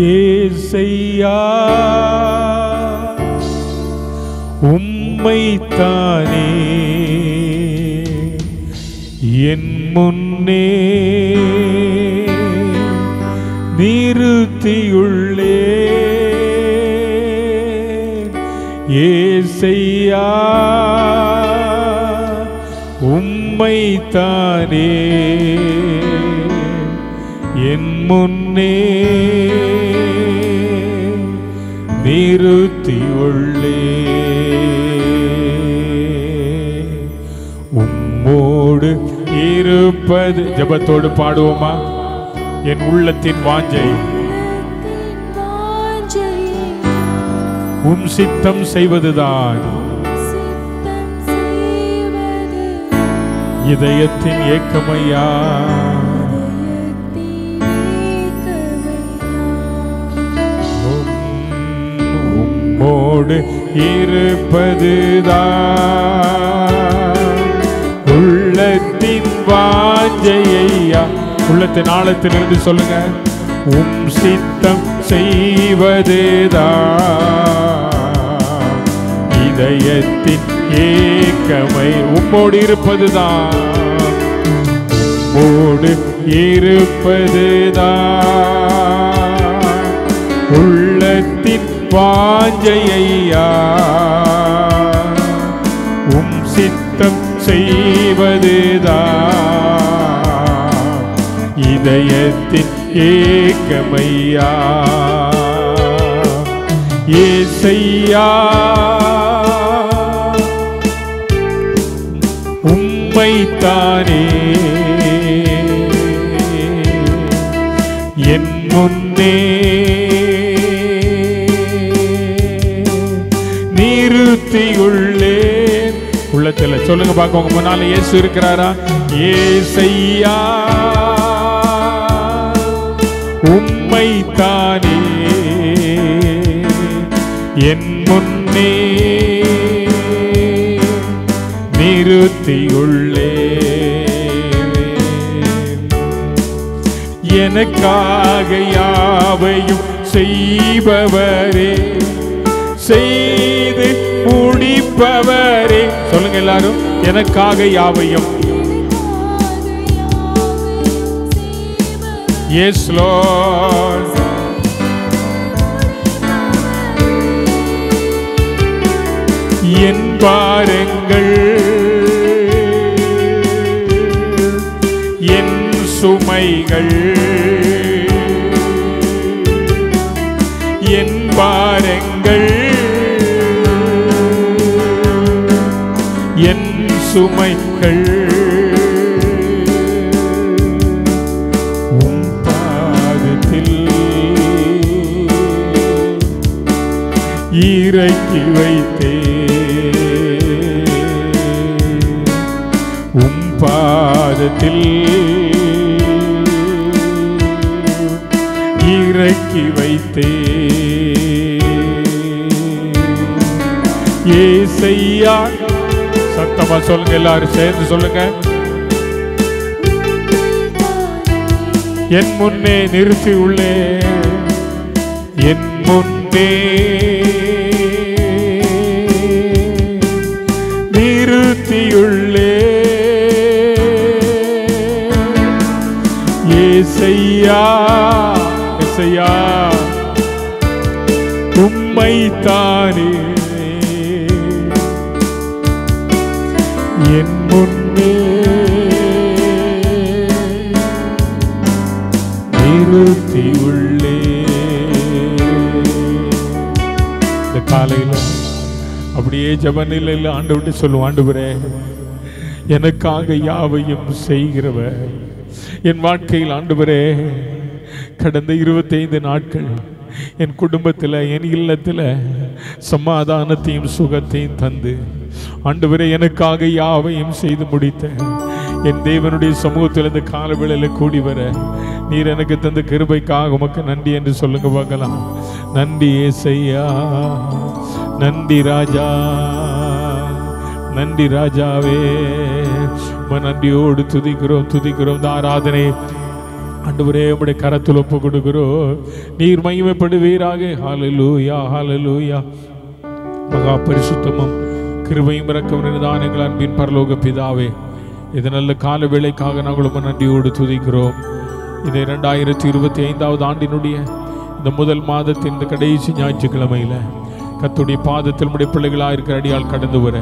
ஏசையா உம்மைத்தானே என் முன்னே நிறுத்தியுள்ளேன். ஏசையா உம்மைத்தானே என் முன்னே நிறுத்தியுள்ளேன். உம்மோடு இருப்பது ஜெபத்தோடு பாடுவோமா? என் உள்ளத்தின் வாஞ்சை உம் சித்தம் செய்வதுதான், இதயத்தின் ஏக்கமையா. உம்மோடு இருப்பதுதான் உள்ளத்தின் வாஞ்சையா. உள்ளத்தின் ஆழத்திலிருந்து சொல்லுங்க. உம் சித்தம் செய்வதுதான், இதயத்தின் ஏக்கமை. உம்மோடு இருப்பதுதான், உம்மோடு இருப்பதுதான் உள்ளத்தின் வாஞ்சையா. உம் சித்தம் செய்வதுதான், இதயத்தின் ஏக்கமையா. ஏசையா உம்மைத்தானே என் முன்னே நிறுத்தியுள்ளேன். உள்ளத்தில் சொல்லுங்க பார்க்க. உங்க முன்னால இயேசு இருக்கிறாரா? ஏசையா உம்மைத்தானே என் முன்னே நிறுத்தியுள்ளேன். எனக்காக யாவையும் செய்பவரே, செய்து முடிப்பவரே. சொல்லுங்க எல்லாரும். எனக்காக யாவையும். Yes Lord. என் பாரங்கள் என் சுமைகள், என் பாரங்கள் என் சுமைகள் உம் பாதத்தில் இறக்கி வைத்தே. உம் பாதத்தில் இறக்கி வைத்தே. ஏசையா. சத்தமா சொல்லுங்க, எல்லாரும் சேர்ந்து சொல்லுங்க. என் முன்னே நிறுத்தி உள்ளே, என் முன்னே நிறுத்தியுள்ளே. ஏசையா ஏசையா உம்மைத்தானே என் முன்னே நிறுத்தியுள்ளே. இந்த காலையில் அப்படியே ஜெபநிலையில் ஆண்டவர்கிட்ட சொல்லுவோம். ஆண்டவரே, எனக்காக யாவையும் செய்கிறவர். என் வாழ்க்கையில் ஆண்டவரே, கடந்த 25 நாட்கள் என் குடும்பத்தில், என் இல்லத்தில் சமாதானத்தையும் சுகத்தையும் தந்து ஆண்டவரே எனக்காக யாவையும் செய்து முடித்த என் தேவனுடைய சமூகத்தில் இந்த காலவேளையில் கூடி வர நீர் எனக்கு தந்த கிருபைக்காக உமக்கு நன்றி என்று சொல்லுங்க பார்க்கலாம். நன்றி ஏசையா, நன்றி ராஜா, நன்றி ராஜாவே. நன்றியோடு துதிக்கிறோம் துதிக்கிறோம். இந்த ஆராதனை ஆண்டவரே உம்முடைய கரத்தில் ஒப்பு கொடுக்கிறோம். நீர் மகிமைப்படுவீராக. ஹல்லேலூயா ஹல்லேலூயா. மகா பரிசுத்தமும் கிருபையும் இரக்கமும் நிறைந்ததான எங்கள் அன்பின் பரலோக பிதாவே, இது நல்ல கால வேளைக்காக நாங்கள் உம்மை நன்றியோடு துதிக்கிறோம். இது 2025 ஆண்டினுடைய இந்த முதல் மாதத்தின் இந்த கடைசி ஞாயிற்றுக்கிழமையில் கர்த்தருடைய பாதத்தில் நம்முடைய பிள்ளைகளாக இருக்கிற அடியால் கடந்து வர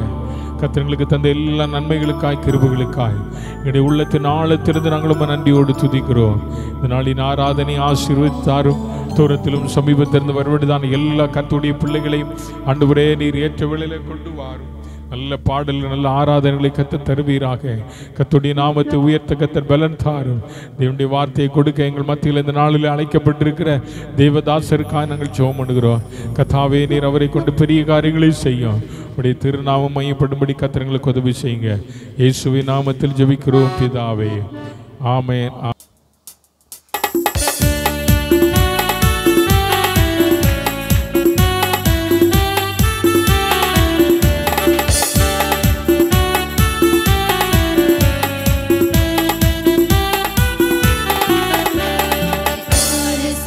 கர்த்தர்களுக்கு தந்த எல்லா நன்மைகளுக்காய் கிருபைகளுக்காய் எங்களுடைய உள்ளத்தின் ஆழத்திலிருந்து நாங்கள் உம்மை நன்றியோடு துதிக்கிறோம். இந்த நாளின் ஆராதனை ஆசீர்வதித்தாரும் தூரத்திலும் சமீபத்திலிருந்து வருவதுதான் எல்லா கர்த்தருடைய பிள்ளைகளையும் ஆண்டவரே நீர் ஏற்ற வேளையிலே கொண்டு வாரும். நல்ல பாடல்கள் நல்ல ஆராதனைகளை கர்த்தர் தருவீராக. கர்த்தருடைய நாமத்தை உயர்த்த கர்த்தர் பலன் தாரும். தேவனுடைய வார்த்தையை கொடுக்க எங்கள் மத்தியில் இந்த நாளில் அழைக்கப்பட்டிருக்கிற தேவதாசருக்காக நாங்கள் ஜெபம் பண்ணுகிறோம். கர்த்தாவே நீர் அவரை கொண்டு பெரிய காரியங்களை செய்யும். உடைய திருநாமம் மையப்படும்படி கர்த்தர் எங்களுக்கு உதவி செய்யுங்க. இயேசுவின் நாமத்தில் ஜெபிக்கிறோம் பிதாவே, ஆமென். Yes,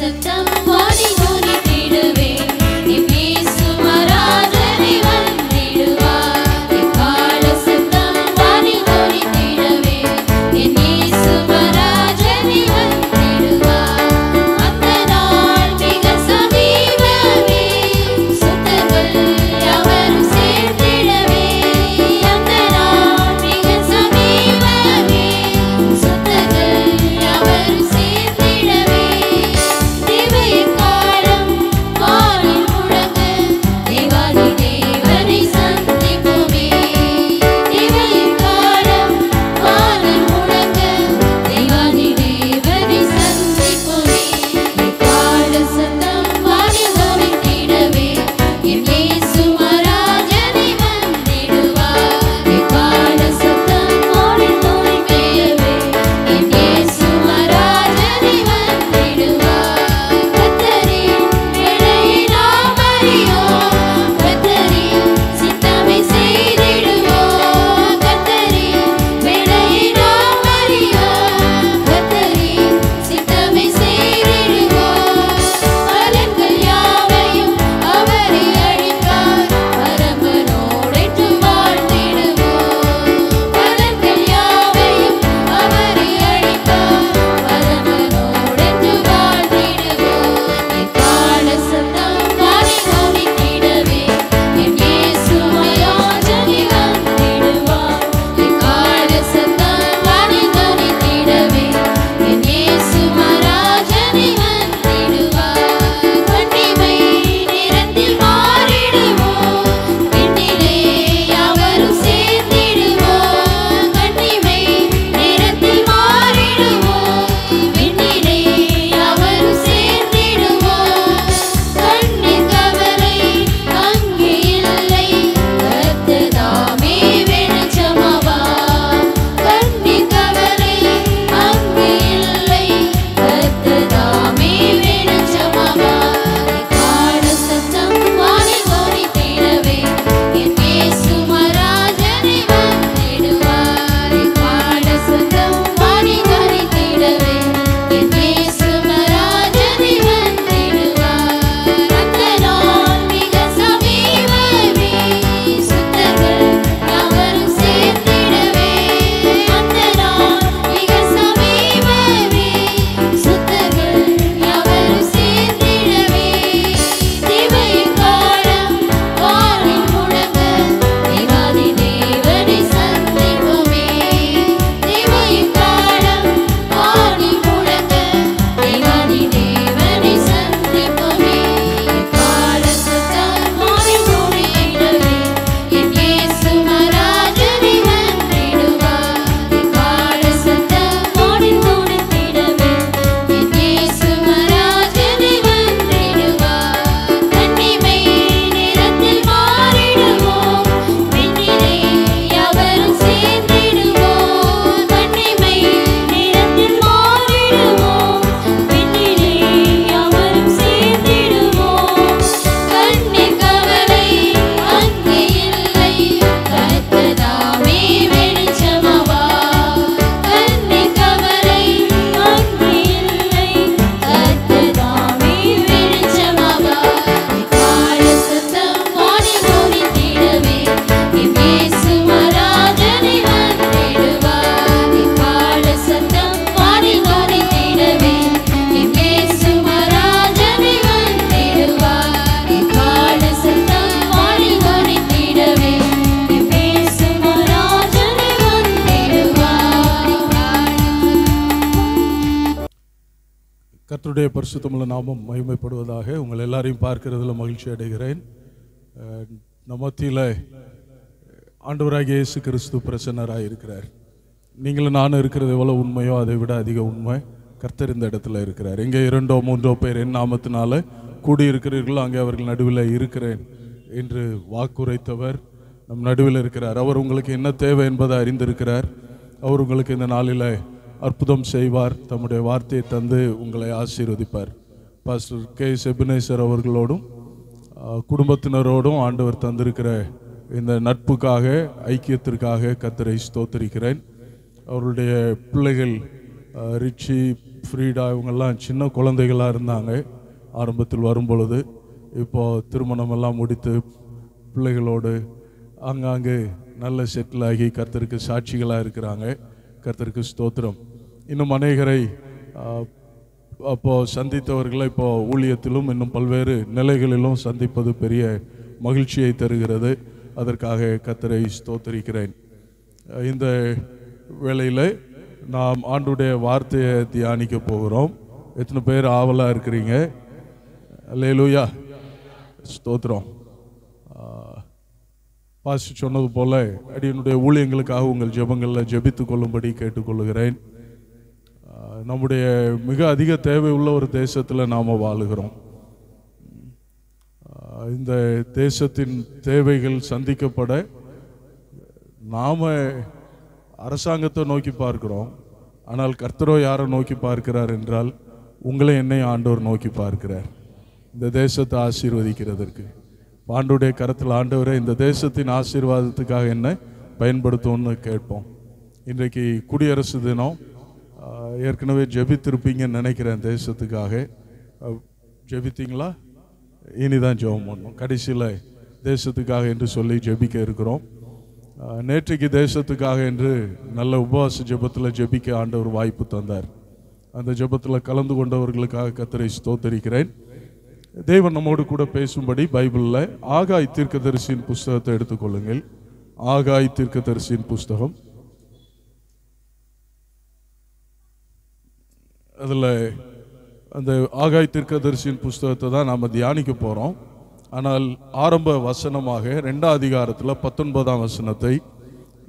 கர்த்தருடைய பரிசுத்தமுள்ள நாமம் மகிமைப்படுவதாக. உங்கள் எல்லாரையும் பார்க்கிறதுல மகிழ்ச்சி அடைகிறேன். நம்ம மத்தியில் ஆண்டவராகிய இயேசு கிறிஸ்து பிரசன்னராக இருக்கிறார். நீங்களும் நானும் இருக்கிறது எவ்வளோ உண்மையோ அதை விட அதிக உண்மை கர்த்தர் இந்த இடத்துல இருக்கிறார். எங்கே 2 or 3 பேர் என் நாமத்தினால கூடியிருக்கிறீர்களோ அங்கே அவர்கள் நடுவில் இருக்கிறேன் என்று வாக்குரைத்தவர் நம் நடுவில் இருக்கிறார். அவர் உங்களுக்கு என்ன தேவை என்பதை அறிந்திருக்கிறார். அவர் உங்களுக்கு இந்த நாளில் அற்புதம் செய்வார். தம்முடைய வார்த்தையை தந்து உங்களை ஆசீர்வதிப்பார். பாஸ்டர் கே எபனேசர் அவர்களோடும் குடும்பத்தினரோடும் ஆண்டவர் தந்திருக்கிற இந்த நட்புக்காக, ஐக்கியத்திற்காக கர்த்தரை ஸ்தோத்திரிக்கிறேன். அவருடைய பிள்ளைகள் ரிச்சி, ஃப்ரீடா இவங்கெல்லாம் சின்ன குழந்தைகளாக இருந்தாங்க ஆரம்பத்தில் வரும்பொழுது. இப்போது திருமணமெல்லாம் முடித்து பிள்ளைகளோடு ஆங்காங்கு நல்ல செட்டில் ஆகி கர்த்தருக்கு சாட்சிகளாக இருக்கிறாங்க. கர்த்தருக்கு ஸ்தோத்திரம். இன்னும் அநேகரை அப்போது சந்தித்தவர்களை இப்போது ஊழியத்திலும் இன்னும் பல்வேறு நிலைகளிலும் சந்திப்பது பெரிய மகிழ்ச்சியை தருகிறது. அதற்காக கர்த்தரை ஸ்தோத்திரிக்கிறேன். இந்த வேளையில் நாம் ஆண்டுடைய வார்த்தையை தியானிக்க போகிறோம். எத்தனை பேர் ஆவலாக இருக்கிறீங்க? அல்லேலூயா, ஸ்தோத்திரம். பாஸ்டர் சொன்னது போல அடியனுடைய ஊழியங்களுக்காக உங்கள் ஜெபங்களில் ஜெபித்து கொள்ளும்படி கேட்டுக்கொள்கிறேன். நம்முடைய மிக அதிக தேவை உள்ள ஒரு தேசத்தில் நாம் வாழுகிறோம். இந்த தேசத்தின் தேவைகள் சந்திக்கப்பட நாம் அரசாங்கத்தை நோக்கி பார்க்கிறோம். ஆனால் கர்த்தரோ யாரை நோக்கி பார்க்கிறார் என்றால் உங்களை என்னை ஆண்டவர் நோக்கி பார்க்கிறார். இந்த தேசத்தை ஆசீர்வதிக்கிறதற்கு ஆண்டவருடைய கரத்தில், ஆண்டவரை இந்த தேசத்தின் ஆசீர்வாதத்துக்காக என்ன பயன்படுத்தும்னு கேட்போம். இன்றைக்கு குடியரசு தினம். ஏற்கனவே ஜெபித்திருப்பீங்கன்னு நினைக்கிறேன். தேசத்துக்காக ஜெபித்தீங்களா? இனிதான் ஜெபம் பண்ணணும். கடைசியில் தேசத்துக்காக என்று சொல்லி ஜெபிக்க இருக்கிறோம். நேற்றைக்கு தேசத்துக்காக என்று நல்ல உபவாச ஜெபத்தில் ஜெபிக்க ஆண்டவர் வாய்ப்பு தந்தார். அந்த ஜெபத்தில் கலந்து கொண்டவர்களுக்காக கர்த்தரை ஸ்தோத்திரிக்கிறேன். தேவன் நம்மோடு கூட பேசும்படி பைபிளில் ஆகாய் தீர்க்கதரிசியின் புஸ்தகத்தை எடுத்துக்கொள்ளுங்கள். ஆகாய் தீர்க்கதரிசியின் புஸ்தகம், அதில் அந்த ஆகாய் தீர்க்கதரிசியின் புஸ்தகத்தை தான் நாம் தியானிக்க போகிறோம். ஆனால் ஆரம்ப வசனமாக 2ஆம் அதிகாரத்தில் 19ஆம் வசனத்தை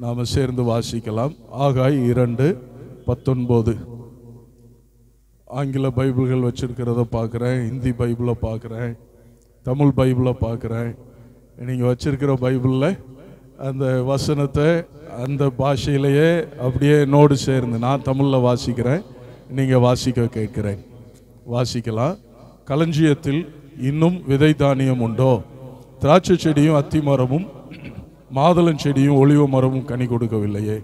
நாம் சேர்ந்து வாசிக்கலாம். ஆகாய் 2:19. ஆங்கில பைபிள்கள் வச்சுருக்கிறத பார்க்குறேன், ஹிந்தி பைபிளை பார்க்குறேன், தமிழ் பைபிளை பார்க்குறேன். நீங்கள் வச்சுருக்கிற பைபிளில் அந்த வசனத்தை அந்த பாஷையிலேயே அப்படியே நோடு சேர்ந்து, நான் தமிழில் வாசிக்கிறேன், நீங்கள் வாசிக்க கேட்கிறேன். வாசிக்கலாம். களஞ்சியத்தில் இன்னும் விதை தானியம் உண்டோ? திராட்சை செடியும் அத்தி மரமும் மாதுளம் செடியும் ஒலிவ மரமும் கனி கொடுக்கவில்லையே.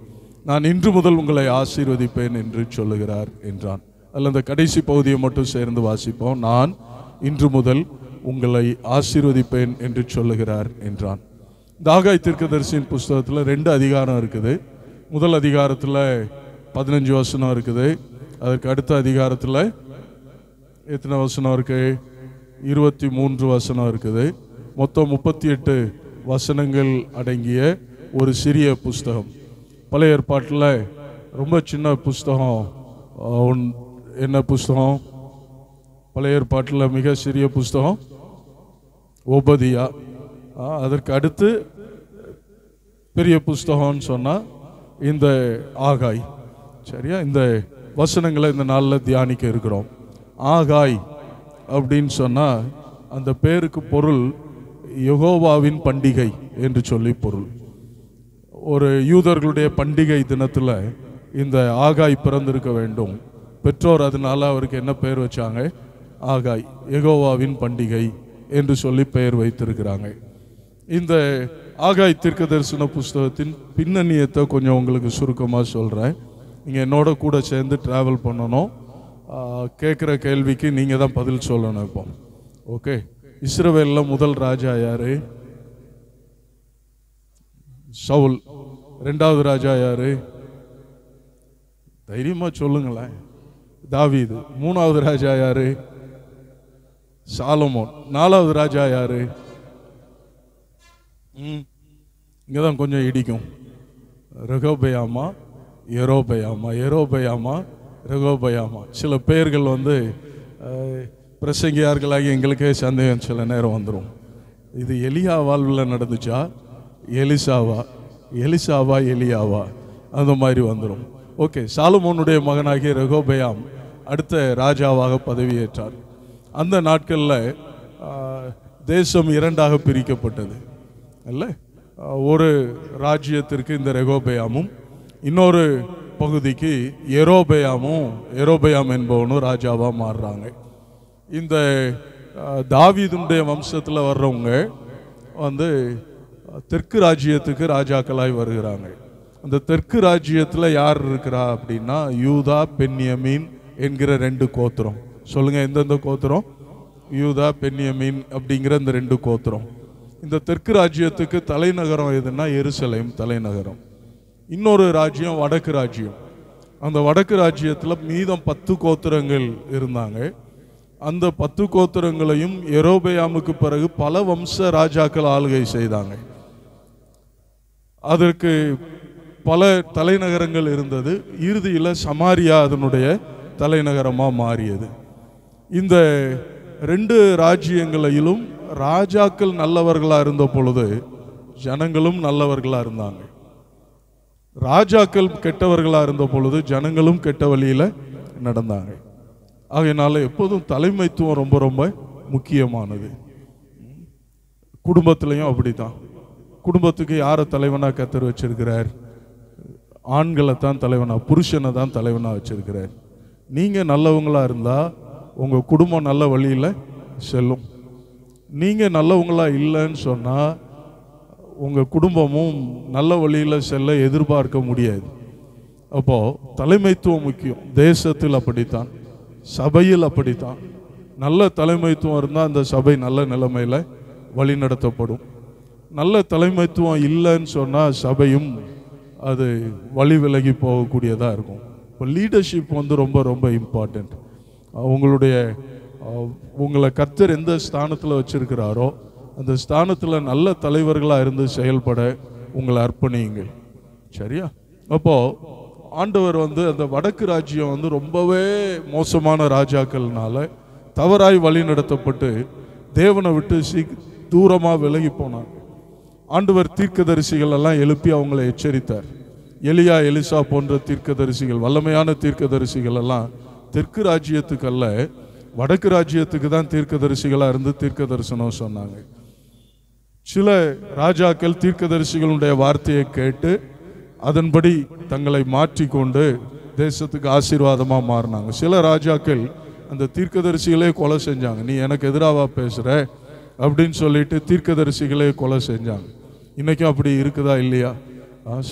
நான் இன்று முதல் உங்களை ஆசீர்வதிப்பேன் என்று சொல்லுகிறார் என்றான். அதில் அந்த கடைசி பகுதியை மட்டும் சேர்ந்து வாசிப்போம். நான் இன்று முதல் உங்களை ஆசீர்வதிப்பேன் என்று சொல்லுகிறார் என்றான். இந்த ஆகாய் தீர்க்கதரிசியின் புஸ்தகத்தில் 2 அதிகாரம் இருக்குது. முதல் அதிகாரத்தில் 15 வசனம் இருக்குது. அதற்கு அடுத்த அதிகாரத்தில் எத்தனை வசனம் இருக்குது? 23 வசனம் இருக்குது. மொத்தம் 38 வசனங்கள் அடங்கிய ஒரு சிறிய புஸ்தகம். பழைய ஏற்பாட்டில் ரொம்ப சின்ன புஸ்தகம். என்ன புஸ்தகம்? பழைய ஏற்பாட்டில் மிக சிறிய புஸ்தகம் ஓபதியா. அதற்கு அடுத்து பெரிய புஸ்தகம்னு சொன்னால் இந்த ஆகாய். சரியா? இந்த வசனங்களை இந்த நாளில் தியானிக்க இருக்கிறோம். ஆகாய் அப்படின்னு சொன்னால் அந்த பேருக்கு பொருள் யெகோவாவின் பண்டிகை என்று சொல்லி பொருள். ஒரு யூதர்களுடைய பண்டிகை தினத்தில் இந்த ஆகாய் பிறந்திருக்க வேண்டும். பெற்றோர் அதனால அவருக்கு என்ன பெயர் வச்சாங்க? ஆகாய், யெகோவாவின் பண்டிகை என்று சொல்லி பெயர் வைத்திருக்கிறாங்க. இந்த ஆகாய் தீர்க்கதரிசன புஸ்தகத்தின் பின்னணியத்தை கொஞ்சம் உங்களுக்கு சுருக்கமாக சொல்கிறேன். நீங்கள் என்னோட கூட சேர்ந்து ட்ராவல் பண்ணணும். கேட்குற கேள்விக்கு நீங்கள் தான் பதில் சொல்லணும். இப்போ ஓகே. இஸ்ரவேலில் முதல் ராஜா யாரு? சவுல். 2வது ராஜா யாரு? தைரியமாக சொல்லுங்களேன். தாவீது. 3வது ராஜா யாரு? சாலமோன். 4வது ராஜா யாரு? இங்கே தான் கொஞ்சம் இடிக்கும். ரெகோபயாமா, எரோபயாமா, எரோபயாமா, ரெகோபயாமா. சில பெயர்கள் பிரசங்கியார்களாகி எங்களுக்கே சந்தேகம் சில நேரம் வந்துடும். இது எலியா வாழ்வில் நடந்துச்சா, எலிசாவா எலியாவா, அந்த மாதிரி வந்துடும். ஓகே, சாலமோனுடைய மகனாகிய ரெகோபெயாம் அடுத்த ராஜாவாக பதவியேற்றார். அந்த நாட்களில் தேசம் இரண்டாக பிரிக்கப்பட்டது அல்ல. ஒரு ராஜ்யத்திற்கு இந்த ரெகோபெயாமும், இன்னொரு பகுதிக்கு எரோபெயாம் என்பவனும் ராஜாவாக மாறுறாங்க. இந்த தாவீதுடைய வம்சத்தில் வர்றவங்க வந்து தெற்கு ராஜ்யத்துக்கு ராஜாக்களாய் வருகிறாங்க. அந்த தெற்கு ராஜ்யத்தில் யார் இருக்கிறா அப்படின்னா யூதா, பென்யமீன் என்கிற 2 கோத்திரம். சொல்லுங்க, எந்தெந்த கோத்திரம்? யூதா, பென்யமீன் அப்படிங்கிற இந்த 2 கோத்திரம். இந்த தெற்கு ராஜ்யத்துக்கு தலைநகரம் எதுன்னா எருசலேம் தலைநகரம். இன்னொரு ராஜ்யம் வடக்கு ராஜ்யம். அந்த வடக்கு ராஜ்யத்தில் மீதம் 10 கோத்திரங்கள் இருந்தாங்க. அந்த 10 கோத்திரங்களையும் எரோபெயாமுக்கு பிறகு பல வம்ச ராஜாக்கள் ஆளுகை செய்தாங்க. அதற்கு பல தலைநகரங்கள் இருந்தது. இறுதியில் சமாரியா அதனுடைய தலைநகரமாக மாறியது. இந்த 2 ராஜ்யங்களிலும் ராஜாக்கள் நல்லவர்களாக இருந்த பொழுது ஜனங்களும் நல்லவர்களாக இருந்தாங்க. ராஜாக்கள் கெட்டவர்களாக இருந்த பொழுது ஜனங்களும் கெட்ட வழியில் நடந்தாங்க. ஆகையினால எப்போதும் தலைமைத்துவம் ரொம்ப ரொம்ப முக்கியமானது. குடும்பத்திலையும் அப்படித்தான். குடும்பத்துக்கு யாரை தலைவனாக கர்த்தர் வச்சிருக்கிறார்? ஆண்களை தான் தலைவனாக, புருஷனை தான் தலைவனாக வச்சிருக்கிறார். நீங்கள் நல்லவங்களாக இருந்தால் உங்கள் குடும்பம் நல்ல வழியில் செல்லும். நீங்கள் நல்லவங்களாக இல்லைன்னு சொன்னால் உங்கள் குடும்பமும் நல்ல வழியில் செல்ல எதிர்பார்க்க முடியாது. அப்போது தலைமைத்துவம் முக்கியம். தேசத்தில் அப்படித்தான், சபையில் அப்படித்தான். நல்ல தலைமைத்துவம் இருந்தால் அந்த சபை நல்ல நிலைமையில் வழி நடத்தப்படும். நல்ல தலைமைத்துவம் இல்லைன்னு சொன்னால் சபையும் அது வழி விலகி போகக்கூடியதாக இருக்கும். இப்போ லீடர்ஷிப் வந்து ரொம்ப ரொம்ப இம்பார்ட்டண்ட். உங்களை கர்த்தர் எந்த ஸ்தானத்தில் வச்சிருக்கிறாரோ அந்த ஸ்தானத்தில் நல்ல தலைவர்களாக இருந்து செயல்பட உங்களை அர்ப்பணியுங்கள். சரியா? அப்போது ஆண்டவர் வந்து அந்த வடக்கு ராஜ்யம் வந்து ரொம்பவே மோசமான ராஜாக்கள்னால தவறாய் வழி நடத்தப்பட்டு தேவனை விட்டு தூரமாக விலகி போனாங்க. ஆண்டவர் தீர்க்கதரிசிகள் எல்லாம் எழுப்பி அவங்களை எச்சரித்தார். எலியா, எலிசா போன்ற தீர்க்கதரிசிகள், வல்லமையான தீர்க்கதரிசிகள் எல்லாம் தெற்கு ராஜ்யத்துக்கு அல்ல வடக்கு ராஜ்யத்துக்கு தான் தீர்க்கதரிசிகளாக இருந்து தீர்க்க தரிசனம் சொன்னாங்க. சில ராஜாக்கள் தீர்க்கதரிசிகளுடைய வார்த்தையை கேட்டு அதன்படி தங்களை மாற்றிக்கொண்டு தேசத்துக்கு ஆசீர்வாதமாக மாறினாங்க. சில ராஜாக்கள் அந்த தீர்க்கதரிசிகளே கொலை செஞ்சாங்க. நீ எனக்கு எதிராக பேசுகிற அப்படின்னு சொல்லிட்டு தீர்க்கதரிசிகளே கொலை செஞ்சாங்க. இன்றைக்கும் அப்படி இருக்குதா இல்லையா?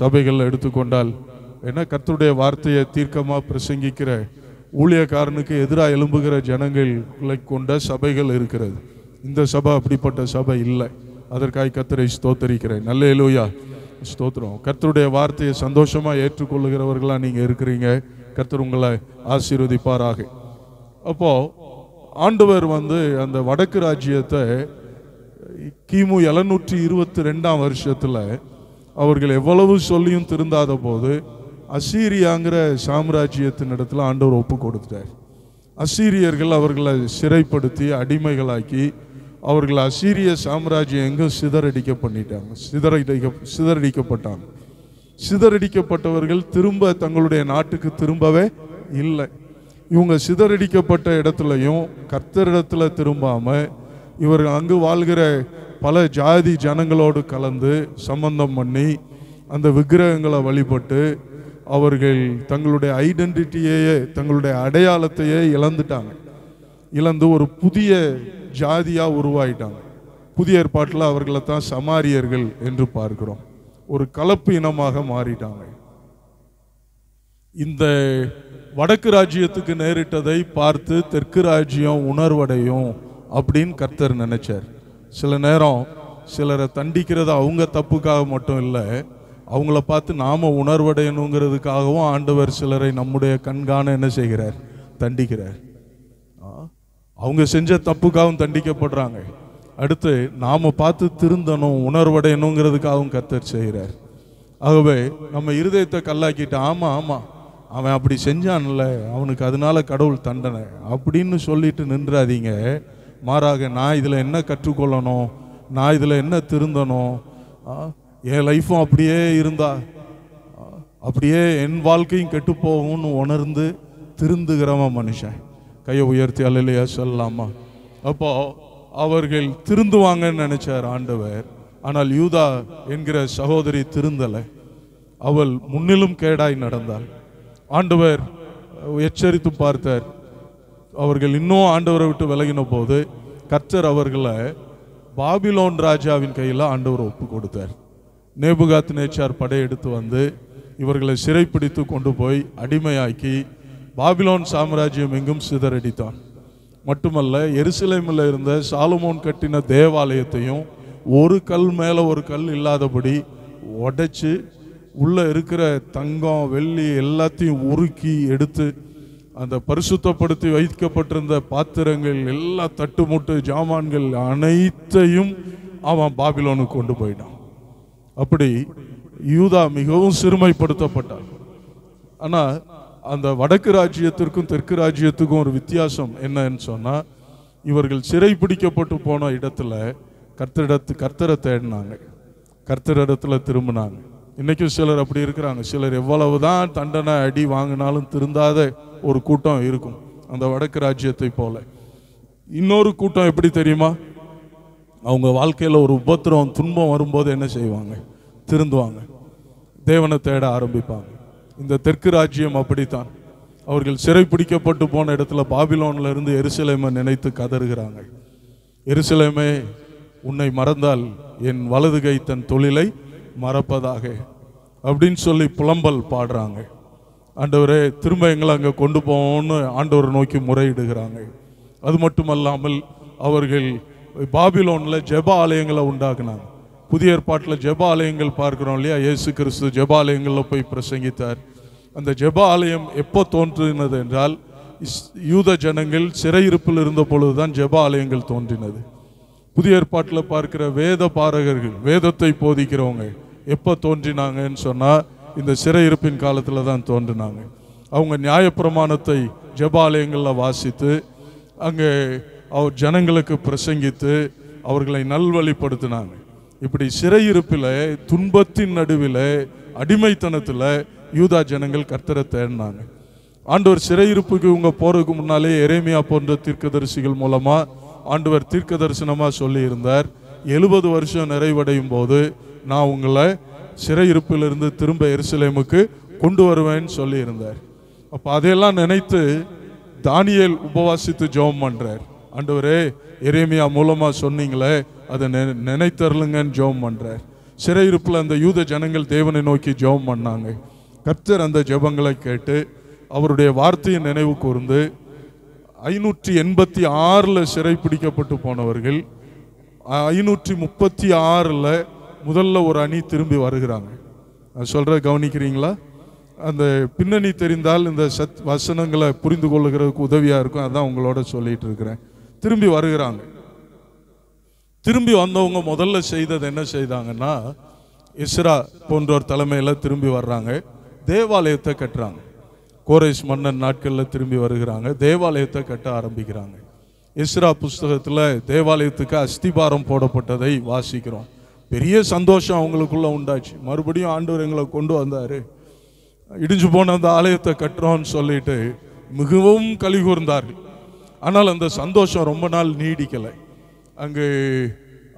சபைகளில் எடுத்துக்கொண்டால் ஏன்னா கர்த்தருடைய வார்த்தையை தீர்க்கமாக பிரசங்கிக்கிற ஊழியக்காரனுக்கு எதிராக எழும்புகிற ஜனங்களை கொண்ட சபைகள் இருக்கிறது. இந்த சபை அப்படிப்பட்ட சபை இல்லை. அதற்காக கர்த்தரை ஸ்தோத்தரிக்கிறேன். அல்லேலூயா, ஸ்தோத்திரம். கர்த்தருடைய வார்த்தையை சந்தோஷமாக ஏற்றுக்கொள்ளுகிறவர்களாக நீங்கள் இருக்கிறீங்க. கர்த்தர் உங்களை ஆசீர்வதிப்பாராக. அப்போது ஆண்டவர் வந்து அந்த வடக்கு ராஜ்யத்தை கிமு 722 வருஷத்தில் அவர்கள் எவ்வளவு சொல்லியும் திருந்தாத போது அசீரியாங்கிற சாம்ராஜ்யத்தின் இடத்துல ஆண்டவர் ஒப்பு கொடுத்தார். அசீரியர்கள் அவர்களை சிறைப்படுத்தி அடிமைகளாக்கி அவர்கள் அசீரிய சாம்ராஜ்யம் எங்கும் சிதறடிக்கப்பட்டாங்க. சிதறடிக்கப்பட்டவர்கள் திரும்ப தங்களுடைய நாட்டுக்கு திரும்பவே இல்லை. இவங்க சிதறடிக்கப்பட்ட இடத்துலையும் கர்த்தரிடத்துல திரும்பாம இவர்கள் அங்கு வாழ்கிற பல ஜாதி ஜனங்களோடு கலந்து சம்பந்தம் பண்ணி அந்த விக்கிரகங்களை வழிபட்டு அவர்கள் தங்களுடைய ஐடென்டிட்டியையே, தங்களுடைய அடையாளத்தையே இழந்து ஒரு புதிய ஜாதியாக உருவாயிட்டாங்க. புதிய ஏற்பாட்டில் அவர்களை தான் சமாரியர்கள் என்று பார்க்கிறோம். ஒரு கலப்பு இனமாக மாறிட்டாங்க. இந்த வடக்கு ராஜ்யத்துக்கு நேரிட்டதை பார்த்து தெற்கு ராஜ்யம் உணர்வடையும் அப்படின்னு கர்த்தர் நினைச்சார். சில நேரம் சிலரை தண்டிக்கிறது அவங்க தப்புக்காக மட்டும் இல்லை, அவங்கள பார்த்து நாம் உணர்வடையணுங்கிறதுக்காகவும் ஆண்டவர் சிலரை நம்முடைய கண்காண என்ன செய்கிறார்? தண்டிக்கிறார். அவங்க செஞ்ச தப்புக்காகவும் தண்டிக்கப்படுறாங்க. அடுத்து நாம் பார்த்து திருந்தணும், உணர்வடையணுங்கிறதுக்காகவும் கர்த்தர் செய்கிறார். ஆகவே நம்ம இருதயத்தை கல்லாக்கிட்டு ஆமாம் அவன் அப்படி செஞ்சான்ல, அவனுக்கு அதனால கடவுள் தண்டனை அப்படின்னு சொல்லிட்டு நின்றாதீங்க. மாறாக, நான் இதில் என்ன கற்றுக்கொள்ளணும், நான் இதில் என்ன திருந்தணும், என் லைஃப்பும் அப்படியே இருந்தா அப்படியே என் வாழ்க்கையும் கெட்டு போகும்னு உணர்ந்து திருந்துகிறவன் மனுஷன். கையை உயர்த்தி அல்லேலூயா சொல்லலாமா? அப்போ அவர்கள் திருந்துவாங்கன்னு நினைச்சார் ஆண்டவர். ஆனால் யூதா என்கிற சகோதரி திருந்தலை. அவள் முன்னிலும் கேடாய் நடந்தாள். ஆண்டவர் எச்சரித்து பார்த்தார். அவர்கள் இன்னும் ஆண்டவரை விட்டு விலகின போது கர்த்தர் அவர்களை பாபிலோன் ராஜாவின் கையில் ஆண்டவர் ஒப்பு கொடுத்தார். நேபுகாத்நேச்சார் படையெடுத்து வந்து இவர்களை சிறைப்பிடித்து கொண்டு போய் அடிமையாக்கி பாபிலோன் சாம்ராஜ்யம் எங்கும் சிதறடித்தான். மட்டுமல்ல, எருசலேமில் இருந்த சாலமோன் கட்டின தேவாலயத்தையும் ஒரு கல் மேலே ஒரு கல் இல்லாதபடி உடைச்சு உள்ள இருக்கிற தங்கம் வெள்ளி எல்லாத்தையும் உருக்கி எடுத்து அந்த பரிசுத்தப்படுத்தி வைக்கப்பட்டிருந்த பாத்திரங்கள் எல்லா தட்டுமுட்டு ஜாமான்கள் அனைத்தையும் அவன் பாபிலோனுக்கு கொண்டு போயிட்டான். அப்படி யூதா மிகவும் சிறுமைப்படுத்தப்பட்டார். ஆனால் அந்த வடக்கு ராஜ்யத்திற்கும் தெற்கு ராஜ்யத்துக்கும் ஒரு வித்தியாசம் என்னன்னு சொன்னால், இவர்கள் சிறை பிடிக்கப்பட்டு போன இடத்துல கர்த்தரை தேடினாங்க, கர்த்தரிடத்துல திரும்பினாங்க. இன்றைக்கும் சிலர் அப்படி இருக்கிறாங்க. சிலர் எவ்வளவுதான் தண்டனை அடி வாங்கினாலும் திருந்தாத ஒரு கூட்டம் இருக்கும், அந்த வடக்கு ராஜ்யத்தை போல. இன்னொரு கூட்டம் எப்படி தெரியுமா? அவங்க வாழ்க்கையில் ஒரு உபத்திரம் துன்பம் வரும்போது என்ன செய்வாங்க? திருந்துவாங்க, தேவனை தேட ஆரம்பிப்பாங்க. இந்த தெற்கு ராஜ்யம் அப்படித்தான். அவர்கள் சிறை பிடிக்கப்பட்டு போன இடத்துல பாபிலோன்ல இருந்து எருசலேமை நினைத்து கதறுகிறாங்க. எருசலேமே, உன்னை மறந்தால் என் வலது கை தன் தொழிலை மறப்பதாக அப்படின்னு சொல்லி புலம்பல் பாடுறாங்க. ஆண்டவரே, திரும்ப எங்களை அங்கே கொண்டு போவோம்னு ஆண்டவரை நோக்கி முறையிடுகிறாங்க. அது மட்டுமல்லாமல் அவர்கள் பாபிலோனில் ஜெப ஆலயங்களை உண்டாக்குனாங்க. புதிய ஏற்பாட்டில் ஜெப ஆலயங்கள் பார்க்கிறோம் இல்லையா? இயேசு கிறிஸ்து ஜெப ஆலயங்களில் போய் பிரசங்கித்தார். அந்த ஜெப ஆலயம் எப்போ தோன்றினது என்றால், யூத ஜனங்கள் சிறையிருப்பில் இருந்த பொழுதுதான் ஜெப ஆலயங்கள் தோன்றினது. புதிய ஏற்பாட்டில் பார்க்கிற வேத பாரகர்கள், வேதத்தை போதிக்கிறவங்க எப்போ தோன்றினாங்கன்னு சொன்னால், இந்த சிறையிருப்பின் காலத்தில் தான் தோன்றினாங்க. அவங்க நியாயப்பிரமாணத்தை ஜெப ஆலயங்களில் வாசித்து அங்கே அவர் ஜனங்களுக்கு பிரசங்கித்து அவர்களை நல்வழிப்படுத்தினாங்க. இப்படி சிறையிருப்பில், துன்பத்தின் நடுவில், அடிமைத்தனத்தில் யூதா ஜனங்கள் கர்த்தரை தேடினாங்க. ஆண்டவர் சிறையிருப்புக்கு இவங்க போறதுக்கு முன்னாலே எரேமியா போன்ற தீர்க்கதரிசிகள் மூலமா ஆண்டவர் தீர்க்க தரிசனமாக சொல்லி இருந்தார். 70 வருஷம் நிறைவடையும் போது நான் உங்களை சிறையிருப்பிலிருந்து திரும்ப எருசலேமுக்கு கொண்டு வருவேன்னு சொல்லி இருந்தார். அப்போ அதையெல்லாம் நினைத்து தானியேல் உபவாசித்து ஜெபம் பண்றார். ஆண்டவரே, எரேமியா மூலமா சொன்னீங்களே, அதை நினைத்தருளுங்கன்னு ஜெபம் பண்றார். சிறையிருப்பில் அந்த யூத ஜனங்கள் தேவனை நோக்கி ஜெபம் பண்ணாங்க. கர்த்தர் அந்த ஜெபங்களை கேட்டு அவருடைய வார்த்தையை நினைவு கூர்ந்து 586 சிறை பிடிக்கப்பட்டு போனவர்கள் 536 முதல்ல ஒரு அணி திரும்பி வருகிறாங்க. சொல்ற கவனிக்கிறீங்களா? அந்த பின்னணி தெரிந்தால் இந்த வசனங்களை புரிந்து கொள்ளுகிறதுக்கு உதவியா இருக்கும். அதான் உங்களோட சொல்லிட்டு இருக்கிறேன். திரும்பி வருகிறாங்க. திரும்பி வந்தவங்க முதல்ல செய்தது என்ன செய்தாங்கன்னா, இஸ்ரா போன்றோர் தலைமையில் திரும்பி வர்றாங்க. தேவாலயத்தை கட்டுறாங்க. கோரேஸ் மன்னன் நாட்களில் திரும்பி வருகிறாங்க. தேவாலயத்தை கட்ட ஆரம்பிக்கிறாங்க. இஸ்ரா புஸ்தகத்தில் தேவாலயத்துக்கு அஸ்திபாரம் போடப்பட்டதை வாசிக்கிறோம். பெரிய சந்தோஷம் அவங்களுக்குள்ள உண்டாச்சு. மறுபடியும் ஆண்டவர் எங்களை கொண்டு வந்தார், இடிஞ்சு போன அந்த ஆலயத்தை கட்டுறோம்னு சொல்லிட்டு மிகவும் களி கூர்ந்தார்கள். ஆனால் அந்த சந்தோஷம் ரொம்ப நாள் நீடிக்கலை. அங்கு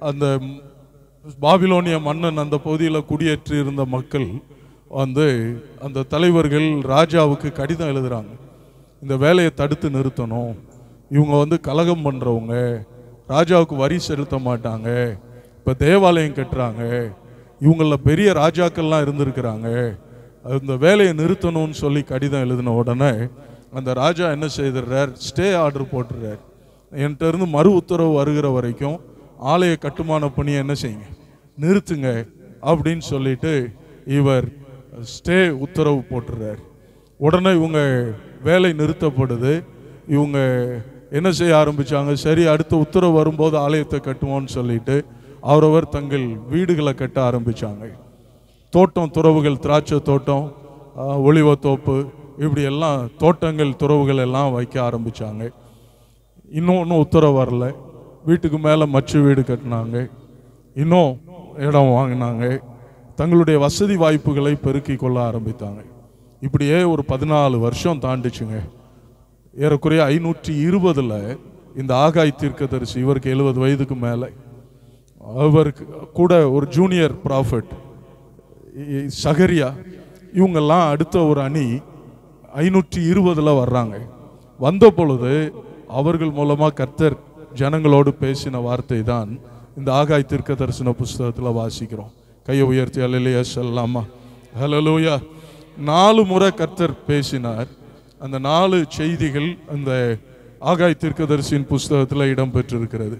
அந்த பாபிலோனிய மன்னன் அந்த பகுதியில் குடியேற்றி இருந்த மக்கள் அந்த தலைவர்கள் ராஜாவுக்கு கடிதம் எழுதுறாங்க. இந்த வேலையை தடுத்து நிறுத்தணும், இவங்க கலகம் பண்ணுறவங்க, ராஜாவுக்கு வரி செலுத்த மாட்டாங்க, இப்போ தேவாலயம் கட்டுறாங்க, இவங்களில் பெரிய ராஜாக்கள்லாம் இருந்திருக்கிறாங்க, அந்த வேலையை நிறுத்தணும்னு சொல்லி கடிதம் எழுதின உடனே அந்த ராஜா என்ன செய்திடுறார்? Stay order போட்டுறார். என்கிட்ட இருந்து மறு உத்தரவு வருகிற வரைக்கும் ஆலய கட்டுமான பணியை என்ன செய்யுங்க, நிறுத்துங்க அப்படின்னு சொல்லிட்டு இவர் ஸ்டே உத்தரவு போட்டுறார். உடனே இவங்க வேலை நிறுத்தப்படுது. இவங்க என்ன செய்ய ஆரம்பித்தாங்க? சரி, அடுத்த உத்தரவு வரும்போது ஆலயத்தை கட்டுவோன்னு சொல்லிட்டு அவரவர் தங்கள் வீடுகளை கட்ட ஆரம்பித்தாங்க. தோட்டம் துறவுகள், திராட்சை தோட்டம், ஒலிவத்தோப்பு இப்படி எல்லாம் தோட்டங்கள் துறவுகள் எல்லாம் வைக்க ஆரம்பித்தாங்க. இன்னும் உத்தரவு வரல. வீட்டுக்கு மேலே மச்சு வீடு கட்டினாங்க, இன்னும் இடம் வாங்கினாங்க, தங்களுடைய வசதி வாய்ப்புகளை பெருக்கி கொள்ள ஆரம்பித்தாங்க. இப்படியே ஒரு 14 வருஷம் தாண்டிச்சுங்க. ஏறக்குறைய 520 இந்த ஆகாய் தீர்க்கதரிசி, இவருக்கு 70 வயதுக்கு மேலே, அவருக்கு கூட ஒரு ஜூனியர் ப்ராஃபட் சகரியா, இவங்கெல்லாம் அடுத்த ஒரு அணி 520 வர்றாங்க. வந்த பொழுது அவர்கள் மூலமாக கர்த்தர் ஜனங்களோடு பேசின வார்த்தை தான் இந்த ஆகாய் தீர்க்க தரிசன புஸ்தகத்தில் வாசிக்கிறோம். கையை உயர்த்தி அல்லேலூயா சொல்லலாமா? ஹல்லேலூயா. 4 முறை கர்த்தர் பேசினார். அந்த 4 செய்திகள் அந்த ஆகாய் தீர்க்கதரிசியின் புஸ்தகத்தில் இடம்பெற்றிருக்கிறது.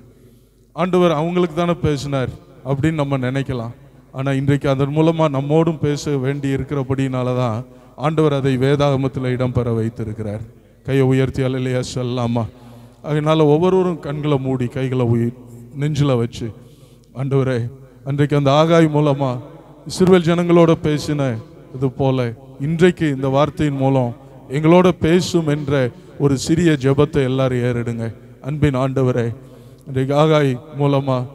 ஆண்டவர் அவங்களுக்கு தானே பேசினார் அப்படின்னு நம்ம நினைக்கலாம். ஆனால் இன்றைக்கு அதன் மூலமாக நம்மோடும் பேச வேண்டி இருக்கிறபடினால தான் ஆண்டவர் அதை வேதாகமத்தில் இடம்பெற வைத்திருக்கிறார். கையை உயர்த்தி அல்லேலூயா சொல்லலாமா? அதனால் ஒவ்வொருவரும் கண்களை மூடி கைகளை நெஞ்சில் வச்சு, ஆண்டவரே, அன்றைக்கு அந்த ஆகாய் மூலமாக இஸ்ரவேல் ஜனங்களோட பேசின இது போல இன்றைக்கு இந்த வார்த்தையின் மூலம் எங்களோட பேசும் என்ற ஒரு சிறிய ஜெபத்தை எல்லாரும் ஏறிடுங்க. அன்பின் ஆண்டவரே, இன்றைக்கு ஆகாய் மூலமாக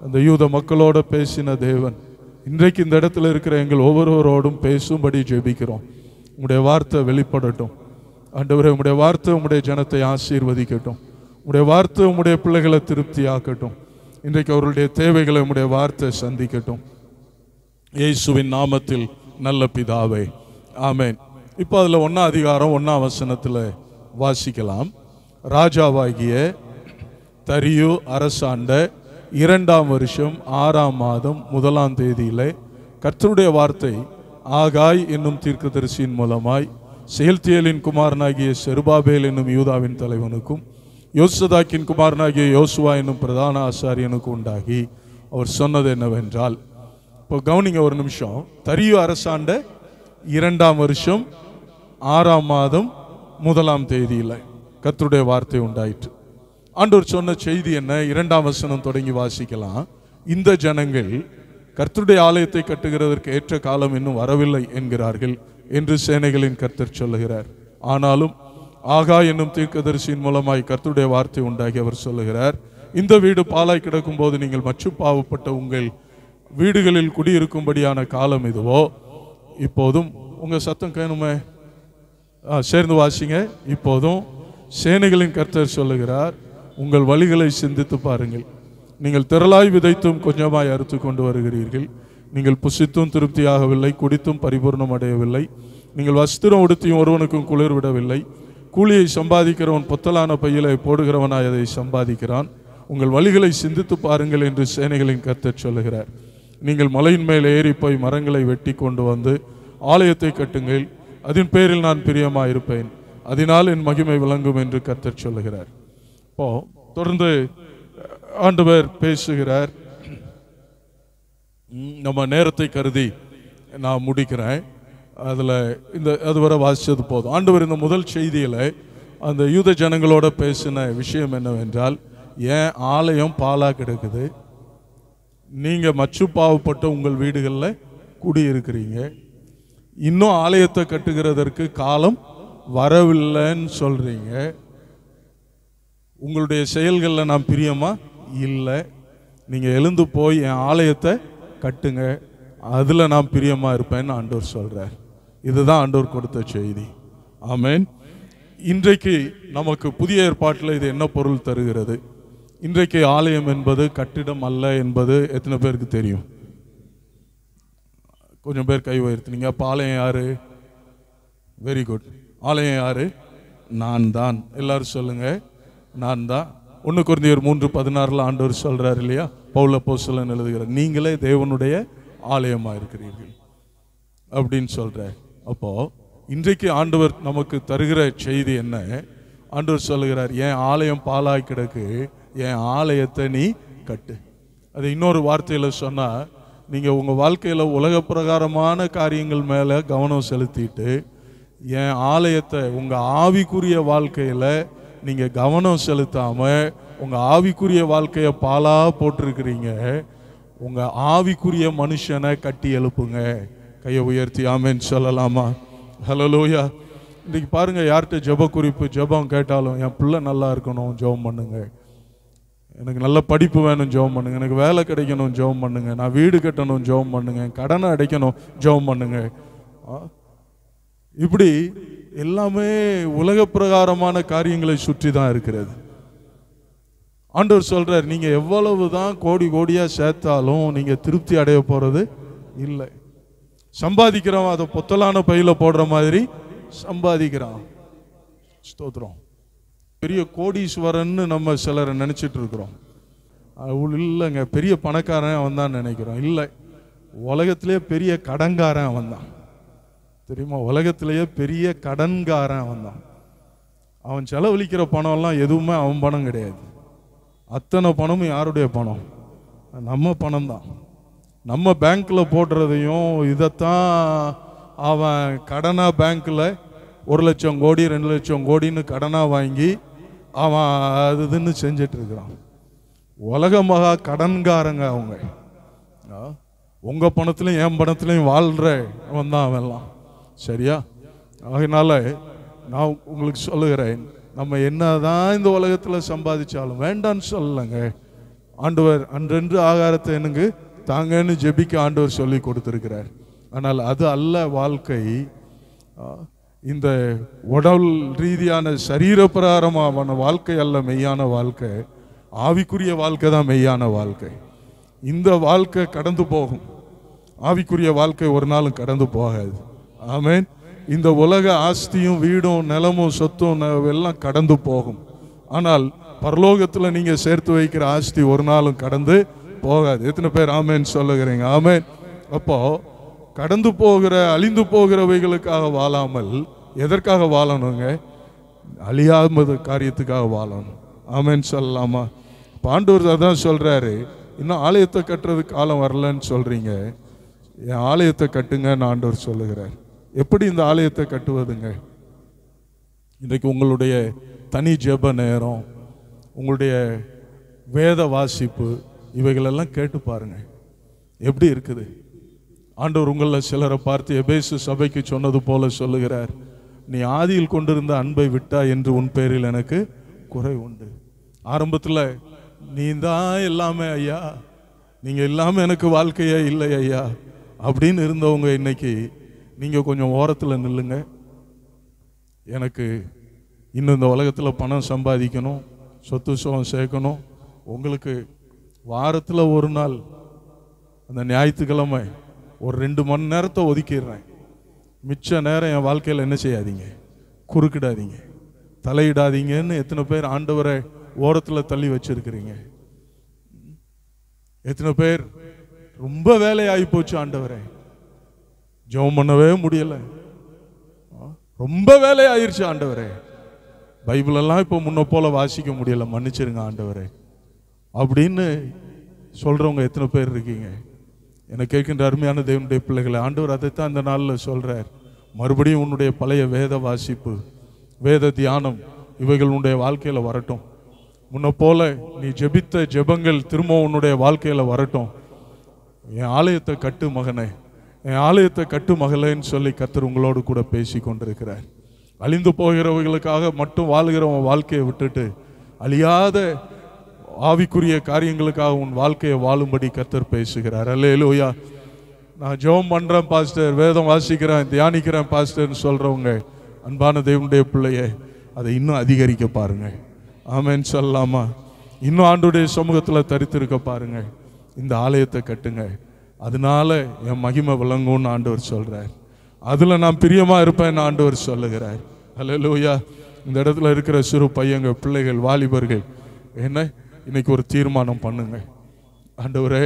அந்த யூத மக்களோட பேசின தேவன் இன்றைக்கு இந்த இடத்துல இருக்கிற எங்கள் ஒவ்வொருவரோடும் பேசும்படி ஜெபிக்கிறோம். உங்களுடைய வார்த்தை வெளிப்படட்டும் ஆண்டவரே. உங்களுடைய வார்த்தை உங்களுடைய ஜனத்தை ஆசீர்வதிக்கட்டும். உங்களுடைய வார்த்தை உங்களுடைய பிள்ளைகளை திருப்தி ஆக்கட்டும். இன்றைக்கு அவர்களுடைய தேவைகளை உங்களுடைய வார்த்தை சந்திக்கட்டும். இயேசுவின் நாமத்தில் நல்ல பிதாவே, ஆமென். இப்போ அதில் 1 அதிகாரம் 1 வசனத்தில் வாசிக்கலாம். ராஜாவாகிய தரியு அரசாண்ட 2ஆம் வருஷம் 6ஆம் மாதம் 1ஆம் தேதியிலே கர்த்தருடைய வார்த்தை ஆகாய் என்னும் தீர்க்கதரிசியின் மூலமாய் செயல்தியேலின் குமாரனாகிய செருபாபேல் என்னும் யூதாவின் தலைவனுக்கும் யோசதாக்கின் குமாரனாகிய யோசுவா என்னும் பிரதான ஆசாரியனுக்கு உண்டாகி அவர் சொன்னது என்னவென்றால், இப்போ கவனிங்க ஒரு நிமிஷம். தரியு அரசாண்ட 2ஆம் வருஷம் 6ஆம் மாதம் 1ஆம் தேதியில் கர்த்தருடைய வார்த்தை உண்டாயிற்று. ஆண்டவர் சொன்ன செய்தி என்ன? 2ஆம் வசனம் தொடங்கி வாசிக்கலாம். இந்த ஜனங்கள் கர்த்தருடைய ஆலயத்தை கட்டுகிறதற்கு ஏற்ற காலம் இன்னும் வரவில்லை என்கிறார்கள் என்று சேனைகளின் கர்த்தர் சொல்லுகிறார். ஆனாலும் ஆகாய் என்னும் தீர்க்கதரிசியின் மூலமாய் கர்த்தருடைய வார்த்தை உண்டாகி அவர் சொல்லுகிறார், இந்த வீடு பாலாய் கிடக்கும் போது நீங்கள் மச்சு பாவப்பட்ட உங்கள் வீடுகளில் குடியிருக்கும்படியான காலம் இதுவோ. இப்போதும் உங்க சத்தம் கேணுமே, சேர்ந்து வாசிங்க. இப்போதும் சேனைகளின் கர்த்தர் சொல்லுகிறார், உங்கள் வழிகளை சிந்தித்து பாருங்கள். நீங்கள் திரளாய் விதைத்தும் கொஞ்சமாய் அறுத்து கொண்டு வருகிறீர்கள். நீங்கள் புசித்தும் திருப்தியாகவில்லை, குடித்தும் பரிபூர்ணம் அடையவில்லை. நீங்கள் வஸ்திரம் உடுத்தியும் ஒருவனுக்கும் குளிர் விடவில்லை. கூலியை சம்பாதிக்கிறவன் பொத்தலான பையிலை போடுகிறவனாய் அதை சம்பாதிக்கிறான். உங்கள் வழிகளை சிந்தித்து பாருங்கள் என்று சேனைகளின் கர்த்தர் சொல்லுகிறார். நீங்கள் மலையின் மேல் ஏறி போய் மரங்களை வெட்டி கொண்டு வந்து ஆலயத்தை கட்டுங்கள், அதன் பேரில் நான் பிரியமாயிருப்பேன், அதனால் என் மகிமை விளங்கும் என்று கர்த்தர் சொல்லுகிறார். இப்போ தொடர்ந்து ஆண்டவர் பேசுகிறார். நம்ம நேரத்தை கருதி நான் முடிக்கிறேன். அதில் அதுவரை வாசித்தது போதும். ஆண்டவர் இந்த முதல் செய்தியில் அந்த யூத ஜனங்களோட பேசின விஷயம் என்னவென்றால், ஏன் ஆலயம் பாலாக கிடக்குது, நீங்கள் மச்சு பாவப்பட்ட உங்கள் வீடுகளில் குடியிருக்கிறீங்க, இன்னும் ஆலயத்தை கட்டுகிறதற்கு காலம் வரவில்லைன்னு சொல்கிறீங்க, உங்களுடைய செயல்களில் நான் பிரியமா இல்லை, நீங்கள் எழுந்து போய் என் ஆலயத்தை கட்டுங்க, அதில் நான் பிரியமாக இருப்பேன்னு ஆண்டவர் சொல்கிறார். இதுதான் ஆண்டவர் கொடுத்த செய்தி. ஆமென். இன்றைக்கு நமக்கு புதிய ஏற்பாட்டில் இது என்ன பொருள் தருகிறது? இன்றைக்கு ஆலயம் என்பது கட்டிடம் அல்ல என்பது எத்தனை பேருக்கு தெரியும்? கொஞ்சம் பேர் கை உயர்த்தினீங்க. அப்போ ஆலயம் யாரு? Very good. ஆலயம் யாரு? நான் தான். எல்லாரும் சொல்லுங்க, நான் தான். 1 கொரிந்தியர் 3:16 ஆண்டவர் சொல்றாரு இல்லையா, பவுல் அப்போஸ்தலன் எழுதுகிறார், நீங்களே தேவனுடைய ஆலயமாக இருக்கிறீர்கள் அப்படின்னு சொல்றார். அப்போ இன்றைக்கு ஆண்டவர் நமக்கு தருகிற செய்தி என்ன? ஆண்டவர் சொல்லுகிறார், என் ஆலயம் பாலாய் கிடக்கு, என் ஆலயத்தை நீ கட்டு. அது இன்னொரு வார்த்தையில் சொன்னால், நீங்கள் உங்கள் வாழ்க்கையில் உலக பிரகாரமான காரியங்கள் மேலே கவனம் செலுத்திட்டு என் ஆலயத்தை உங்கள் ஆவிக்குரிய வாழ்க்கையில் நீங்கள் கவனம் செலுத்தாமல் உங்கள் ஆவிக்குரிய வாழ்க்கையை பாலாக போட்டிருக்கிறீங்க. உங்கள் ஆவிக்குரிய மனுஷனை கட்டி எழுப்புங்க. கையை உயர்த்தி ஆமென் சொல்லலாமா? ஹல்லேலூயா. இன்றைக்கி பாருங்கள், யார்கிட்ட ஜெப குறிப்பு ஜெபம் கேட்டாலும் என் பிள்ளை நல்லா இருக்கணும் ஜெபம் பண்ணுங்க, எனக்கு நல்ல படிப்பு வேணும் ஜெபம் பண்ணுங்க, எனக்கு வேலை கிடைக்கணும் ஜெபம் பண்ணுங்க, நான் வீடு கட்டணும் ஜெபம் பண்ணுங்க, கடனை அடைக்கணும் ஜெபம் பண்ணுங்க. இப்படி எல்லாமே உலக பிரகாரமான காரியங்களை சுற்றி தான் இருக்கிறது. ஆண்டவர் சொல்றார், நீங்க எவ்வளவு தான் கோடி கோடியா சேர்த்தாலும் நீங்க திருப்தி அடைய போறது இல்லை. சம்பாதிக்கிறவன் அதை பொத்தலான பையில போடுற மாதிரி சம்பாதிக்கிறான். ஸ்தோத்திரம். பெரிய கோடீஸ்வரன்னு நம்ம சிலரை நினைச்சிட்டு இருக்கிறோம். இல்லைங்க, பெரிய பணக்காரன் அவன் தான் நினைக்கிறோம். இல்லை, உலகத்திலேயே பெரிய கடன்காரன் அவன் தான். தெரியுமா? உலகத்திலேயே பெரிய கடன்காரன் அவன் தான். அவன் செலவழிக்கிற பணம்லாம் எதுவுமே அவன் பணம் கிடையாது. அத்தனை பணமும் யாருடைய பணம்? நம்ம பணம் தான். நம்ம பேங்க்ல போடுறதையும் இதைத்தான் அவன் கடனா பேங்க்ல 1 லட்சம் கோடி 2 லட்சம் கோடின்னு கடனா வாங்கி அவன் அதுன்னு செஞ்சிட்டு இருக்கிறான். உலக மகா கடன்காரங்க அவங்க. உங்க பணத்திலையும் என் பணத்திலையும் வாழ்ற அவன் தான் அவெல்லாம். சரியா? அதனால நான் உங்களுக்கு சொல்லுகிறேன், நம்ம என்னதான் இந்த உலகத்தில் சம்பாதிச்சாலும் வேண்டான்னு சொல்லலைங்க. ஆண்டவர் அன்றென்று ஆகாரத்தை எனக்கு தாங்கன்னு ஜெபிக்க ஆண்டவர் சொல்லி கொடுத்திருக்கிறார். ஆனால் அது அல்ல வாழ்க்கை. இந்த உடல் ரீதியான சரீர பிரகாரமான வாழ்க்கை அல்ல மெய்யான வாழ்க்கை. ஆவிக்குரிய வாழ்க்கை தான் மெய்யான வாழ்க்கை. இந்த வாழ்க்கை கடந்து போகும், ஆவிக்குரிய வாழ்க்கை ஒரு நாளும் கடந்து போகாது. ஆமென். இந்த உலக ஆஸ்தியும் வீடும் நிலமும் சொத்தும் எல்லாம் கடந்து போகும். ஆனால் பரலோகத்தில் நீங்க சேர்த்து வைக்கிற ஆஸ்தி ஒரு நாளும் கடந்து போகாது. எத்தனை பேர் ஆமென் சொல்லுகிறீங்க? ஆமென். அப்போ கடந்து போகிற அழிந்து போகிறவைகளுக்காக வாழாமல் எதற்காக வாழணுங்க? அழியாத காரியத்துக்காக வாழணும். ஆமென் சொல்லலாமா? ஆண்டவர் அதான் சொல்றாரு, இன்னும் ஆலயத்தை கட்டுறதுக்கு காலம் வரலன்னு சொல்றீங்க, என் ஆலயத்தை கட்டுங்கன்னு ஆண்டவர் சொல்லுகிறார். எப்படி இந்த ஆலயத்தை கட்டுவதுங்க? இன்றைக்கு உங்களுடைய தனி ஜெப நேரம், உங்களுடைய வேத வாசிப்பு, இவைகளெல்லாம் கேட்டு பாருங்க எப்படி இருக்குது. ஆண்டவர் உங்களில் சிலரை பார்த்து எபேசு சபைக்கு சொன்னது போல சொல்லுகிறார், நீ ஆதியில் கொண்டிருந்த அன்பை விட்டா என்று உன் பேரில் எனக்கு குறை உண்டு. ஆரம்பத்தில் நீ தான் எல்லாமே ஐயா, நீங்க இல்லாமல் எனக்கு வாழ்க்கையே இல்லை ஐயா அப்படின்னு இருந்தவங்க இன்னைக்கு நீங்க கொஞ்சம் ஓரத்தில் நில்லுங்க. எனக்கு இன்னும் இந்த உலகத்தில் பணம் சம்பாதிக்கணும், சொத்து சுகம் சேர்க்கணும். உங்களுக்கு வாரத்தில் ஒரு நாள் அந்த ஞாயிற்றுக்கிழமை ஒரு 2 மணி நேரத்தை ஒதுக்கிடுறேன். மிச்ச நேரம் என் வாழ்க்கையில் என்ன செய்யாதீங்க, குறுக்கிடாதீங்க, தலையிடாதீங்கன்னு எத்தனை பேர் ஆண்டவரை ஓரத்தில் தள்ளி வச்சிருக்கிறீங்க? எத்தனை பேர் ரொம்ப வேலையாகி போச்சு, ஆண்டவரை ஜெபம் பண்ணவே முடியல, ரொம்ப வேலையாயிருச்சு ஆண்டவரே, பைபிள் எல்லாம் இப்போ முன்ன போல வாசிக்க முடியல, மன்னிச்சிருங்க ஆண்டவரே அப்படின்னு சொல்றவங்க எத்தனை பேர் இருக்கீங்க? என்னை கேட்கின்ற அருமையான தேவனுடைய பிள்ளைகளை, ஆண்டவர் அதைத்தான் இந்த நாளில் சொல்றார். மறுபடியும் உன்னுடைய பழைய வேத வாசிப்பு, வேத தியானம் இவைகள் உன்னுடைய வாழ்க்கையில் வரட்டும். முன்ன போல நீ ஜெபித்த ஜெபங்கள் திரும்ப உன்னுடைய வாழ்க்கையில் வரட்டும். என் ஆலயத்தை கட்டு மகனே, என் ஆலயத்தை கட்டு மகளேன்னு சொல்லி கர்த்தர் உங்களோடு கூட பேசி கொண்டிருக்கிறார். அழிந்து போகிறவர்களுக்காக மட்டும் வாழ்கிறவன் வாழ்க்கையை விட்டுட்டு அழியாத ஆவிக்குரிய காரியங்களுக்காக உன் வாழ்க்கையை வாழும்படி கர்த்தர் பேசுகிறார். அல்லேலூயா. நான் ஜெபம் பண்றேன் பாஸ்டர், வேதம் வாசிக்கிறேன், தியானிக்கிறேன் பாஸ்டர்னு சொல்றவங்க அன்பான தேவனுடைய பிள்ளையே, அதை இன்னும் அதிகரிக்க பாருங்க. ஆமென் சொல்லலாமா? இன்னும் ஆண்டவருடைய சமூகத்தில் தரித்திருக்க பாருங்க. இந்த ஆலயத்தை கட்டுங்க, அதனால என் மகிமை விளங்கும்னு ஆண்டவர் சொல்றார். அதுல நான் பிரியமா இருப்பேன் ஆண்டவர் சொல்லுகிறார். அல்லேலூயா. இந்த இடத்துல இருக்கிற சிறு பையங்க, பிள்ளைகள், வாலிபர்கள் என்ன இன்னைக்கு ஒரு தீர்மானம் பண்ணுங்க. ஆண்டவரே,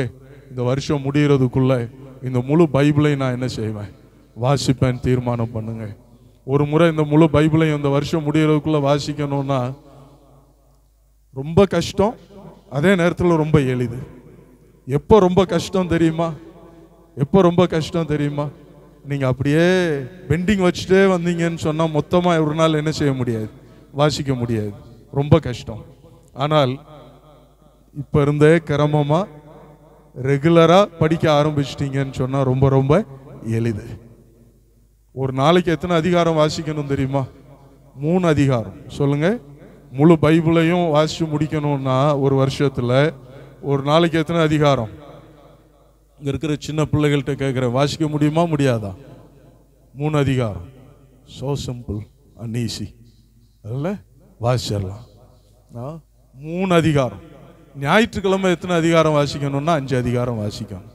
இந்த வருஷம் முடிகிறதுக்குள்ள இந்த முழு பைபிளை நான் என்ன செய்வேன், வாசிப்பேன் தீர்மானம் பண்ணுங்க. ஒரு முறை இந்த முழு பைபிளையும் இந்த வருஷம் முடிகிறதுக்குள்ள வாசிக்கணும்னா ரொம்ப கஷ்டம், அதே நேரத்தில் ரொம்ப எளிது. எப்போ ரொம்ப கஷ்டம் தெரியுமா? எப்போ ரொம்ப கஷ்டம் தெரியுமா? நீங்கள் அப்படியே பெண்டிங் வச்சுட்டே வந்தீங்கன்னு சொன்னால் மொத்தமாக ஒரு நாள் என்ன செய்ய முடியாது, வாசிக்க முடியாது, ரொம்ப கஷ்டம். ஆனால் இப்போ இருந்தே கிரமமாக ரெகுலராக படிக்க ஆரம்பிச்சிட்டிங்கன்னு சொன்னால் ரொம்ப ரொம்ப எளிது. ஒரு நாளைக்கு எத்தனை அதிகாரம் வாசிக்கணும் தெரியுமா? 3 அதிகாரம். சொல்லுங்க. முழு பைபிளையும் வாசிச்சு முடிக்கணும்னா ஒரு வருஷத்துல ஒரு நாளைக்கு எத்தனை அதிகாரம்? இங்க இருக்கிற சின்ன பிள்ளைகள்கிட்ட கேட்குறேன், வாசிக்க முடியுமா முடியாதா? 3 அதிகாரம். So simple and easy. அதில் வாசிச்சிடலாம். 3 அதிகாரம். ஞாயிற்றுக்கிழமை எத்தனை அதிகாரம் வாசிக்கணும்னா 5 அதிகாரம் வாசிக்கணும்.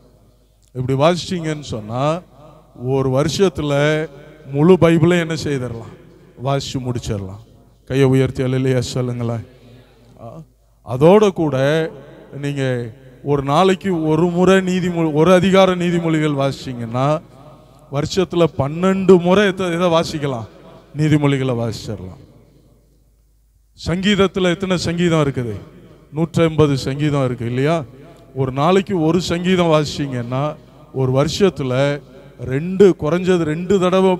இப்படி வாசிச்சிங்கன்னு சொன்னால் ஒரு வருஷத்தில் முழு பைபிளை என்ன செய்திடலாம்? வாசித்து முடிச்சிடலாம். கையை உயர்த்தி அல்லேலூயா சொல்லுங்களேன். அதோட கூட நீங்கள் ஒரு நாளைக்கு ஒரு முறை ஒரு அதிகாரம் நீதிமொழிகள் வாசிச்சிங்கன்னா வருஷத்தில் 12 முறை எதை வாசிக்கலாம்? நீதிமொழிகளை வாசிச்சிடலாம். சங்கீதத்தில் எத்தனை சங்கீதம் இருக்குது? 180 சங்கீதம் இருக்கு இல்லையா? ஒரு நாளைக்கு ஒரு சங்கீதம் வாசிச்சிங்கன்னா ஒரு வருஷத்தில் குறைஞ்சது 2 தடவை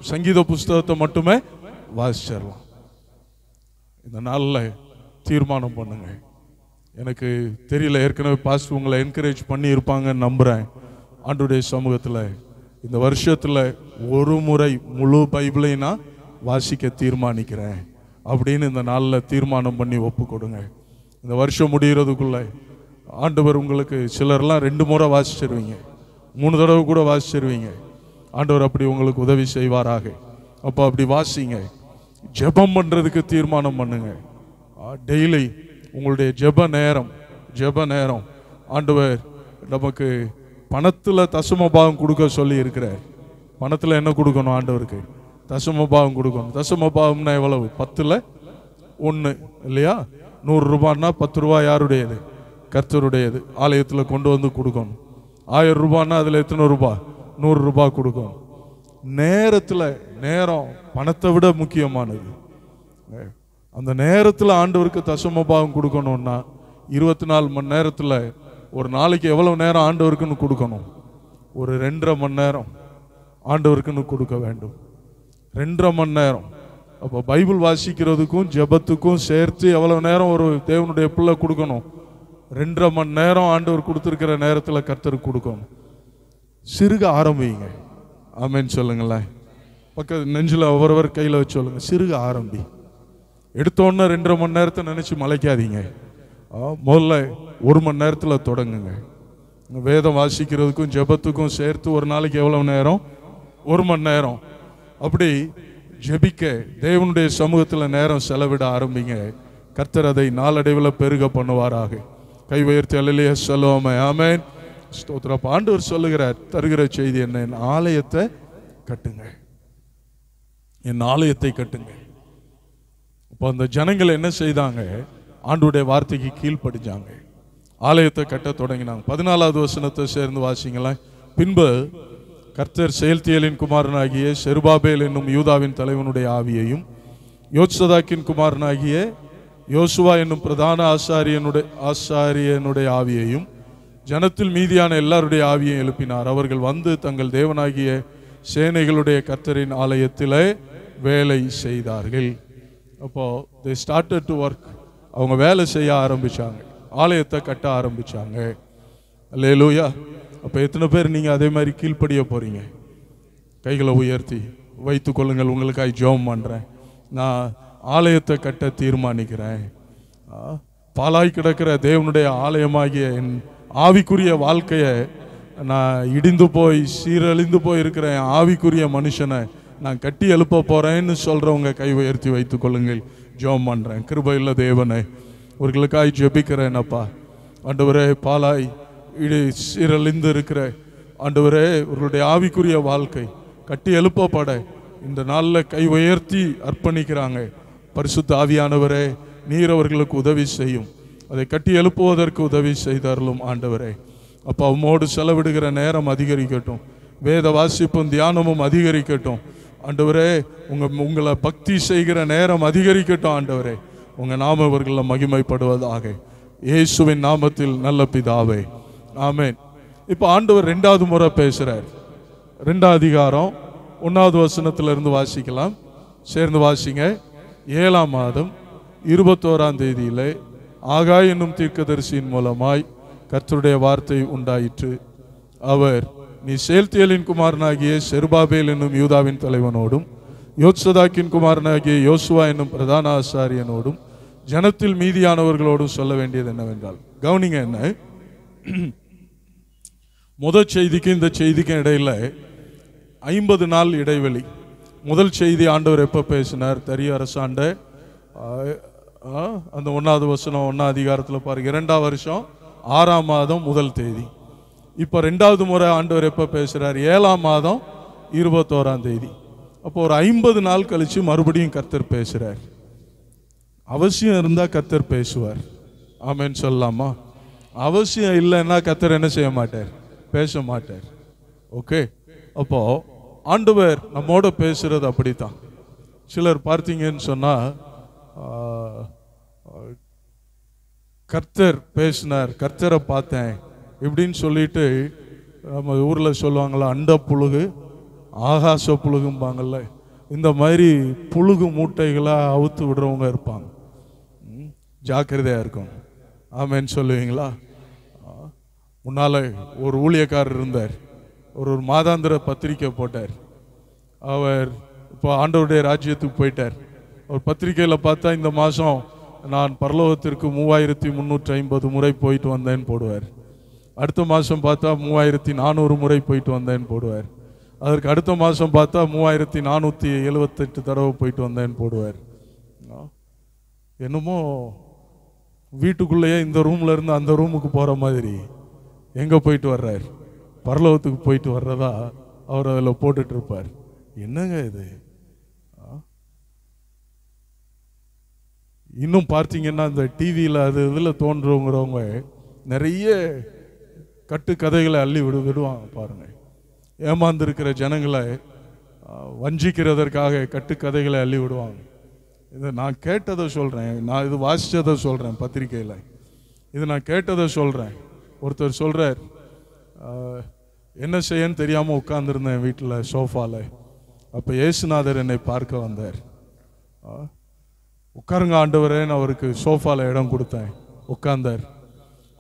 சங்கீத புஸ்தகத்தை மட்டுமே வாசிச்சிடலாம். இந்த நாளில் தீர்மானம் பண்ணுங்க. எனக்கு தெரியல, ஏற்கனவே பாஸ்டர் உங்களை என்கரேஜ் பண்ணி இருப்பாங்கன்னு நம்புகிறேன். ஆண்டவருடைய சமூகத்தில் இந்த வருஷத்தில் ஒரு முறை முழு பைபிளையும் நான் வாசிக்க தீர்மானிக்கிறேன் அப்படின்னு இந்த நாளில் தீர்மானம் பண்ணி ஒப்பு கொடுங்க. இந்த வருஷம் முடிகிறதுக்குள்ள ஆண்டவர் உங்களுக்கு, சிலர்லாம் 2 முறை வாசிச்சிருவீங்க, 3 தடவை கூட வாசிச்சிருவீங்க. ஆண்டவர் அப்படி உங்களுக்கு உதவி செய்வாராக. அப்போ அப்படி வாசிங்க. ஜெபம் பண்ணுறதுக்கு தீர்மானம் பண்ணுங்க. டெய்லி உங்களுடைய ஜெப நேரம் ஆண்டவர் நமக்கு பணத்தில் தசமபாகம் கொடுக்க சொல்லி இருக்கிறார். பணத்தில் என்ன கொடுக்கணும்? ஆண்டவருக்கு தசமபாகம் கொடுக்கணும். தசமபாகம்னா எவ்வளவு? 10ல் 1 இல்லையா? 100 ரூபான்னா 10 ரூபா யாருடையது? கர்த்தருடையது. ஆலயத்தில் கொண்டு வந்து கொடுக்கணும். 1000 ரூபான்னா அதில் எத்தனை ரூபா? 100 ரூபா கொடுக்கணும். நேரம் பணத்தை விட முக்கியமானது. அந்த நேரத்தில் ஆண்டவருக்கு தசமபாகம் கொடுக்கணும்னா 24 மணி நேரத்தில் ஒரு நாளைக்கு எவ்வளவு நேரம் ஆண்டவருக்குன்னு கொடுக்கணும்? ஒரு 2.5 மணி நேரம் ஆண்டவருக்குன்னு கொடுக்க வேண்டும். 2.5 மணி நேரம். அப்போ பைபிள் வாசிக்கிறதுக்கும் ஜெபத்துக்கும் சேர்த்து எவ்வளவு நேரம் ஒரு தேவனுடைய பிள்ளை கொடுக்கணும்? 2.5 மணி நேரம் ஆண்டவர் கொடுத்துருக்கிற நேரத்தில் கர்த்தருக்கு கொடுக்கணும். சிறுக ஆரம்பிங்க. ஆமேன்னு சொல்லுங்களேன். பக்கத்து நெஞ்சில் ஒவ்வொருவர் கையில் வச்சு சொல்லுங்க, சிறுக ஆரம்பி. எடுத்தோன்னே 2.5 மணி நேரத்தை நினச்சி மலைக்காதீங்க. முதல்ல 1 மணி நேரத்தில் தொடங்குங்க. வேதம் வாசிக்கிறதுக்கும் ஜெபத்துக்கும் சேர்த்து ஒரு நாளைக்கு எவ்வளவு நேரம்? 1 மணி நேரம். அப்படி ஜெபிக்க தேவனுடைய சமூகத்தில் நேரம் செலவிட ஆரம்பிங்க. கர்த்தர் அதை நாளடைவில் பெருக பண்ணுவாராக. கை உயர்த்தி அல்லேலூயா சொல்லுவோமே. ஆமென். ஸ்தோத்திரம். ஆண்டவர் சொல்லுகிறார், தருகிற செய்தி என்ன? என் ஆலயத்தை கட்டுங்க, என் ஆலயத்தை கட்டுங்க. இப்போ அந்த ஜனங்கள் என்ன செய்தாங்க? ஆண்டவருடைய வார்த்தைக்கு கீழ்ப்படிஞ்சாங்க, ஆலயத்தை கட்ட தொடங்கினாங்க. 14வது வசனத்தை சேர்ந்து வாசிங்களேன். பின்பு கர்த்தர் செயல்தியலின் குமாரனாகிய செருபாபேல் என்னும் யூதாவின் தலைவனுடைய ஆவியையும் யோத்சதாக்கின் குமாரனாகிய யோசுவா என்னும் பிரதான ஆசாரியனுடைய ஆவியையும் ஜனத்தில் மீதியான எல்லாருடைய ஆவியையும் எழுப்பினார். அவர்கள் வந்து தங்கள் தேவனாகிய சேனைகளுடைய கர்த்தரின் ஆலயத்திலே வேலை செய்தார்கள். அப்போ they started to work. அவங்க வேலை செய்ய ஆரம்பிச்சாங்க, ஆலயத்தை கட்ட ஆரம்பிச்சாங்க. அல்லேலூயா. அப்போ எத்தனை பேர் நீங்கள் அதே மாதிரி கீழ்ப்படிய போறீங்க? கைகளை உயர்த்தி வைத்து கொள்ளுங்கள். உங்களுக்காக ஜெபம் பண்ணுறேன். நான் ஆலயத்தை கட்ட தீர்மானிக்கிறேன். பாலாய் கிடக்கிற தேவனுடைய ஆலயமாகிய என் ஆவிக்குரிய வாழ்க்கையை நான் இடிந்து போய் சீரழிந்து போய் இருக்கிற என் ஆவிக்குரிய மனுஷனை நான் கட்டி எழுப்ப போகிறேன்னு சொல்கிறவங்க கை உயர்த்தி வைத்து கொள்ளுங்கள். ஜெபம் பண்ணுறேன். கிருபையுள்ள தேவனே, அவர்களுக்காய் ஜெபிக்கிறேனப்பா. ஆண்டவரே, பாலாய் சீரழிந்து இருக்கிற ஆண்டவரே, அவர்களுடைய ஆவிக்குரிய வாழ்க்கை கட்டி எழுப்பப்பட இந்த நாளில் கை உயர்த்தி அர்ப்பணிக்கிறாங்க. பரிசுத்த ஆவியானவரே, நீர் அவர்களுக்கு உதவி செய்யும், அதை கட்டி எழுப்புவதற்கு உதவி செய்தார்களும் ஆண்டவரே. அப்போ உம்மோடு செலவிடுகிற நேரம் அதிகரிக்கட்டும், வேத வாசிப்பும் தியானமும் அதிகரிக்கட்டும் ஆண்டவரே. உங்களை பக்தி செய்கிற நேரம் அதிகரிக்கட்டும் ஆண்டவரே. உங்கள் நாம இவர்களில் மகிமைப்படுவதாக இயேசுவின் நாமத்தில் நல்ல பிதாவே, ஆமென். இப்போ ஆண்டவர் 2வது முறை பேசுகிறார். 2ஆம் அதிகாரம் 1வது வசனத்திலிருந்து வாசிக்கலாம். சேர்ந்து வாசிங்க. 7ஆம் மாதம் 21ஆம் தேதியிலே ஆகாய் என்னும் தீர்க்கதரிசியின் மூலமாய் கர்த்தருடைய வார்த்தை உண்டாயிற்று. அவர் நீ சேல்தியேலின் குமாரனாகிய செருபாபேல் என்னும் யூதாவின் தலைவனோடும் யோத்சதாக்கின் குமாரனாகிய யோசுவா என்னும் பிரதான ஆசாரியனோடும் ஜனத்தில் மீதியானவர்களோடும் சொல்ல வேண்டியது என்னவென்றால், கவனிங்க, என்ன முதல் செய்திக்கு இந்த செய்திக்கும் இடையில 50 நாள் இடைவெளி. முதல் செய்தி ஆண்டவர் எப்போ பேசினார்? தரிய அரசாண்ட அந்த 1வது வசனம் 1ஆம் அதிகாரத்தில் பாருங்க, 2ஆம் வருஷம் 6ஆம் மாதம் 1 தேதி. இப்போ 2வது முறை ஆண்டவர் எப்போ பேசுகிறார்? 7ஆம் மாதம் 21ஆம் தேதி. அப்போ ஒரு 50 நாள் கழிச்சு மறுபடியும் கர்த்தர் பேசுகிறார். அவசியம் இருந்தால் கர்த்தர் பேசுவார். ஆமென் சொல்லலாமா? அவசியம் இல்லைன்னா கர்த்தர் என்ன செய்ய மாட்டார்? பேச மாட்டார். ஓகே, அப்போ ஆண்டவர் நம்மோட பேசுறது அப்படித்தான். சிலர் பார்த்தீங்கன்னு சொன்னா கர்த்தர் பேசினார், கர்த்தரை பார்த்தேன் இப்படின்னு சொல்லிட்டு நம்ம ஊரில் சொல்லுவாங்களா, அண்ட புழுகு ஆகாச புழுகும்பாங்கல்ல, இந்த மாதிரி புழுகு மூட்டைகளை அவுத்து விடுறவங்க இருப்பாங்க. ஜாக்கிரதையாக இருக்கும். ஆமேன்னு சொல்லுவீங்களா? முன்னால் ஒரு ஊழியக்காரர் இருந்தார். ஒரு மாதாந்திர பத்திரிக்கை போட்டார். அவர் இப்போ ஆண்டவருடைய ராஜ்யத்துக்கு போயிட்டார். ஒரு பத்திரிக்கையில் பார்த்தா இந்த மாதம் நான் பரலோகத்திற்கு 3350 முறை போயிட்டு வந்தேன்னு போடுவார். அடுத்த மாதம் பார்த்தா 3400 முறை போயிட்டு வந்தேன்னு போடுவார். அதற்கு அடுத்த மாதம் பார்த்தா 3478 தடவை போயிட்டு வந்தேன்னு போடுவார். என்னமோ வீட்டுக்குள்ளேயே இந்த ரூம்ல இருந்து அந்த ரூமுக்கு போகிற மாதிரி எங்கே போயிட்டு வர்றார்? பரலோகத்துக்கு போயிட்டு வர்றதா அவர் அதில் போட்டுட்டு இருப்பார். என்னங்க இது? இன்னும் பார்த்தீங்கன்னா இந்த டிவியில் அது இதில் தோன்றவங்கிறவங்க நிறைய கட்டுக்கதைகளை அள்ளி விடுவாங்க பாருங்க. ஏமாந்துருக்கிற ஜனங்களை வஞ்சிக்கிறதற்காக கட்டுக்கதைகளை அள்ளி விடுவாங்க. இதை நான் கேட்டதை சொல்கிறேன், நான் இது வாசித்ததை சொல்கிறேன் பத்திரிக்கையில். இது நான் கேட்டதை சொல்கிறேன். ஒருத்தர் சொல்கிறார், என்ன செய்யன்னு தெரியாமல் உட்காந்துருந்தேன் வீட்டில் சோஃபாவில். அப்போ இயேசுநாதர் என்னை பார்க்க வந்தார். உட்காருங்க ஆண்டவரேன்னு அவருக்கு சோஃபாவில் இடம் கொடுத்தேன். உட்கார்ந்தார்.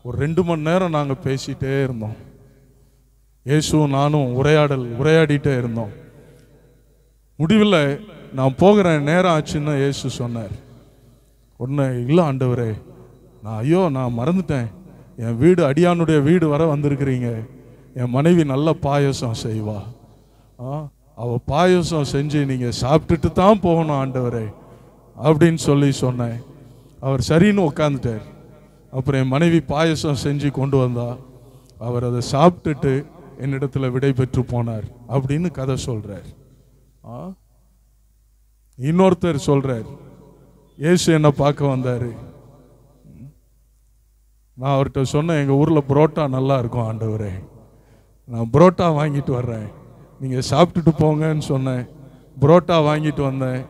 ஒரு 2 மணி நேரம் நாங்கள் பேசிகிட்டே இருந்தோம். இயேசுவும் நானும் உரையாடிட்டே இருந்தோம். முடிவில் நான் போகிறேன், நேரம் ஆச்சுன்னு இயேசு சொன்னார். ஒன்று, இல்லை ஆண்டவரே, நான் மறந்துட்டேன், என் வீடு அடியானுடைய வீடு வர வந்திருக்கிறீங்க, என் மனைவி நல்ல பாயசம் செய்வா, அவள் பாயசம் செஞ்சு நீங்கள் சாப்பிட்டுட்டு தான் போகணும் ஆண்டவரே அப்படின்னு சொன்னேன். அவர் சரின்னு உட்காந்துட்டார். அப்புறம் என் மனைவி பாயசம் செஞ்சு கொண்டு வந்தா, அவர் அதை சாப்பிட்டுட்டு என்னிடத்துல விடை பெற்று போனார் அப்படின்னு கதை சொல்றார். இன்னொருத்தர் சொல்றார், இயேசு என்ன பார்க்க வந்தாரு. நான் அவர்கிட்ட சொன்னேன், எங்கள் ஊரில் புரோட்டா நல்லா இருக்கும் ஆண்டவரே, நான் புரோட்டா வாங்கிட்டு வர்றேன், நீங்கள் சாப்பிட்டுட்டு போங்கன்னு சொன்னேன். புரோட்டா வாங்கிட்டு வந்தேன்.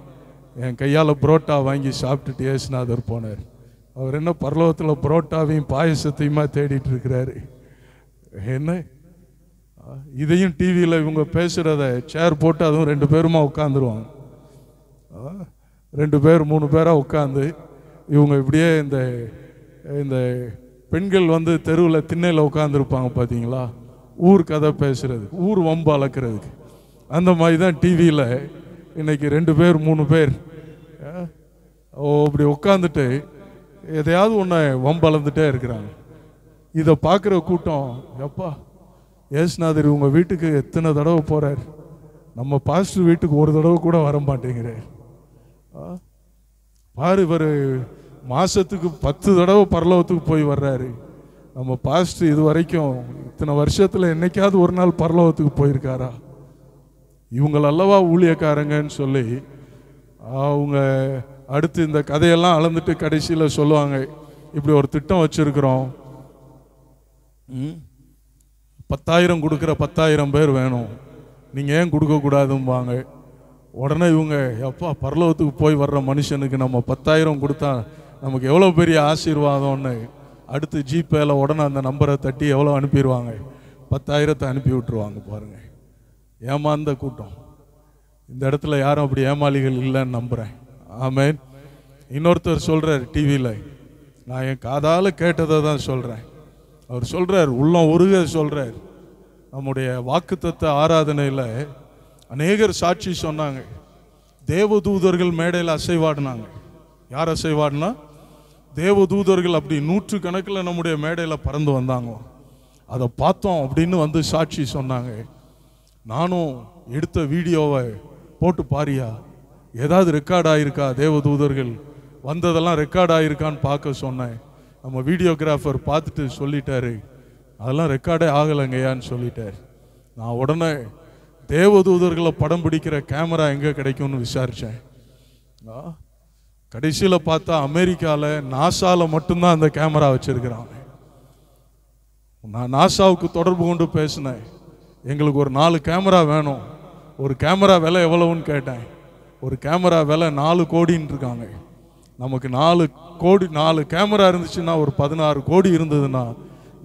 என் கையால் புரோட்டா வாங்கி சாப்பிட்டுட்டு இயேசுநாதர் போனார். அவர் என்ன பரலோகத்தில் புரோட்டாவையும் பாயசத்தையுமா தேடிட்டு இருக்கிறாரு? என்ன இதையும் டிவியில் இவங்க பேசுகிறத சேர் போட்டு அதுவும் 2 பேருமா உட்காந்துருவாங்க. 2 பேர் 3 பேராக உட்காந்து இவங்க இப்படியே இந்த பெண்கள் தெருவில் திண்ணையில் உட்காந்துருப்பாங்க பார்த்தீங்களா, ஊர் கதை பேசுறது, ஊர் வம்பு அளக்கிறதுக்கு. அந்த மாதிரி தான் டிவியில் இன்னைக்கு 2 பேர் 3 பேர் இப்படி உட்காந்துட்டு எதையாவது ஒன்று வம்பு அளந்துட்டே இருக்கிறாங்க. இதை பார்க்குற கூட்டம், எப்பா இயேசுநாதர் உங்கள் வீட்டுக்கு எத்தனை தடவை போகிறார், நம்ம பாஸ்டர் வீட்டுக்கு ஒரு தடவை கூட வர மாட்டேங்கிறார். பாரு, இவர் மாதத்துக்கு 10 தடவை பரலோகத்துக்கு போய் வர்றாரு. நம்ம பாஸ்டர் இது வரைக்கும் இத்தனை வருஷத்தில் என்னைக்காவது ஒரு நாள் பரலோகத்துக்கு போயிருக்காரா? இவங்களல்லவா ஊழியக்காரங்கன்னு சொல்லி அவங்க அடுத்து இந்த கதையெல்லாம் அளந்துட்டு கடைசியில் சொல்லுவாங்க, இப்படி ஒரு திட்டம் வச்சுருக்கிறோம், 10,000 கொடுக்குற 10,000 பேர் வேணும், நீங்கள் ஏன் கொடுக்கக்கூடாதும்பாங்க. உடனே இவங்க, எப்பா பரலோகத்துக்கு போய் வர்ற மனுஷனுக்கு நம்ம 10,000 கொடுத்தா நமக்கு எவ்வளோ பெரிய ஆசீர்வாதம்னு அடுத்து ஜிபேல உடனே அந்த நம்பரை தட்டி எவ்வளோ அனுப்பிடுவாங்க, 10,000 அனுப்பி விட்டுருவாங்க. பாருங்கள், ஏமாந்த கூட்டம். இந்த இடத்துல யாரும் அப்படி ஏமாளிகள் இல்லைன்னு நம்புகிறேன். ஆமேன். இன்னொருத்தர் சொல்கிறார் டிவியில், நான் என் காதால் கேட்டதை தான் சொல்கிறேன். அவர் சொல்கிறார், உள்ளம் உருக சொல்கிறார், நம்முடைய வாக்குத்தத்த ஆராதனையில் அநேகர் சாட்சி சொன்னாங்க. தேவதூதர்கள் மேடையில் அசைவாடினாங்க. யார் அசைவாடினா? தேவதூதர்கள். அப்படி 100 கணக்கில் நம்முடைய மேடையில் பறந்து வந்தாங்க. அதை பார்த்தோம் அப்படின்னு வந்து சாட்சி சொன்னாங்க. நானும் எடுத்த வீடியோவை போட்டு பாரியா, ஏதாவது ரெக்கார்ட் ஆகிருக்கா, தேவதூதர்கள் வந்ததெல்லாம் ரெக்கார்ட் ஆகிருக்கான்னு பார்க்க சொன்னேன். நம்ம வீடியோகிராஃபர் பார்த்துட்டு சொல்லிட்டாரு, அதெல்லாம் ரெக்கார்டே ஆகலைங்கய்யான்னு சொல்லிட்டார். நான் உடனே தேவதூதர்களை படம் பிடிக்கிற கேமரா எங்கே கிடைக்கும்னு விசாரித்தேன். கடைசியில் பார்த்தா அமெரிக்காவில் நாசாவில் மட்டும்தான் அந்த கேமரா வச்சிருக்கிறாங்க. நான் நாசாவுக்கு தொடர்பு கொண்டு பேசினேன். எங்களுக்கு ஒரு 4 கேமரா வேணும். ஒரு கேமரா விலை எவ்வளவுன்னு கேட்டேன். ஒரு கேமரா விலை 4 கோடின்னு இருக்காங்க. நமக்கு 4 கேமரா இருந்துச்சுன்னா, ஒரு 16 கோடி இருந்ததுன்னா,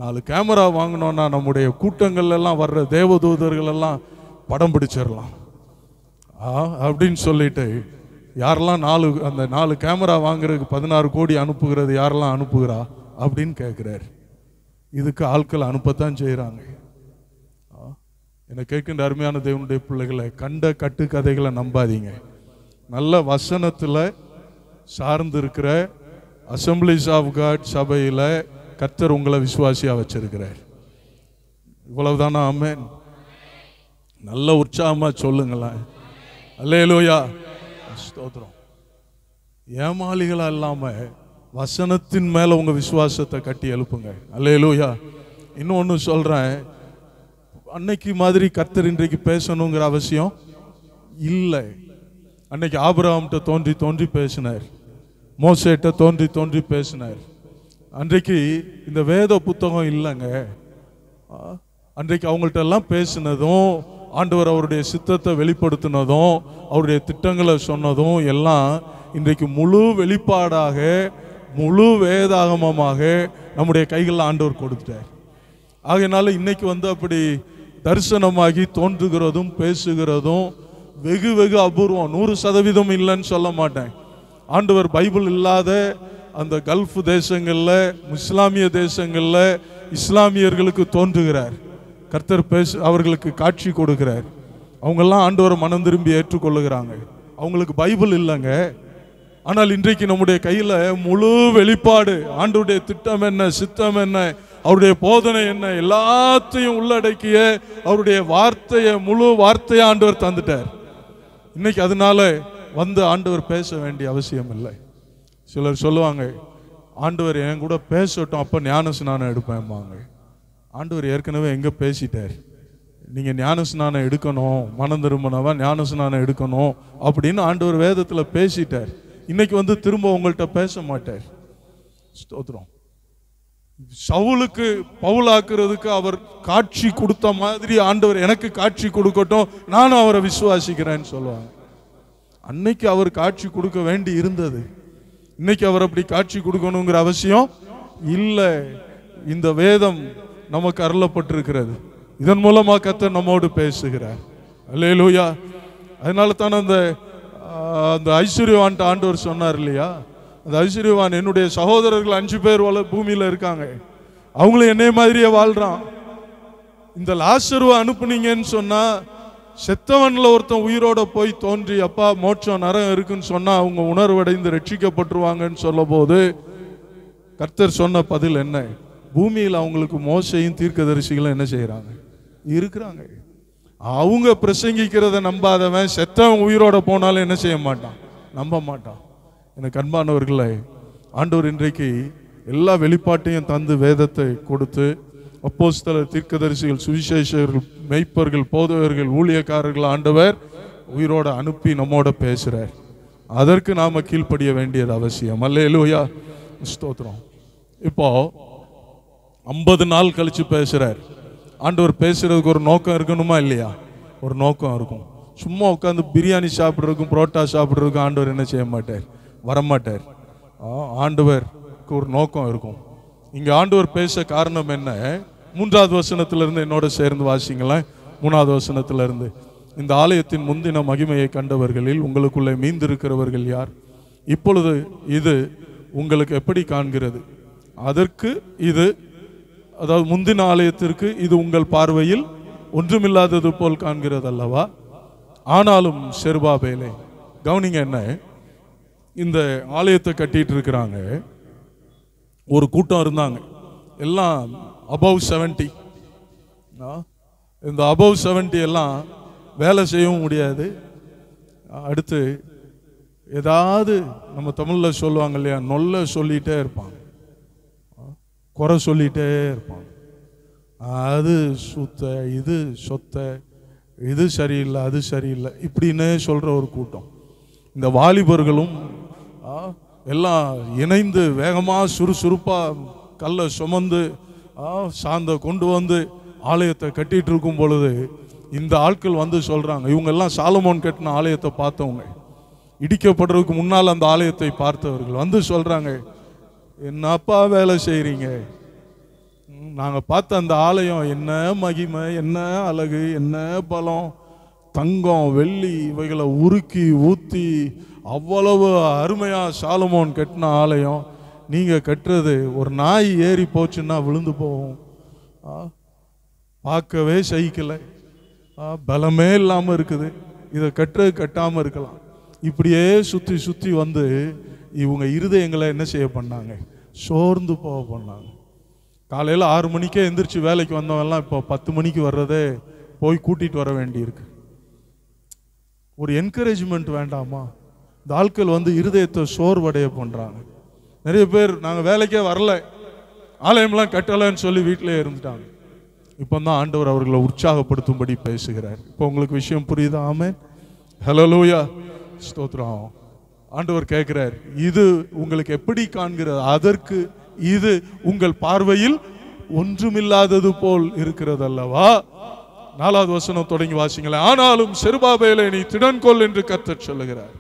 4 கேமரா வாங்கினோன்னா நம்முடைய கூட்டங்கள்லாம் வர்ற தேவதூதர்கள் எல்லாம் படம் பிடிச்சிடலாம் அப்படின்னு சொல்லிட்டு, யாரெல்லாம் அந்த 4 கேமரா வாங்குறதுக்கு 16 கோடி அனுப்புகிறது யாரெல்லாம் அனுப்புகிறா அப்படின்னு கேட்குறாரு. இதுக்கு ஆட்கள் அனுப்பத்தான் செய்கிறாங்க. என்னை கேட்கின்ற அருமையான தேவனுடைய பிள்ளைகளை, கண்ட கட்டுக்கதைகளை நம்பாதீங்க. நல்ல வசனத்தில் சார்ந்து இருக்கிற அசம்பிளிஸ் ஆஃப் காட் சபையில் கர்த்தர் உங்களை விசுவாசியாக வச்சிருக்கிறார். இவ்வளவுதானா? ஆமென். நல்ல உற்சாகமாக சொல்லுங்களேன். அல்லேலூயா, ஸ்தோத்திரம். ஏமாளிகளா இல்லாமல் வசனத்தின் மேலே உங்கள் விசுவாசத்தை கட்டி எழுப்புங்க. அல்லேலூயா. இன்னொன்று சொல்கிறேன், அன்னைக்கு மாதிரி கர்த்தர் இன்றைக்கு பேசணுங்கிற அவசியம் இல்லை. அன்னைக்கு ஆபிரகாம்கிட்ட தோன்றி தோன்றி பேசினார், மோசேட்ட தோன்றி தோன்றி பேசினார். அன்றைக்கு இந்த வேத புத்தகம் இல்லைங்க. அன்றைக்கு அவங்கள்ட்ட எல்லாம் பேசினதும், ஆண்டவர் அவருடைய சித்தத்தை வெளிப்படுத்தினதும், அவருடைய திட்டங்களை சொன்னதும் எல்லாம் இன்றைக்கு முழு வெளிப்பாடாக, முழு வேதாகமமாக நம்முடைய கைகளில் ஆண்டவர் கொடுத்துட்டார். ஆகையினால இன்னைக்கு வந்து அப்படி தரிசனமாகி தோன்றுகிறதும் பேசுகிறதும் வெகு வெகு அபூர்வம். 100% இல்லைன்னு சொல்ல மாட்டேன். ஆண்டவர் பைபிள் இல்லாத அந்த கல்ஃப் தேசங்களில், இஸ்லாமிய தேசங்களில் இஸ்லாமியர்களுக்கு தோன்றுகிறார். கர்த்தர் அவர்களுக்கு காட்சி கொடுக்கிறார். அவங்கெல்லாம் ஆண்டவரை மனம் திரும்பி ஏற்றுக்கொள்ளுகிறாங்க. அவங்களுக்கு பைபிள் இல்லைங்க. ஆனால் இன்றைக்கு நம்முடைய கையில் முழு வெளிப்பாடு, ஆண்டவருடைய திட்டம் என்ன, சித்தம் என்ன, அவருடைய போதனை என்ன, எல்லாத்தையும் உள்ளடக்கிய அவருடைய வார்த்தையை, முழு வார்த்தையை ஆண்டவர் தந்துட்டார். இன்னைக்கு அதனால வந்து ஆண்டவர் பேச வேண்டிய அவசியம் இல்லை. சிலர் சொல்லுவாங்க, ஆண்டவர் என் கூட பேசட்டும், அப்போ ஞான ஸ்நானம் எடுப்பேன்பாங்க. ஆண்டவர் ஏற்கனவே எங்கே பேசிட்டார். நீங்கள் ஞான ஸ்நானம் எடுக்கணும், மனம் திரும்பினவா ஞான ஸ்நானம் எடுக்கணும் அப்படின்னு ஆண்டவர் வேதத்தில் பேசிட்டார். இன்னைக்கு வந்து திரும்ப உங்கள்கிட்ட பேச மாட்டார். ஸ்தோத்திரம். சவுலுக்கு பவுலாக்குறதுக்கு அவர் காட்சி கொடுத்த மாதிரி ஆண்டவர் எனக்கு காட்சி கொடுக்கட்டும், நானும் அவரை விசுவாசிக்கிறேன்னு சொல்லுவாங்க. அன்னைக்கு அவர் காட்சி கொடுக்க வேண்டி இருந்தது. இன்னைக்கு அவர் அப்படி காட்சி கொடுக்கணுங்கிற அவசியம் இல்லை. இந்த வேதம் நமக்கு அருளப்பட்டிருக்கிறது. இதன் மூலமா கர்த்தர் நம்மோடு பேசுகிறார். அல்லேலூயா. அதனால தான் அந்த ஐஸ்வர்யவான் ஆண்டவர் சொன்னார் இல்லையா, அந்த ஐஸ்வர்யவான், என்னுடைய சகோதரர்கள் 5 பேர் பூமியில இருக்காங்க, அவங்களும் என்னைய மாதிரியே வாழ்றான். இந்த லாசருவை அனுப்புனீங்கன்னு சொன்னா, செத்தவன்ல ஒருத்தன் உயிரோட போய் தோன்றி அப்பா மோட்சம் நரகம் இருக்குன்னு சொன்னா அவங்க உணர்வடைந்து ரட்சிக்கப்பட்டுருவாங்கன்னு சொல்ல போது கர்த்தர் சொன்ன பதில் என்ன? பூமியில் அவங்களுக்கு மோசையும் தீர்க்கதரிசிகளும் என்ன செய்யறாங்க? இருக்கிறாங்க. அவங்க பிரசங்கிக்கிறத நம்பாதவன் செத்தவன் உயிரோட போனாலும் என்ன செய்ய மாட்டான்? நம்ப மாட்டான். எனக்கு அன்பானவர்களே, ஆண்டவர் இன்றைக்கு எல்லா வெளிப்பாட்டையும் தந்து வேதத்தை கொடுத்து அப்போஸ்தலர், தீர்க்கதரிசிகள், சுவிசேஷகர்கள், மெய்ப்பர்கள், போதகர்கள், ஊழியக்காரர்கள் ஆண்டவர் உயிரோட அனுப்பி நம்மோட பேசுறார். அதற்கு நாம கீழ்ப்படிய வேண்டியது அவசியம். அல்லேலூயா, ஸ்தோத்திரம். இப்போ 50 நாள் கழிச்சு பேசுறார். ஆண்டவர் பேசுறதுக்கு ஒரு நோக்கம் இருக்கணுமா இல்லையா? ஒரு நோக்கம் இருக்கும். சும்மா உட்காந்து பிரியாணி சாப்பிட்றதுக்கும் புரோட்டா சாப்பிட்றதுக்கும் ஆண்டவர் என்ன செய்ய மாட்டார்? வரமாட்டார். ஆண்டவருக்கு ஒரு நோக்கம் இருக்கும். இங்க ஆண்டவர் பேச காரணம் என்ன? 3வது வசனத்திலிருந்து என்னோட சேர்ந்து வாசிங்களேன். 3வது வசனத்திலிருந்து, இந்த ஆலயத்தின் முந்தின மகிமையை கண்டவர்களில் உங்களுக்குள்ளே மீந்திருக்கிறவர்கள் யார்? இப்பொழுது இது உங்களுக்கு எப்படி காண்கிறது? அதற்கு இது, அதாவது முந்தின ஆலயத்திற்கு இது உங்கள் பார்வையில் ஒன்றுமில்லாதது போல் காண்கிறது அல்லவா? ஆனாலும் செருபாபேலே, கவனிங்க, என்ன இந்த ஆலயத்தை கட்டிட்டு இருக்கிறாங்க. ஒரு கூட்டம் இருந்தாங்க, எல்லாம் above 70. இந்த above 70 எல்லாம் வேலை செய்யவும் முடியாது. அடுத்து ஏதாவது நம்ம தமிழில் சொல்லுவாங்க இல்லையா, நொல்ல சொல்லிகிட்டே இருப்பாங்க, குறை சொல்லிகிட்டே இருப்பாங்க. அது சுத்த, இது சொத்த, இது சரியில்லை, அது சரியில்லை, இப்படின்னு சொல்கிற ஒரு கூட்டம். இந்த வாலிபர்களும் எல்லாம் இணைந்து வேகமாக சுறுசுறுப்பாக கல்லை சுமந்து சாந்த கொண்டு வந்து ஆலயத்தை கட்டிகிட்டு இருக்கும் பொழுது இந்த ஆட்கள் வந்து சொல்கிறாங்க, இவங்கெல்லாம் சாலமோன் கட்டின ஆலயத்தை பார்த்தவங்க, இடிக்கப்படுறதுக்கு முன்னால் அந்த ஆலயத்தை பார்த்தவர்கள் வந்து சொல்கிறாங்க, என்னப்பா வேலை செய்கிறீங்க? நாங்கள் பார்த்த அந்த ஆலயம் என்ன மகிமை, என்ன அழகு, என்ன பலம், தங்கம் வெள்ளி இவைகளை உருக்கி ஊற்றி அவ்வளவு அருமையாக சாலமோன் கட்டின ஆலயம். நீங்கள் கட்டுறது ஒரு நாய் ஏறி போச்சுன்னா விழுந்து போகும், பார்க்கவே சகிக்கலை, பலமே இல்லாமல் இருக்குது, இதை கட்டுறது கட்டாமல் இருக்கலாம். இப்படியே சுற்றி சுற்றி வந்து இவங்க இருதயங்களை என்ன செய்ய பண்ணாங்க, சோர்ந்து போக பண்ணாங்க. காலையில் 6 மணிக்கே எந்திரிச்சு வேலைக்கு வந்தவெல்லாம் இப்போ 10 மணிக்கு வர்றதே போய் கூட்டிகிட்டு வர வேண்டியிருக்கு. ஒரு என்கரேஜ்மெண்ட் வேண்டாமா? இந்த ஆட்கள் வந்து இருதயத்தை சோர்வடைய பண்ணுறாங்க. நிறைய பேர் நாங்கள் வேலைக்கே வரல, ஆலயம்லாம் கட்டலைன்னு சொல்லி வீட்டிலே இருந்துட்டாங்க. இப்போ தான் ஆண்டவர் அவர்களை உற்சாகப்படுத்தும்படி பேசுகிறார். இப்போ உங்களுக்கு விஷயம் புரியுதா? ஆமென், ஹல்லேலூயா, ஸ்தோத்திரம். ஆண்டவர் கேட்கிறார், இது உங்களுக்கு எப்படி காண்கிறது? அதற்கு இது உங்கள் பார்வையில் ஒன்றுமில்லாதது போல் இருக்கிறது அல்லவா? 4வது வசனம் தொடங்கி வாசிங்களேன். ஆனாலும் செருபாபேலே நீ திடன்கொள் என்று கர்த்தர் சொல்லுகிறார்.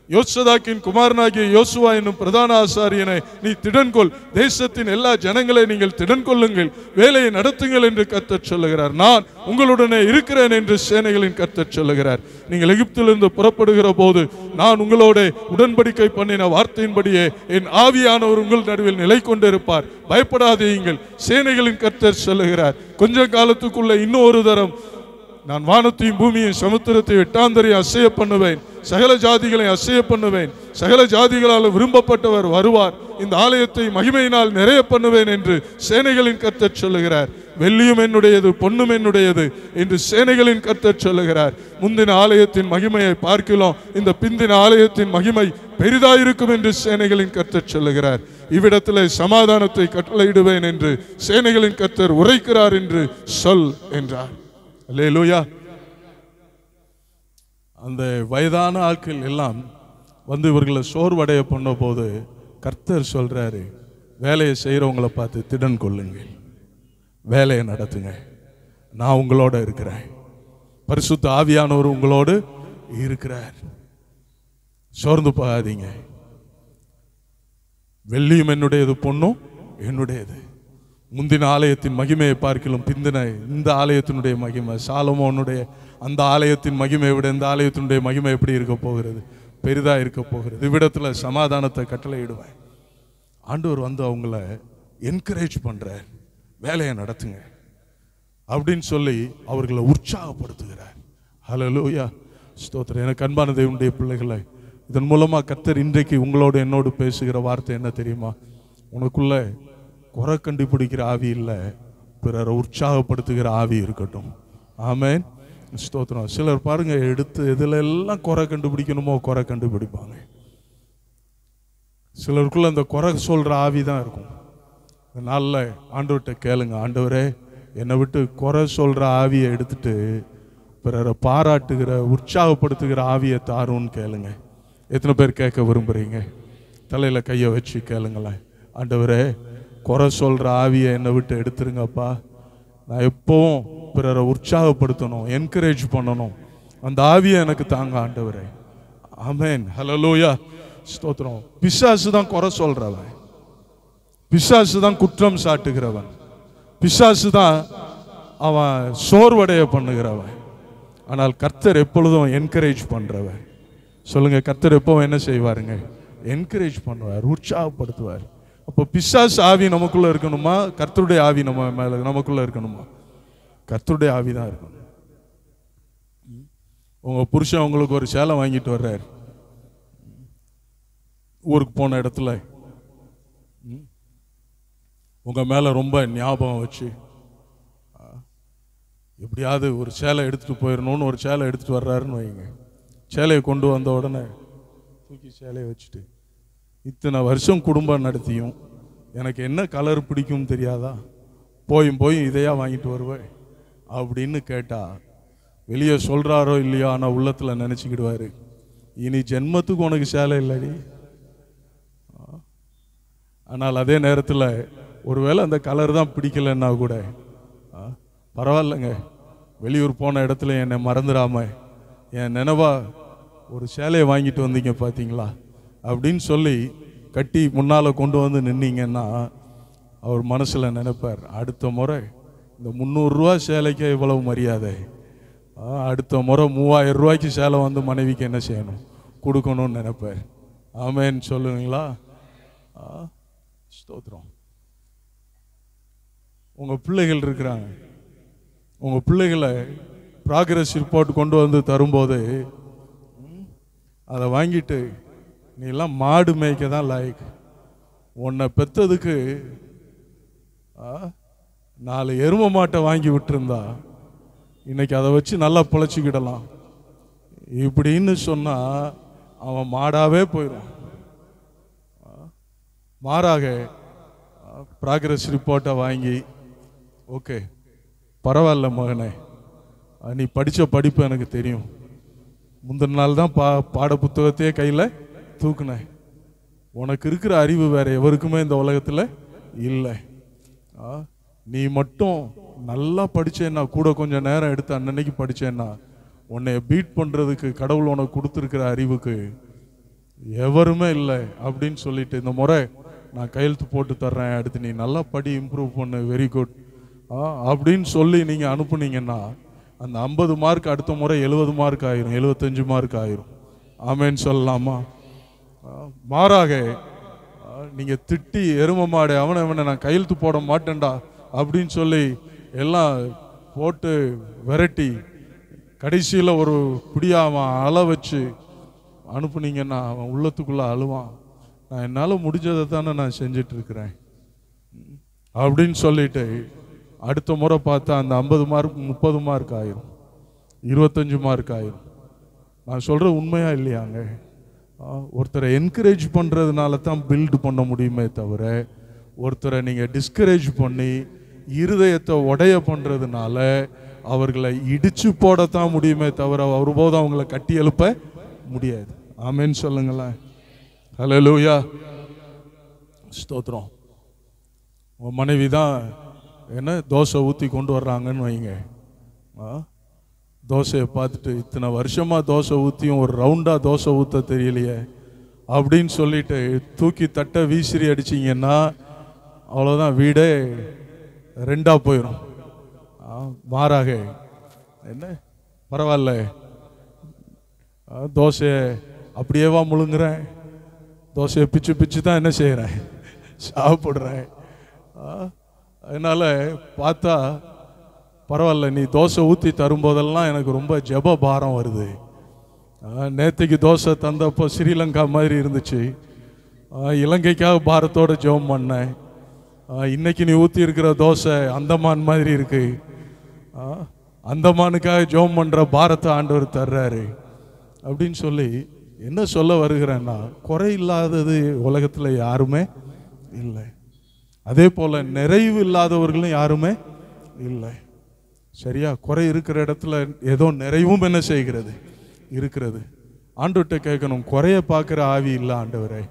யோசதாக்கின் குமாரனாகிய யோசுவா என்னும் பிரதான ஆசாரியனை நீ திடன்கொள், தேசத்தின் எல்லா ஜனங்களை நீங்கள் திடன்கொள்ளுங்கள், வேலையை நடத்துங்கள் என்று கர்த்தர் சொல்லுகிறார். நான் உங்களுடனே இருக்கிறேன் என்று சேனைகளின் கர்த்தர் சொல்லுகிறார். நீங்கள் எகிப்திலிருந்து புறப்படுகிற போது நான் உங்களோட உடன்படிக்கை பண்ணின வார்த்தையின்படியே என் ஆவியானவர் உங்கள் நடுவில் நிலை கொண்டிருப்பார். பயப்படாதீங்கள், சேனைகளின் கர்த்தர் சொல்லுகிறார். கொஞ்ச காலத்துக்குள்ள இன்னொரு தரம் நான் வானத்தையும் பூமியும் சமுத்திரத்தையும் எட்டாந்தரையும் அசைய பண்ணுவேன், சகல ஜாதிகளை அசைய பண்ணுவேன், சகல ஜாதிகளால் விரும்பப்பட்டவர் வருவார், இந்த ஆலயத்தை மகிமையினால் நிறைய பண்ணுவேன் என்று சேனைகளின் கர்த்தர் சொல்லுகிறார். வெள்ளியும் என்னுடையது, பொன்னும் என்னுடையது என்று சேனைகளின் கர்த்தர் சொல்லுகிறார். முந்தின ஆலயத்தின் மகிமையை பார்க்கலாம், இந்த பிந்தின ஆலயத்தின் மகிமை பெரிதாயிருக்கும் என்று சேனைகளின் கர்த்தர் சொல்லுகிறார். இவ்விடத்திலே சமாதானத்தை கட்டளையிடுவேன் என்று சேனைகளின் கர்த்தர் உரைக்கிறார் என்று சொல் என்றார். அல்லேலூயா. அந்த வயதான ஆட்கள் எல்லாம் வந்து இவர்களை சோர்வடைய பண்ண போது கர்த்தர் சொல்றாரு, வேலையை செய்கிறவங்களை பார்த்து திடன் கொள்ளுங்கள், வேலையை நடத்துங்க, நான் உங்களோட இருக்கிறேன், பரிசுத்த ஆவியானவர் உங்களோடு இருக்கிறார், சோர்ந்து போகாதீங்க. வெள்ளியும் என்னுடையது, பொன்னும் என்னுடையது. முந்தின ஆலயத்தின் மகிமையை பார்க்கலாம் பிந்தின இந்த ஆலயத்தினுடைய மகிமை, சாலமோனுடைய அந்த ஆலயத்தின் மகிமையை விட இந்த ஆலயத்தினுடைய மகிமை எப்படி இருக்க போகிறது? பெரிதா இருக்க போகிறது. இவ்விடத்தில் சமாதானத்தை கட்டளையிடுவேன். ஆண்டவர் வந்து அவங்கள என்கரேஜ் பண்றார், வேலையை நடத்துங்க அப்படின்னு சொல்லி அவர்களை உற்சாகப்படுத்துகிறார். ஹல்லேலூயா, ஸ்தோத்திரம். எனக்கு அன்பான தேவனுடைய பிள்ளைகளை, இதன் மூலமாக கர்த்தர் இன்றைக்கு உங்களோடு என்னோடு பேசுகிற வார்த்தை என்ன தெரியுமா? உனக்குள்ள குறை கண்டுபிடிக்கிற ஆவி இல்லை, பிறரை உற்சாகப்படுத்துகிற ஆவி இருக்கட்டும். ஆமென், ஸ்தோத்திரம். சிலர் பாருங்க, எடுத்து எதுல எல்லாம் குறை கண்டுபிடிக்கணுமோ குறை கண்டுபிடிப்பாங்க. சிலருக்குள்ள அந்த குறை சொல்ற ஆவி தான் இருக்கும். அதனால ஆண்டவர்கிட்ட கேளுங்க, ஆண்டவரே என்னை விட்டு குறை சொல்ற ஆவியை எடுத்துட்டு பிறரை பாராட்டுகிற உற்சாகப்படுத்துகிற ஆவியை தாருன்னு கேளுங்க. எத்தனை பேர் கேட்க விரும்புறீங்க? தலையில கையை வச்சு கேளுங்களேன். ஆண்டவரே, குறை சொல்ற ஆவியை என்னை விட்டு எடுத்துருங்கப்பா, நான் எப்பவும் பிறரை உற்சாகப்படுத்தணும், என்கரேஜ் பண்ணணும், அந்த ஆவியை எனக்கு தாங்க ஆண்டவரே. ஆமென், ஹல்லேலூயா, ஸ்தோத்திரம். பிசாசு தான் குறை சொல்றவன், பிசாசு தான் குற்றம் சாட்டுகிறவன், பிசாசு தான் அவன் சோர்வடைய பண்ணுகிறவன். ஆனால் கர்த்தர் எப்பொழுதும் என்கரேஜ் பண்றவன். சொல்லுங்க, கர்த்தர் எப்பவும் என்ன செய்வாருங்க? என்கரேஜ் பண்ணுவார், உற்சாகப்படுத்துவார். அப்போ பிசாசு ஆவி நமக்குள்ள இருக்கணுமா? கர்த்தருடைய ஆவி நமக்குள்ள இருக்கணுமா? கர்த்தருடைய ஆவி தான் இருக்கணும். உங்கள் புருஷன் உங்களுக்கு ஒரு சேலை வாங்கிட்டு வர்றார். ஊருக்கு போன இடத்துல உங்கள் மேலே ரொம்ப ஞாபகம் வச்சு எப்படியாவது ஒரு சேலை எடுத்துகிட்டு போயிடணும்னு ஒரு சேலை எடுத்துகிட்டு வர்றாருன்னு வைங்க. சேலையை கொண்டு வந்த உடனே தூக்கி சேலையை வச்சுட்டு, இத்தனை வருஷம் குடும்பம் நடத்தியும் எனக்கு என்ன கலர் பிடிக்கும் தெரியாதா, போய் இதையா வாங்கிட்டு வருவேன் அப்படின்னு கேட்டா வெளியே சொல்கிறாரோ இல்லையோ, ஆனால் உள்ளத்தில் நினச்சிக்கிடுவார், இனி ஜென்மத்துக்கு உனக்கு சேலை இல்லடி. ஆனால் அதே நேரத்தில் ஒருவேளை அந்த கலர் தான் பிடிக்கலன்னா கூட பரவாயில்லைங்க, வெளியூர் போன இடத்துல என்னை மறந்துடாம என் நினைவா ஒரு சேலையை வாங்கிட்டு வந்தீங்க பார்த்தீங்களா அப்படின்னு சொல்லி கட்டி முன்னால் கொண்டு வந்து நின்னீங்கன்னா அவர் மனசில் நினைப்பார், அடுத்த முறை இந்த 300 ரூபா சேலைக்கு இவ்வளவு மரியாதை, அடுத்த முறை 3000 ரூபாய்க்கு சேலை வந்து மனைவிக்கு என்ன செய்யணும், கொடுக்கணும்னு நினைப்பார். ஆமேன்னு சொல்லுவீங்களா? ஸ்தோத்திரம். உங்கள் பிள்ளைகள் இருக்கிறாங்க, உங்கள் பிள்ளைகளை ப்ராக்ரஸ் ரிப்போர்ட் கொண்டு வந்து தரும்போது அதை வாங்கிட்டு நீ எல்லாம் மாடு மேய்க்க தான் லாய்க்கு, உன்னை பெற்றதுக்கு 4 எருமை மாட்டை வாங்கி விட்டுருந்தா இன்னைக்கு அதை வச்சு நல்லா பிழைச்சிக்கிடலாம் இப்படின்னு சொன்னால் அவன் மாடாவே போயிடும். மாறாக ப்ராக்ரஸ் ரிப்போர்ட்டை வாங்கி, ஓகே பரவாயில்ல மகனே, நீ படித்த படிப்பு எனக்கு தெரியும், முந்தின நாள் தான் பாட புத்தகத்தையே கையில் தூக்குனேன், உனக்கு இருக்கிற அறிவு வேறு எவருக்குமே இந்த உலகத்தில் இல்லை, நீ மட்டும் நல்லா படித்தேன்னா, கூட கொஞ்சம் நேரம் எடுத்து அன்னன்னைக்கு படித்தேன்னா உன்னை பீட் பண்ணுறதுக்கு கடவுள் உனக்கு கொடுத்துருக்கிற அறிவுக்கு எவருமே இல்லை அப்படின்னு சொல்லிட்டு, இந்த முறை நான் கையெழுத்து போட்டு தர்றேன், அடுத்து நீ நல்லா படி, இம்ப்ரூவ் பண்ணு, வெரி குட் அப்படின்னு சொல்லி நீங்கள் அனுப்புனீங்கன்னா அந்த 50 மார்க் அடுத்த முறை 70 மார்க் ஆயிரும், 75 மார்க் ஆயிரும். ஆமேன்னு சொல்லலாமா? மாறாக நீங்கள் திட்டி எரும மாடு அவனை நான் கையெழுத்து போட மாட்டேன்டா அப்படின்னு சொல்லி எல்லாம் போட்டு விரட்டி கடைசியில் ஒரு பிடியா அவன் அழ வச்சு அனுப்புனீங்கன்னா அவன் உள்ளத்துக்குள்ளே அழுவான், நான் என்னால் முடிஞ்சதை தானே நான் செஞ்சிட்ருக்கிறேன் அப்படின்னு சொல்லிட்டு அடுத்த முறை பார்த்தா அந்த 50 மார்க் 30 மார்க் ஆயிரும், 25 மார்க் ஆயிரும். நான் சொல்கிற உண்மையாக இல்லையாங்க? ஒருத்தரை என்கரேஜ் பண்ணுறதுனால தான் பில்டு பண்ண முடியுமே தவிர, ஒருத்தரை நீங்கள் டிஸ்கரேஜ் பண்ணி இருதயத்தை உடைய பண்ணுறதுனால அவர்களை இடிச்சு போடத்தான் முடியுமே தவிர ஒருபோதும் அவங்கள கட்டி எழுப்ப முடியாது. ஆமேன்னு சொல்லுங்களேன். ஹல்லேலூயா, ஸ்தோத்திரம். உன் மனைவி தான் என்ன தோசை ஊற்றி கொண்டு வர்றாங்கன்னு வைங்க, தோசையை பார்த்துட்டு இத்தனை வருஷமாக தோசை ஊற்றியும் ஒரு ரவுண்டாக தோசை ஊற்ற தெரியலையே அப்படின்னு சொல்லிட்டு தூக்கி தட்டை வீசிறி அடிச்சிங்கன்னா அவ்வளோதான், வீடே 2ஆ போயிடும். மாறாக என்ன பரவாயில்ல, தோசையை அப்படியேவா முழுங்குறேன், தோசையை பிச்சு பிச்சு தான் என்ன செய்கிறேன், சாப்பிட்றேன். அதனால் பார்த்தா பரவாயில்ல, நீ தோசை ஊற்றி தரும்போதெல்லாம் எனக்கு ரொம்ப ஜெப பாரம் வருது. நேற்றுக்கு தோசை தந்தப்போ ஸ்ரீலங்கா மாதிரி இருந்துச்சு, இலங்கைக்காக பாரத்தோடு ஜெபம் பண்ணேன். இன்னைக்கு நீ ஊற்றி இருக்கிற தோசை அந்தமான் மாதிரி இருக்கு, அந்தமானுக்காக ஜெபம் பண்ணுற பாரத்தை ஆண்டவர் தர்றாரு அப்படின்னு சொல்லி என்ன சொல்ல வருகிறேன்னா, குறை இல்லாதது உலகத்தில் யாருமே இல்லை, அதே போல் நிறைவு இல்லாதவர்களும் யாருமே இல்லை. சரியா? குறை இருக்கிற இடத்துல ஏதோ நிறைவும் என்ன செய்கிறது இருக்கிறது. ஆண்டவர்கிட்ட கேட்கணும், குறைய பார்க்குற ஆவி இல்லை ஆண்டவரே,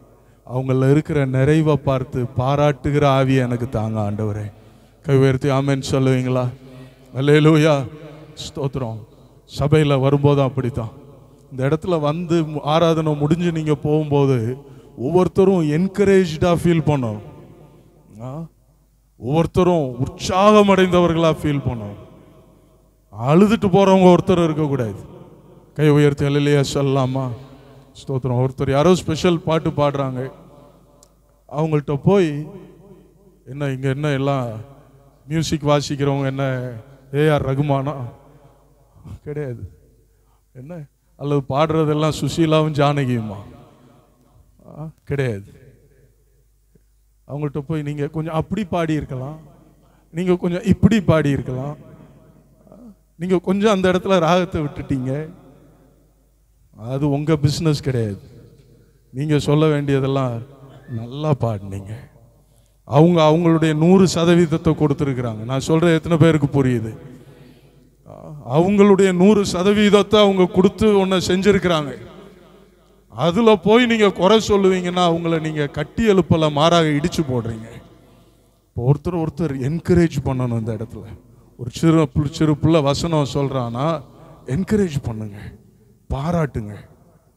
அவங்கள இருக்கிற நிறைவை பார்த்து பாராட்டுகிற ஆவியை எனக்கு தாங்க ஆண்டவரே. கை உயர்த்தி ஆமென் சொல்லுவீங்களா? அல்லேலூயா, ஸ்தோத்திரம். சபையில் வரும்போது அப்படித்தான், இந்த இடத்துல வந்து ஆராதனை முடிஞ்சு நீங்கள் போகும்போது ஒவ்வொருத்தரும் என்கரேஜாக ஃபீல் பண்ணணும், ஒவ்வொருத்தரும் உற்சாகம் அடைந்தவர்களாக ஃபீல் பண்ணணும். அழுதுட்டு போகிறவங்க ஒருத்தர் இருக்கக்கூடாது. கை உயர்த்தி அல்லேலூயா சொல்லலாமா? ஸ்தோத்திரம். ஒருத்தர் யாரோ ஸ்பெஷல் பாட்டு பாடுறாங்க, அவங்கள்ட்ட போய் என்ன இங்கே என்ன எல்லாம் மியூசிக் வாசிக்கிறவங்க என்ன ஏஆர் ரகுமானா? கிடையாது. என்ன அல்லது பாடுறதெல்லாம் சுசீலாவும் ஜானகியுமா? கிடையாது. அவங்கள்ட்ட போய் நீங்கள் கொஞ்சம் அப்படி பாடி இருக்கலாம், நீங்கள் கொஞ்சம் இப்படி பாடி இருக்கலாம், நீங்கள் கொஞ்சம் அந்த இடத்துல ராகத்தை விட்டுட்டீங்க, அது உங்கள் பிஸ்னஸ் கிடையாது. நீங்கள் சொல்ல வேண்டியதெல்லாம் நல்லா பாடினீங்க. அவங்களுடைய 100% கொடுத்துருக்குறாங்க. நான் சொல்கிற எத்தனை பேருக்கு புரியுது? அவங்களுடைய 100% அவங்க கொடுத்து ஒன்றை செஞ்சுருக்கிறாங்க. அதில் போய் நீங்கள் குறை சொல்லுவீங்கன்னா அவங்கள நீங்கள் கட்டி எழுப்பல, மாறாக இடித்து போடுறீங்க. இப்போ ஒருத்தர் என்கரேஜ் பண்ணணும். இந்த இடத்துல ஒரு சிறு பிள்ளை வசனம் சொல்கிறான்னா என்கரேஜ் பண்ணுங்க, பாராட்டுங்க.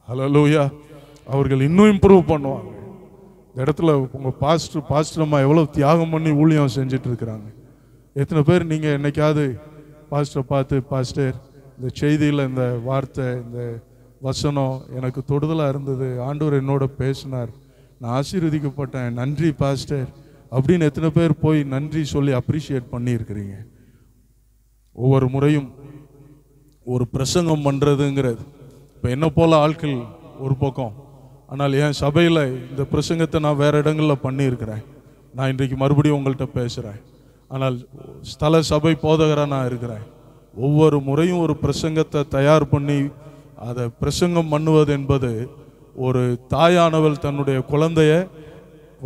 ஹல்லேலூயா. அவர்கள் இன்னும் இம்ப்ரூவ் பண்ணுவாங்க. இந்த இடத்துல உங்கள் பாஸ்டர் அம்மா எவ்வளோ தியாகம் பண்ணி ஊழியம் செஞ்சுட்டு இருக்கிறாங்க. எத்தனை பேர் நீங்கள் என்னைக்காவது பாஸ்டரை பார்த்து, பாஸ்டர் இந்த செய்தியில் இந்த வார்த்தை, இந்த வசனம் எனக்கு தொடுதலாக இருந்தது, ஆண்டவர் என்னோட பேசினார், நான் ஆசீர்வதிக்கப்பட்டேன், நன்றி பாஸ்டர் அப்படின்னு எத்தனை பேர் போய் நன்றி சொல்லி அப்ரிஷியேட் பண்ணியிருக்கிறீங்க? ஒவ்வொரு முறையும் ஒரு பிரசங்கம் பண்ணுறதுங்கிறது, இப்போ என்ன போல ஆட்கள் ஒரு பக்கம், ஆனால் என் சபையில் இந்த பிரசங்கத்தை நான் வேறு இடங்களில் பண்ணியிருக்கிறேன். நான் இன்றைக்கு மறுபடியும் உங்கள்கிட்ட பேசுகிறேன். ஆனால் ஸ்தல சபை போதகராக நான் இருக்கிறேன். ஒவ்வொரு முறையும் ஒரு பிரசங்கத்தை தயார் பண்ணி அதை பிரசங்கம் பண்ணுவது என்பது, ஒரு தாயானவள் தன்னுடைய குழந்தைய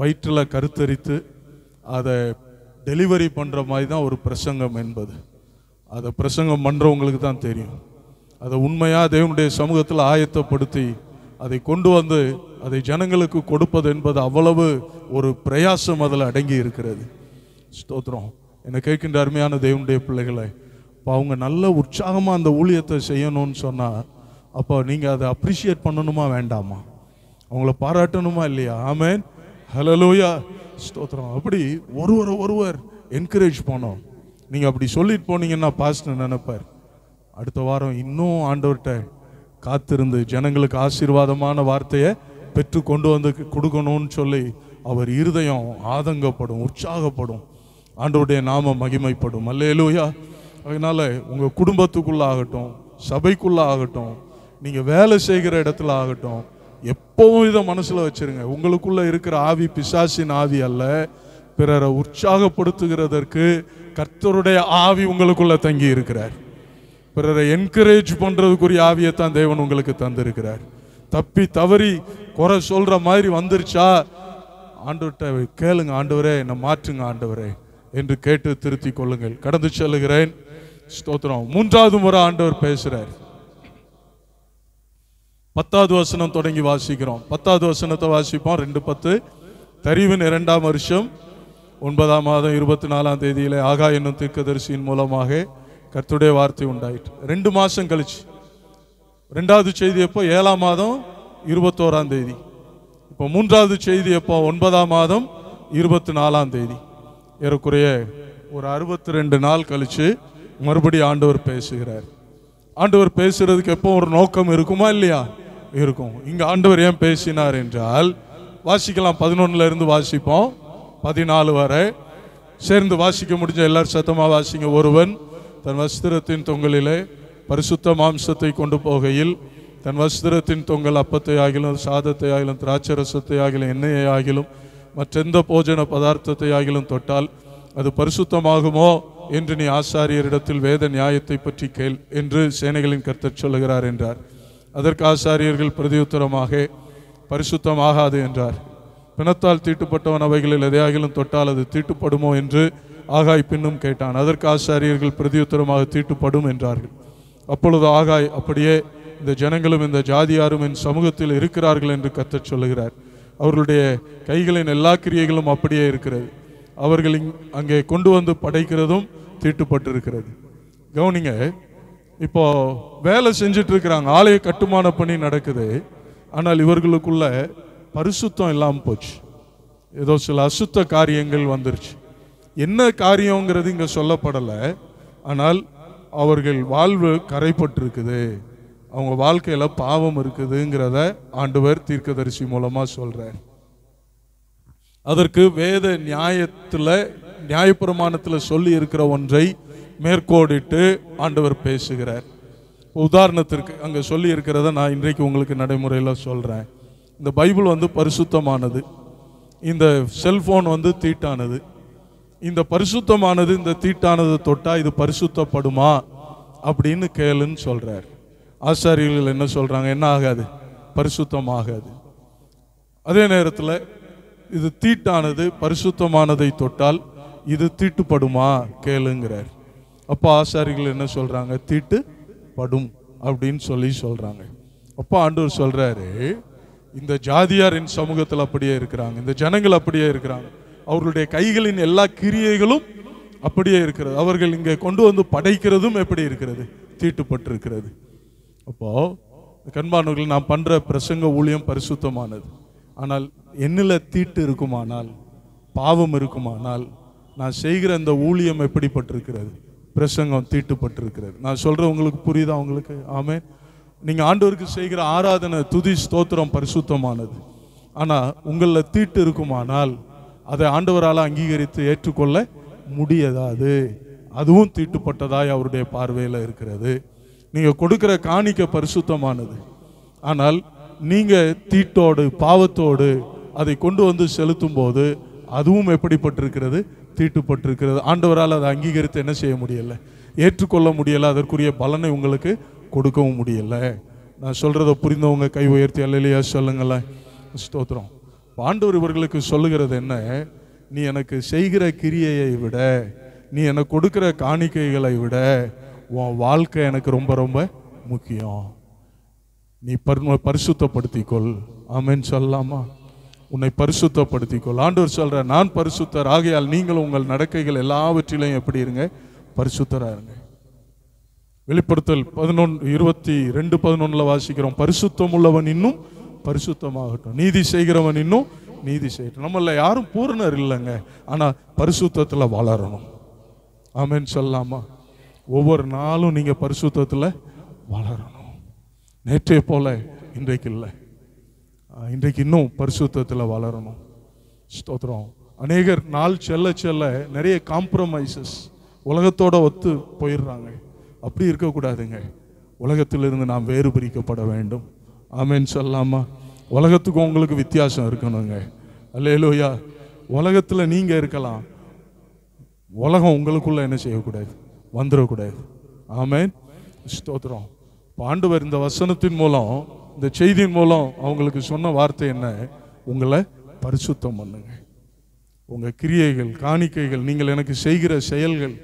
வயிற்றில் கருத்தரித்து அதை டெலிவரி பண்ணுற மாதிரி தான் ஒரு பிரசங்கம் என்பது. அதை பிரசங்கம் பண்ணுறவங்களுக்கு தான் தெரியும். அதை உண்மையாக தேவனுடைய சமூகத்தில் ஆயத்தப்படுத்தி அதை கொண்டு வந்து அதை ஜனங்களுக்கு கொடுப்பது என்பது அவ்வளவு ஒரு பிரயாசம் அதில் அடங்கி இருக்கிறது. ஸ்தோத்திரம். என்னை கேட்கின்ற அருமையான தேவனுடைய பிள்ளைகளை, இப்போ அவங்க நல்ல உற்சாகமாக அந்த ஊழியத்தை செய்யணும்னு சொன்னால், அப்போ நீங்கள் அதை அப்ரிஷியேட் பண்ணணுமா வேண்டாமா? அவங்கள பாராட்டணுமா இல்லையா? ஆமென், ஹல்லேலூயா, ஸ்தோத்திரம். அப்படி ஒருவர் என்கரேஜ் பண்ணோம். நீங்கள் அப்படி சொல்லிட்டு போனீங்கன்னா பாஸ்டர் நினைப்பார், அடுத்த வாரம் இன்னும் ஆண்டவர்கிட்ட காத்திருந்து ஜனங்களுக்கு ஆசீர்வாதமான வார்த்தையை பெற்று கொண்டு வந்து கொடுக்கணும்னு சொல்லி அவர் இருதயம் ஆதங்கப்படும், உற்சாகப்படும், ஆண்டவருடைய நாம மகிமைப்படும். அல்லேலூயா. அதனால உங்கள் குடும்பத்துக்குள்ள ஆகட்டும், சபைக்குள்ள ஆகட்டும், நீங்கள் வேலை செய்கிற இடத்துல ஆகட்டும், எப்பவும் இதை மனசில் வச்சிருங்க. உங்களுக்குள்ள இருக்கிற ஆவி பிசாசின் ஆவி அல்ல, பிறரை உற்சாகப்படுத்துகிறதற்கு கர்த்தருடைய ஆவி உங்களுக்குள்ள தங்கி இருக்கிறார். பிறரை என்கரேஜ் பண்றதுக்குரிய ஆவியைத்தான் தேவன் உங்களுக்கு தந்திருக்கிறார். தப்பி தவறி குறை சொல்ற மாதிரி வந்துருச்சா, ஆண்டவர்கிட்ட கேளுங்க, ஆண்டவரே என்னை மாற்றுங்க ஆண்டவரே என்று கேட்டு திருத்தி கொள்ளுங்கள். கடந்து செல்லுகிறேன். ஸ்தோத்திரம். 3வது முறை ஆண்டவர் பேசுறார். 10வது வசனம் தொடங்கி வாசிக்கிறோம். 10வது வசனத்தை வாசிப்போம். 2:10. தரிவின் 2ஆம் வருஷம் 9ஆம் மாதம் 24ஆம் தேதியிலே ஆகாய் என்னும் தீர்க்கதரிசியின் மூலமாக கர்த்தருடைய வார்த்தை உண்டாயிற்று. 2 மாசம் கழிச்சு 2வது செய்தி எப்போ? 7ஆம் மாதம் 21ஆம் தேதி. இப்போ 3வது செய்தி எப்போ? 9ஆம் மாதம் 24ஆம் தேதி. ஏறக்குறைய ஒரு 62 நாள் கழிச்சு மறுபடியும் ஆண்டவர் பேசுகிறார். ஆண்டவர் பேசுறதுக்கு எப்போ ஒரு நோக்கம் இருக்குமா இல்லையா? இருக்கும். இங்க ஆண்டவர் ஏன் பேசினார் என்றால், வாசிக்கலாம். 11ல இருந்து வாசிப்போம் 14 வரை சேர்ந்து வாசிக்க முடிஞ்ச எல்லாரும் சத்தமா வாசிங்க. ஒருவன் தன் வஸ்திரத்தின் தொங்கலிலே பரிசுத்த மாம்சத்தை கொண்டு போகையில் தன் வஸ்திரத்தின் தொங்கல் அப்பத்தை ஆகிலும் சாதத்தை ஆகிலும் திராட்சரசத்தை ஆகிலும் எண்ணெயை ஆகிலும் மற்றெந்த போஜன பதார்த்தத்தை ஆகிலும் தொட்டால் அது பரிசுத்தமாகுமோ என்று நீ ஆசாரியரிடத்தில் வேத நியாயத்தை பற்றி கேள் என்று சேனைகளின் கர்த்தர் சொல்லுகிறார் என்றார். அதற்கு ஆசாரியர்கள் பிரதியுத்தரமாக பரிசுத்தமாகாது என்றார். பிணத்தால் தீட்டுப்பட்டவன் அவைகளில் எதையாகிலும் தொட்டால் அது தீட்டுப்படுமோ என்று ஆகாய் பின்னும் கேட்டான். அதற்கு ஆசாரியர்கள் பிரதியுத்தரமாக தீட்டுப்படும் என்றார்கள். அப்பொழுது ஆகாய், அப்படியே இந்த ஜனங்களும் இந்த ஜாதியாரும் என் சமூகத்தில் இருக்கிறார்கள் என்று கர்த்தர் சொல்லுகிறார். அவர்களுடைய கைகளின் எல்லா கிரியைகளும் அப்படியே இருக்கிறது. அவர்கள் அங்கே கொண்டு வந்து படைக்கிறதும் தீட்டுப்பட்டிருக்கிறது. கவனிங்க, இப்போ வேலை செஞ்சுட்டு இருக்கிறாங்க, ஆலய கட்டுமான பணி நடக்குது. ஆனால் இவர்களுக்குள்ள பரிசுத்தம் இல்லாமல் போச்சு. ஏதோ சில அசுத்த காரியங்கள் வந்துருச்சு. என்ன காரியங்கிறது இங்கே சொல்லப்படலை. ஆனால் அவர்கள் வாழ்வு கரைப்பட்டிருக்குது, அவங்க வாழ்க்கையில் பாவம் இருக்குதுங்கிறத ஆண்டவர் தீர்க்கதரிசி மூலமாக சொல்கிறார். அதற்கு வேத நியாயத்தில் நியாயப்பிரமாணத்தில் சொல்லி இருக்கிற ஒன்றை மேற்கோடிட்டு ஆண்டவர் பேசுகிறார். உதாரணத்திற்கு அங்கே சொல்லி இருக்கிறத நான் இன்றைக்கு உங்களுக்கு நடைமுறையில் சொல்கிறேன். இந்த பைபிள் வந்து பரிசுத்தமானது, இந்த செல்ஃபோன் வந்து தீட்டானது. இந்த பரிசுத்தமானது இந்த தீட்டானது தொட்டால் இது பரிசுத்தப்படுமா அப்படின்னு கேளுன்னு சொல்கிறார். ஆசாரியர்கள் என்ன சொல்கிறாங்க? என்ன ஆகாது? பரிசுத்தமாகாது. அதே நேரத்தில் இது தீட்டானது பரிசுத்தமானதை தொட்டால் இது தீட்டுப்படுமா கேளுங்கிறார். அப்போ ஆசாரிகள் என்ன சொல்கிறாங்க? தீட்டுப்படும் அப்படின்னு சொல்கிறாங்க. அப்போ ஆண்டவர் சொல்கிறாரு, இந்த ஜாதியாரின் சமூகத்தில் அப்படியே இருக்கிறாங்க, இந்த ஜனங்கள் அப்படியே இருக்கிறாங்க, அவர்களுடைய கைகளின் எல்லா கிரியைகளும் அப்படியே இருக்கிறது, அவர்கள் இங்கே கொண்டு வந்து படைக்கிறதும் எப்படி இருக்கிறது? தீட்டுப்பட்டிருக்கிறது. அப்போ கண்பானவர்கள், நான் பண்ற பிரசங்க ஊழியம் பரிசுத்தமானது. ஆனால் என்னில் தீட்டு இருக்குமானால், பாவம் இருக்குமானால், நான் செய்கிற அந்த ஊழியம் எப்படிப்பட்டிருக்கிறது? பிரசங்கம் தீட்டுப்பட்டிருக்கிறது. நான் சொல்றேன், உங்களுக்கு புரியுதா? உங்களுக்கு ஆமென். நீங்க ஆண்டவருக்கு செய்கிற ஆராதனை, துதி, ஸ்தோத்திரம் பரிசுத்தமானது. ஆனா உங்களில் தீட்டு இருக்குமானால் அதை ஆண்டவரால் அங்கீகரித்து ஏற்றுக்கொள்ள முடியாதது. அதுவும் தீட்டுப்பட்டதாய் அவருடைய பார்வையில் இருக்கிறது. நீங்க கொடுக்கிற காணிக்க பரிசுத்தமானது, ஆனால் நீங்க தீட்டோடு பாவத்தோடு அதை கொண்டு வந்து செலுத்தும் போது அதுவும் எப்படிப்பட்டிருக்கிறது? தீட்டுப்பட்டிருக்கிறது. ஆண்டவரால் அதை அங்கீகரித்து என்ன செய்ய முடியல? ஏற்றுக்கொள்ள முடியல. அதற்குரிய பலனை உங்களுக்கு கொடுக்கவும் முடியல. நான் சொல்றதை புரிந்தவங்க கை உயர்த்தி அல்லேலூயா சொல்லுங்களேன். ஸ்தோத்திரம். ஆண்டவர் இவர்களுக்கு சொல்லுகிறது என்ன? நீ எனக்கு செய்கிற கிரியையை விட, நீ எனக்கு கொடுக்கிற காணிக்கைகளை விட உன் வாழ்க்கை எனக்கு ரொம்ப ரொம்ப முக்கியம். நீ பரிசுத்தப்படுத்திக்கொள். ஆமென் சொல்லலாமா? உன்னை பரிசுத்தப்படுத்திக்கொள். ஆண்டவர் சொல்ற, நான் பரிசுத்தர் ஆகையால் நீங்கள் உங்கள் நடக்கைகள் எல்லாவற்றிலையும் எப்படி இருங்க? பரிசுத்தரா இருங்க. வெளிப்படுத்தல் 11:22-11 வாசிக்கிறோம், பரிசுத்தம் உள்ளவன் இன்னும் பரிசுத்தமாகட்டும், நீதி செய்கிறவன் இன்னும் நீதி செய்யட்டும். நம்மள யாரும் பூரணர் இல்லைங்க, ஆனா பரிசுத்தத்தில் வளரணும். ஆமென் சொல்லலாமா? ஒவ்வொரு நாளும் நீங்க பரிசுத்தத்தில் வளரணும். நேற்றைய போல இன்றைக்கு இல்லை, இன்றைக்கு இன்னும் பரிசுத்தத்தில் வளரணும். ஸ்தோத்திரம். அநேகர் நாள் செல்ல செல்ல நிறைய காம்ப்ரமைசஸ், உலகத்தோட ஒத்து போயிடுறாங்க. அப்படி இருக்கக்கூடாதுங்க. உலகத்திலிருந்து நாம் வேறு பிரிக்கப்பட வேண்டும். ஆமென் சொல்லலாமா? உலகத்துக்கும் உங்களுக்கு வித்தியாசம் இருக்கணுங்க. அல்லேலூயா. உலகத்தில் நீங்க இருக்கலாம், உலகம் உங்களுக்குள்ள என்ன செய்யக்கூடாது? வந்துடக்கூடாது. ஆமென் ஸ்தோத்திரம். ஆண்டவர் இந்த வசனத்தின் மூலம், இந்த செய்தியின் மூலம் அவங்களுக்கு சொன்ன வார்த்தை என்ன? உங்களை பரிசுத்தம் பண்ணுங்க. உங்க கிரியைகள், காணிக்கைகள், நீங்கள் எனக்கு செய்கிற செயல்கள்,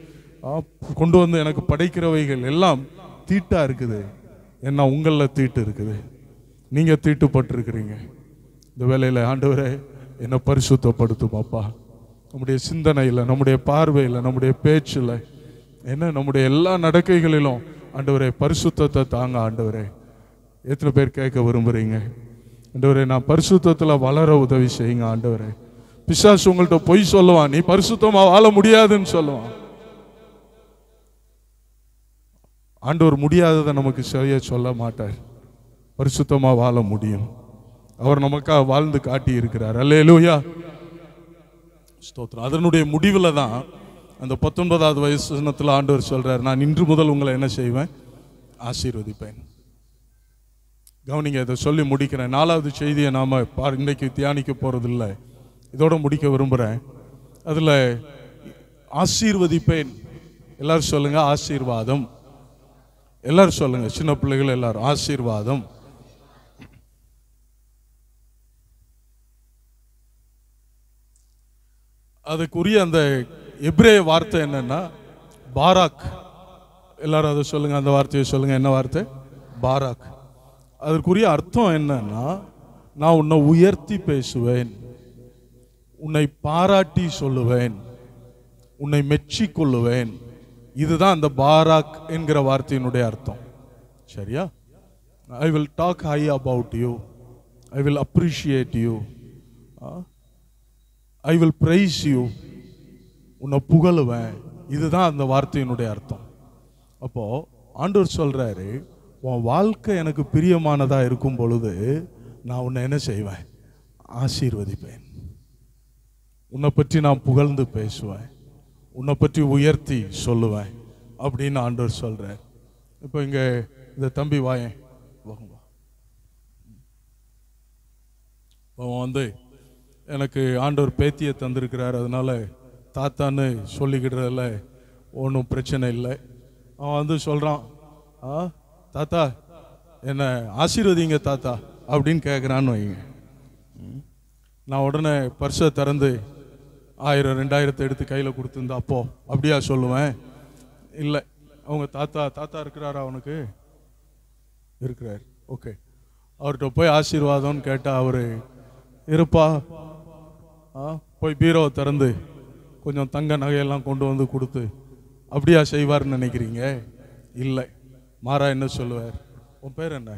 கொண்டு வந்து எனக்கு படைக்கிறவைகள் எல்லாம் தீட்டா இருக்குது. ஏன்னா உங்களில் தீட்டு இருக்குது, நீங்க தீட்டுப்பட்டிருக்கிறீங்க. இந்த வேலையில் ஆண்டவரே என்னை பரிசுத்தப்படுத்தும் அப்பா. நம்முடைய சிந்தனையில், நம்முடைய பார்வையில், நம்முடைய பேச்சில், என்ன நம்முடைய எல்லா நடக்கைகளிலும் ஆண்டவரே பரிசுத்தத்தை தாங்க. ஆண்டவரே, எத்தனை பேர் கேட்க விரும்புறீங்க? ஆண்டவரே, நான் பரிசுத்தத்தில் வளர உதவி செய்யுங்க. ஆண்டவரே, பிசாசு உங்கள்கிட்ட பொய் சொல்லுவான், நீ பரிசுத்தமா வாழ முடியாதுன்னு சொல்லுவான். ஆண்டவர் முடியாததை நமக்கு சரியா சொல்ல மாட்டார். பரிசுத்தமா வாழ முடியும். அவர் நமக்காக வாழ்ந்து காட்டி இருக்கிறார். அல்லேலூயா ஸ்தோத்திரம். அதனுடைய முடிவில் தான் அந்த 19வது வசனத்தில் ஆண்டவர் சொல்றார், நான் இன்று முதல் உங்களை என்ன செய்வேன்? ஆசீர்வதிப்பேன். கவனிங்க, இதை சொல்லி முடிக்கிறேன். 4வது செய்தியை நாம இன்னைக்கு தியானிக்க போறதில்லை, இதோட முடிக்க விரும்புகிறேன். அதில் ஆசீர்வதிப்பேன். எல்லாரும் சொல்லுங்க ஆசீர்வாதம். எல்லாரும் சொல்லுங்க, சின்ன பிள்ளைகள் எல்லாரும் ஆசீர்வாதம். அதுக்குரிய அந்த எபிரேய வார்த்தை என்னன்னா பாராக். எல்லாரும் அதை சொல்லுங்க, அந்த வார்த்தையை சொல்லுங்க. என்ன வார்த்தை? பாராக். அதற்குரிய அர்த்தம் என்னன்னா, நான் உன்னை உயர்த்தி பேசுவேன், உன்னை பாராட்டி சொல்லுவேன், உன்னை மெச்சி கொள்ளுவேன். இதுதான் அந்த பாராக் என்கிற வார்த்தையினுடைய அர்த்தம். சரியா? I will talk high about you, I will appreciate you, I will praise you, உன்னை புகழுவேன். இதுதான் அந்த வார்த்தையினுடைய அர்த்தம். அப்போ ஆண்டவர் சொல்றாரு, உன் வாழ்க்கை எனக்கு பிரியமானதா இருக்கும் பொழுது நான் உன்னை என்ன செய்வேன்? ஆசீர்வதிப்பேன். உன்னை பற்றி நான் புகழ்ந்து பேசுவேன், உன்னை பற்றி உயர்த்தி சொல்லுவேன் அப்படின்னு ஆண்டவர் சொல்றார். இப்போ இங்கே இந்த தம்பி வாயேன். அவன் வந்து எனக்கு ஆண்டவர் பேத்தியை தந்திருக்கிறார், அதனால தாத்தான்னு சொல்லிக்கிடுறதில்ல ஒன்றும் பிரச்சனை இல்லை. அவன் வந்து சொல்கிறான், தாத்தா என்ன ஆசீர்வதிங்க தாத்தா அப்படின்னு கேட்குறான்னு வைங்க. நான் உடனே பர்ஸை திறந்து 1000 2000 எடுத்து கையில் கொடுத்துருந்தா அப்போ அப்படியா சொல்லுவேன்? இல்லை. அவங்க தாத்தா இருக்கிறாரா? அவனுக்கு இருக்கிறார். ஓகே, அவர்கிட்ட போய் ஆசீர்வாதம்னு கேட்டால் அவர் இருப்பா, போய் பீரோவை திறந்து கொஞ்சம் தங்க நகையெல்லாம் கொண்டு வந்து கொடுத்து அப்படியா செய்வார்னு நினைக்கிறீங்க? இல்லை. மாறா என்ன சொல்லுவார்? உன் பேர் என்ன?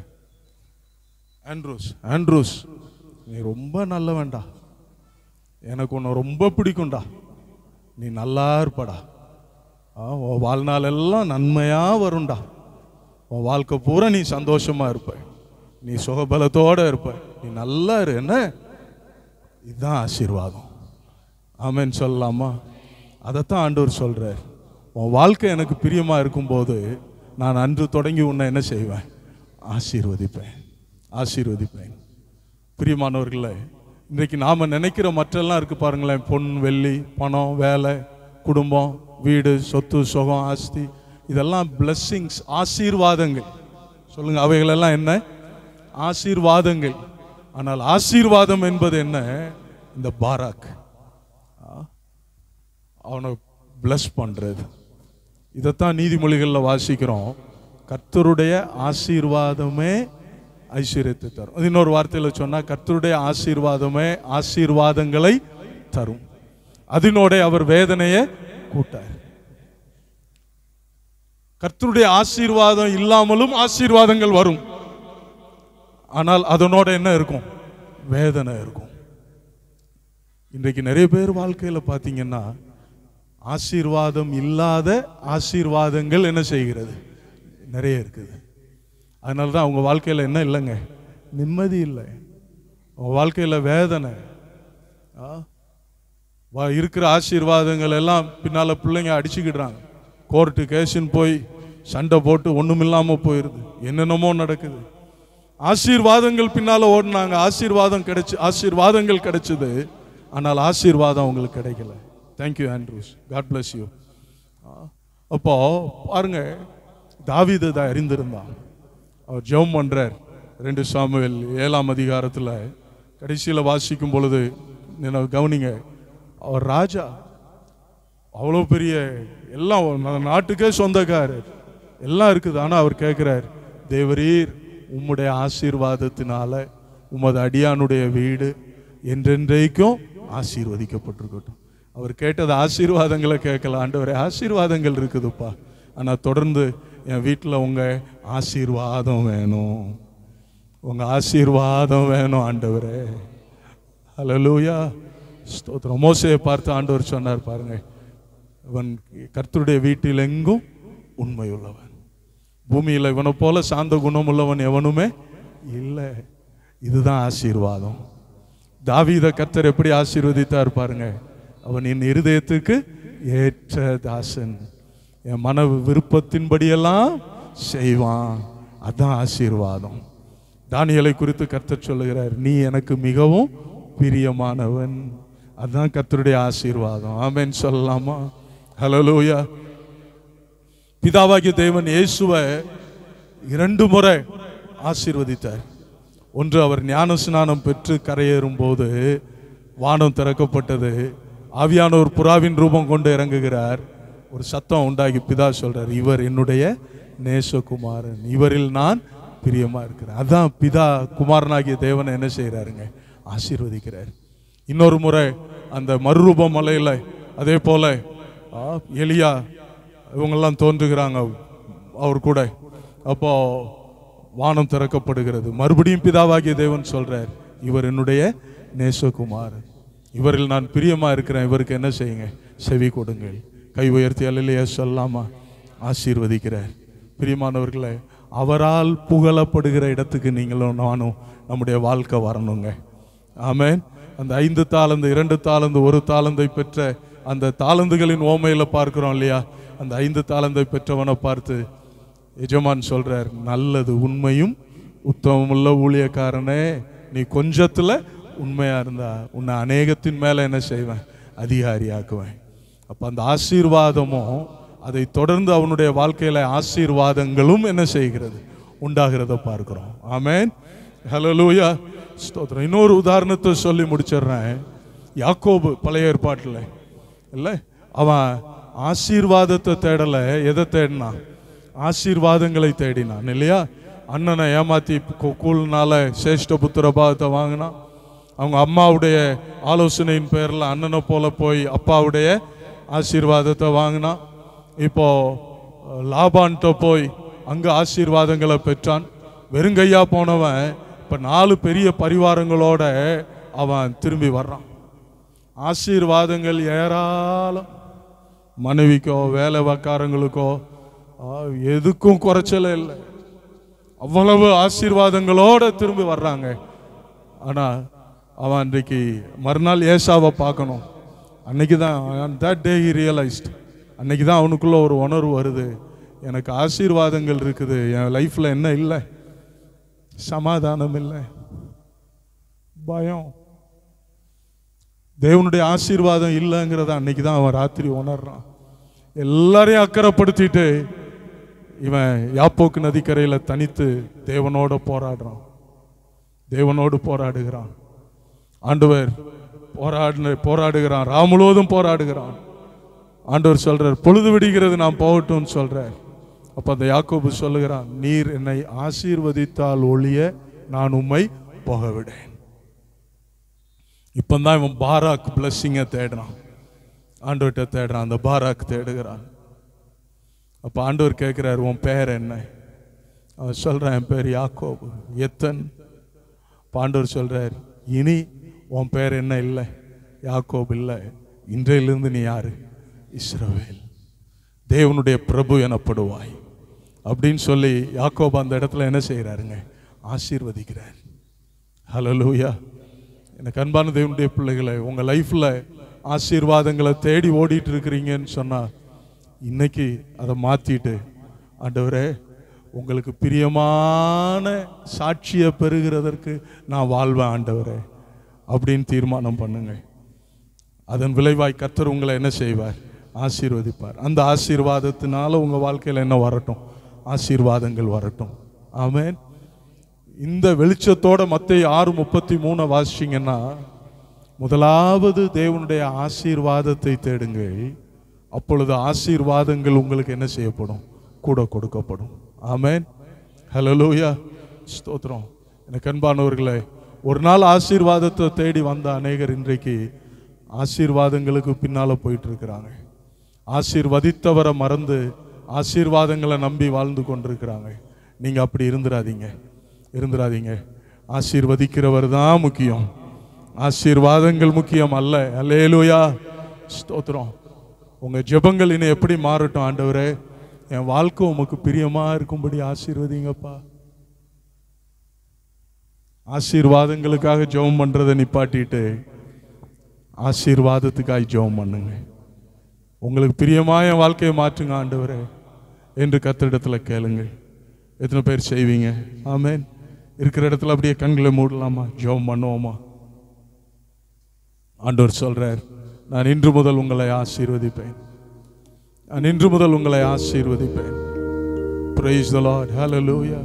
ஆண்ட்ரூஸ். ஆண்ட்ரூஸ், நீ ரொம்ப நல்ல வேண்டா, எனக்கு உன்னை ரொம்ப பிடிக்கும்டா, நீ நல்லா இருப்படா, உன் வாழ்நாள் எல்லாம் நன்மையாக வரும்டா, உன் வாழ்க்கை பூரா நீ சந்தோஷமாக இருப்ப, நீ சுகபலத்தோடு இருப்ப, நீ நல்லா இரு. என்ன இதுதான் ஆசீர்வாதம். ஆமென் சொல்லலாமா? அதைத்தான் ஆண்டவர் சொல்கிறார். உன் வாழ்க்கை எனக்கு பிரியமாக இருக்கும்போது நான் அன்று தொடங்கி உன்னை என்ன செய்வேன்? ஆசீர்வதிப்பேன். பிரியமானவர்களே, இன்றைக்கு நாம் நினைக்கிற மற்றெல்லாம் இருக்குது பாருங்களேன், பொன் வெள்ளி பணம் வேலை குடும்பம் வீடு சொத்து சுகம் ஆஸ்தி, இதெல்லாம் பிளஸ்ஸிங்ஸ், ஆசீர்வாதங்கள். சொல்லுங்க, அவைகளெல்லாம் என்ன? ஆசீர்வாதங்கள். ஆனால் ஆசீர்வாதம் என்பது என்ன? இந்த பாராக், அவனை பிளஸ் பண்றது. இதைத்தான் நீதிமொழிகளில் வாசிக்கிறோம். கர்த்தருடைய ஆசீர்வாதமே ஐஸ்வர்யத்தை தரும். இன்னொரு வார்த்தையில் சொன்னா, கர்த்தருடைய ஆசீர்வாதமே ஆசீர்வாதங்களை தரும், அதனோட அவர் வேதனையை கூட்டார். கர்த்தருடைய ஆசீர்வாதம் இல்லாமலும் ஆசீர்வாதங்கள் வரும், ஆனால் அதனோட என்ன இருக்கும்? வேதனை இருக்கும். இன்றைக்கு நிறைய பேர் வாழ்க்கையில் பார்த்தீங்கன்னா ஆசீர்வாதம் இல்லாத ஆசீர்வாதங்கள் என்ன செய்கிறது? நிறைய இருக்குது. அதனால தான் அவங்க வாழ்க்கையில் என்ன இல்லைங்க? நிம்மதி இல்லை. அவங்க வாழ்க்கையில் வேதனை. இருக்கிற ஆசீர்வாதங்கள் எல்லாம் பின்னால் பிள்ளைங்க அடிச்சுக்கிடுறாங்க, கோர்ட்டு கேஸுன்னு போய் சண்டை போட்டு ஒன்றும் இல்லாமல் போயிடுது, என்னென்னமோ நடக்குது. ஆசீர்வாதங்கள் பின்னால் ஓடினாங்க, ஆசீர்வாதங்கள் கிடைச்சது, ஆனால் ஆசீர்வாதம் அவங்களுக்கு கிடைக்கல. Thank you Andrews, God bless you. அப்போ பாருங்க, தாவீது தான் அறிந்திருந்தான். அவர் ஜெபம் பண்றார். 2 சாமுவேல் 7ஆம் அதிகாரத்தில் கடைசியில் வாசிக்கும் பொழுது கவனிங்க, அவர் ராஜா, அவ்வளோ பெரிய எல்லாம் நாட்டுக்கே சொந்தக்காரர் எல்லாம் இருக்குது. ஆனால் அவர் கேட்கிறார், தேவரீர் உம்முடைய ஆசீர்வாதத்தினால உமது அடியானுடைய வீடு என்றென்றைக்கும் ஆசீர்வதிக்கப்பட்டிருக்கட்டும். அவர் கேட்டது ஆசீர்வாதங்களை கேட்கல. ஆண்டவரே, ஆசீர்வாதங்கள் இருக்குதுப்பா, ஆனால் தொடர்ந்து என் வீட்டில் உங்கள் ஆசீர்வாதம் வேணும், உங்கள் ஆசீர்வாதம் வேணும் ஆண்டவரே. ஹல்லேலூயா, ஸ்தோத்திரம். மோசேயை பார்த்து ஆண்டவர் சொன்னார் பாருங்க, இவன் கர்த்தருடைய வீட்டில் எங்கும் உண்மை உள்ளவன், பூமியில் இவனை போல சாந்த குணம் உள்ளவன் எவனுமே இல்லை. இதுதான் ஆசீர்வாதம். தாவீதை கர்த்தர் எப்படி ஆசீர்வதித்தார் பாருங்க, அவன் என் இருதயத்துக்கு ஏற்ற தாசன், என் மன விருப்பத்தின்படியெல்லாம் செய்வான். அதான் ஆசீர்வாதம். தானியேலை குறித்து கர்த்தர் சொல்லுகிறார், நீ எனக்கு மிகவும் பிரியமானவன். அதுதான் கர்த்தருடைய ஆசீர்வாதம். ஆமென் சொல்லலாமா? ஹல்லேலூயா. பிதாவாகிய தேவன் இயேசுவை 2 முறை ஆசீர்வதித்தார். ஒன்று, அவர் ஞான ஸ்நானம் பெற்று கரையேறும் போது வானம் திறக்கப்பட்டது, ஆவியானவர் புறாவின் ரூபம் கொண்டு இறங்குகிறார், ஒரு சத்தம் உண்டாகி பிதா சொல்றார், இவர் என்னுடைய நேசகுமாரன், இவரில் நான் பிரியமா இருக்கிறேன். அதான் பிதா குமாரனாகிய தேவனை என்ன செய்யறாருங்க? ஆசீர்வதிக்கிறார். இன்னொரு முறை அந்த மறுரூப மலையில அதே போல எலியா இவங்கெல்லாம் தோன்றுகிறாங்க அவர் கூட. அப்போ வானம் திறக்கப்படுகிறது, மறுபடியும் பிதாவாகிய தேவன் சொல்றார், இவர் என்னுடைய நேசகுமாரன், இவரில் நான் பிரியமா இருக்கிறேன், இவருக்கு என்ன செய்யுங்க? செவி கொடுங்கள். கை உயர்த்தி அல்லேலூயா சொல்லாமா? ஆசீர்வதிக்கிறார். பிரியமானவர்களே, அவரால் புகழப்படுகிற இடத்துக்கு நீங்களும் நானும் நம்முடைய வாழ்க்கை வரணுங்க. ஆமென். அந்த 5 தாலந்து 2 தாலந்து 1 தாலந்தை பெற்ற அந்த தாலந்துகளின் ஓமையில பார்க்கிறோம் இல்லையா? அந்த 5 தாலந்தை பெற்றவனை பார்த்து எஜமான் சொல்றார், நல்லது உண்மையும் உத்தமமுள்ள ஊழியக்காரனே, நீ கொஞ்சத்துல உண்மையா இருந்தா உன்னை அநேகத்தின் மேல என்ன செய்வேன், அதிகாரியாக்குவேன். அப்ப அந்த ஆசீர்வாதமும் அதை தொடர்ந்து அவனுடைய வாழ்க்கையில ஆசீர்வாதங்களும் என்ன செய்கிறது, உண்டாகிறத பார்க்கிறோம். ஆமென், ஹல்லேலூயா, ஸ்தோத்திரம். இன்னொரு உதாரணத்தை சொல்லி முடிச்சிடுறேன். யாக்கோபு பழைய ஏற்பாட்டில் இல்லை, அவன் ஆசீர்வாதத்தை தேடல, எதை தேடினான், ஆசீர்வாதங்களை தேடினான் இல்லையா. அண்ணனை ஏமாத்தி கூழ்னால சேஷ்ட புத்திர பாகத்தை வாங்கினான். அவங்க அம்மாவுடைய ஆலோசனையின் பேரில் அண்ணனை போல போய் அப்பாவுடைய ஆசீர்வாதத்தை வாங்கினான். இப்போ லாபான்கிட்ட போய் அங்கே ஆசீர்வாதங்களை பெற்றான். வெறுங்கையா போனவன் இப்போ 4 பெரிய பரிவாரங்களோட அவன் திரும்பி வர்றான். ஆசீர்வாதங்கள் ஏராளம், மனைவிக்கோ வேலை வாக்காரங்களுக்கோ எதுக்கும் குறைச்சல இல்லை, அவ்வளவு ஆசீர்வாதங்களோட திரும்பி வர்றாங்க. ஆனால் அவன் அன்றைக்கு மறுநாள் ஏசாவை பார்க்கணும். அன்னைக்கு தான் that day he realized, அன்னைக்கு தான் அவனுக்குள்ள ஒரு உணர்வு வருது, எனக்கு ஆசீர்வாதங்கள் இருக்குது, என் லைஃப்ல என்ன இல்லை, சமாதானம் இல்லை, பயம், தேவனுடைய ஆசீர்வாதம் இல்லைங்கிறத அன்னைக்கு தான் அவன் ராத்திரி உணர்றான். எல்லாரையும் அக்கறைப்படுத்திட்டு இவன் யாப்போக்கு நதிக்கரையில் தனித்து தேவனோடு போராடுகிறான். ஆண்டவர் போராடுகிறான், முழுவதும் போராடுகிறான். ஆண்டவர் சொல்றார், பொழுது விடுகிறது, நான் போகட்டும் சொல்றார். அப்ப அந்த யாக்கோபு சொல்லுகிறான், நீர் என்னை ஆசீர்வதித்தால் ஒழிய நான் உம்மை போக விடேன். இப்பதான் இவன் பாராக் பிளஸ்ஸிங்கை தேடுறான், ஆண்டவர்கிட்ட தேடுறான், அந்த பாராக் தேடுகிறான். அப்ப ஆண்டவர் கேட்கிறார், உன் பேர் என்ன? அவன் சொல்றான், என் பேர் யாக்கோபு. எத்தன்? ஆண்டவர் சொல்றார், இனி உன் பேர் என்ன இல்லை, யாக்கோபு இல்லை, இன்றையிலிருந்து நீ யாரு, இஸ்ரவேல், தேவனுடைய பிரபு எனப்படுவாய் அப்படின்னு சொல்லி யாக்கோபு அந்த இடத்துல என்ன செய்யறாருங்க, ஆசீர்வதிக்கிறார். ஹல்லேலூயா. எனக்கு அன்பான தேவனுடைய பிள்ளைகளை, உங்க லைஃப்ல ஆசீர்வாதங்களை தேடி ஓடிட்டு இருக்கிறீங்கன்னு சொன்னா இன்னைக்கு அதை மாத்திட்டு, ஆண்டவரே உங்களுக்கு பிரியமான சாட்சியை பெறுகிறதற்கு நான் வாழ்வேன் ஆண்டவரே அப்படின்னு தீர்மானம் பண்ணுங்க. அதன் விளைவாய் கர்த்தர் உங்களை என்ன செய்வார், ஆசீர்வதிப்பார். அந்த ஆசீர்வாதத்தினால உங்க வாழ்க்கையில் என்ன வரட்டும், ஆசீர்வாதங்கள் வரட்டும். ஆமென். இந்த வெளிச்சத்தோட மத்தேயு 6:33 வாசிச்சீங்கன்னா, முதலாவது தேவனுடைய ஆசீர்வாதத்தை தேடுங்கள், அப்பொழுது ஆசீர்வாதங்கள் உங்களுக்கு என்ன செய்யப்படும், கூட கொடுக்கப்படும். ஆமென், ஹல்லேலூயா, ஸ்தோத்திரம். எனக்கு அன்பானவர்களே, ஒரு நாள் ஆசீர்வாதத்தை தேடி வந்த அநேகர் இன்றைக்கு ஆசீர்வாதங்களுக்கு பின்னால போயிட்டு இருக்கிறாங்க. ஆசீர்வதித்தவரை மறந்து ஆசீர்வாதங்களை நம்பி வாழ்ந்து கொண்டிருக்கிறாங்க. நீங்க அப்படி இருந்துராதீங்க. ஆசீர்வதிக்கிறவர் தான் முக்கியம், ஆசீர்வாதங்கள் முக்கியம் அல்ல. அல்லேலூயா, ஸ்தோத்திரம். உங்க ஜெபங்கள் இனி எப்படி மாறட்டும், ஆண்டவரே என் வாழ்க்கை உமக்கு பிரியமா இருக்கும்படி ஆசீர்வதிங்கப்பா. ஆசீர்வாதங்களுக்காக ஜெபம் பண்றதை நிப்பாட்டிட்டு ஆசீர்வாதத்துக்காக ஜெபம் பண்ணுங்க. உங்களுக்கு பிரியமாக என் வாழ்க்கையை மாற்றுங்க ஆண்டவரே என்று கர்த்தரிடத்துல கேளுங்க. எத்தனை பேர் செய்வீங்க? ஆமென். இருக்கிற இடத்துல அப்படியே கண்களை மூடலாமா, ஜெபம் பண்ணுவோமா? ஆண்டவர் சொல்றார், நான் இன்று முதல் உங்களை ஆசீர்வதிப்பேன், நான் இன்று முதல் உங்களை ஆசீர்வதிப்பேன். Praise the Lord. Hallelujah.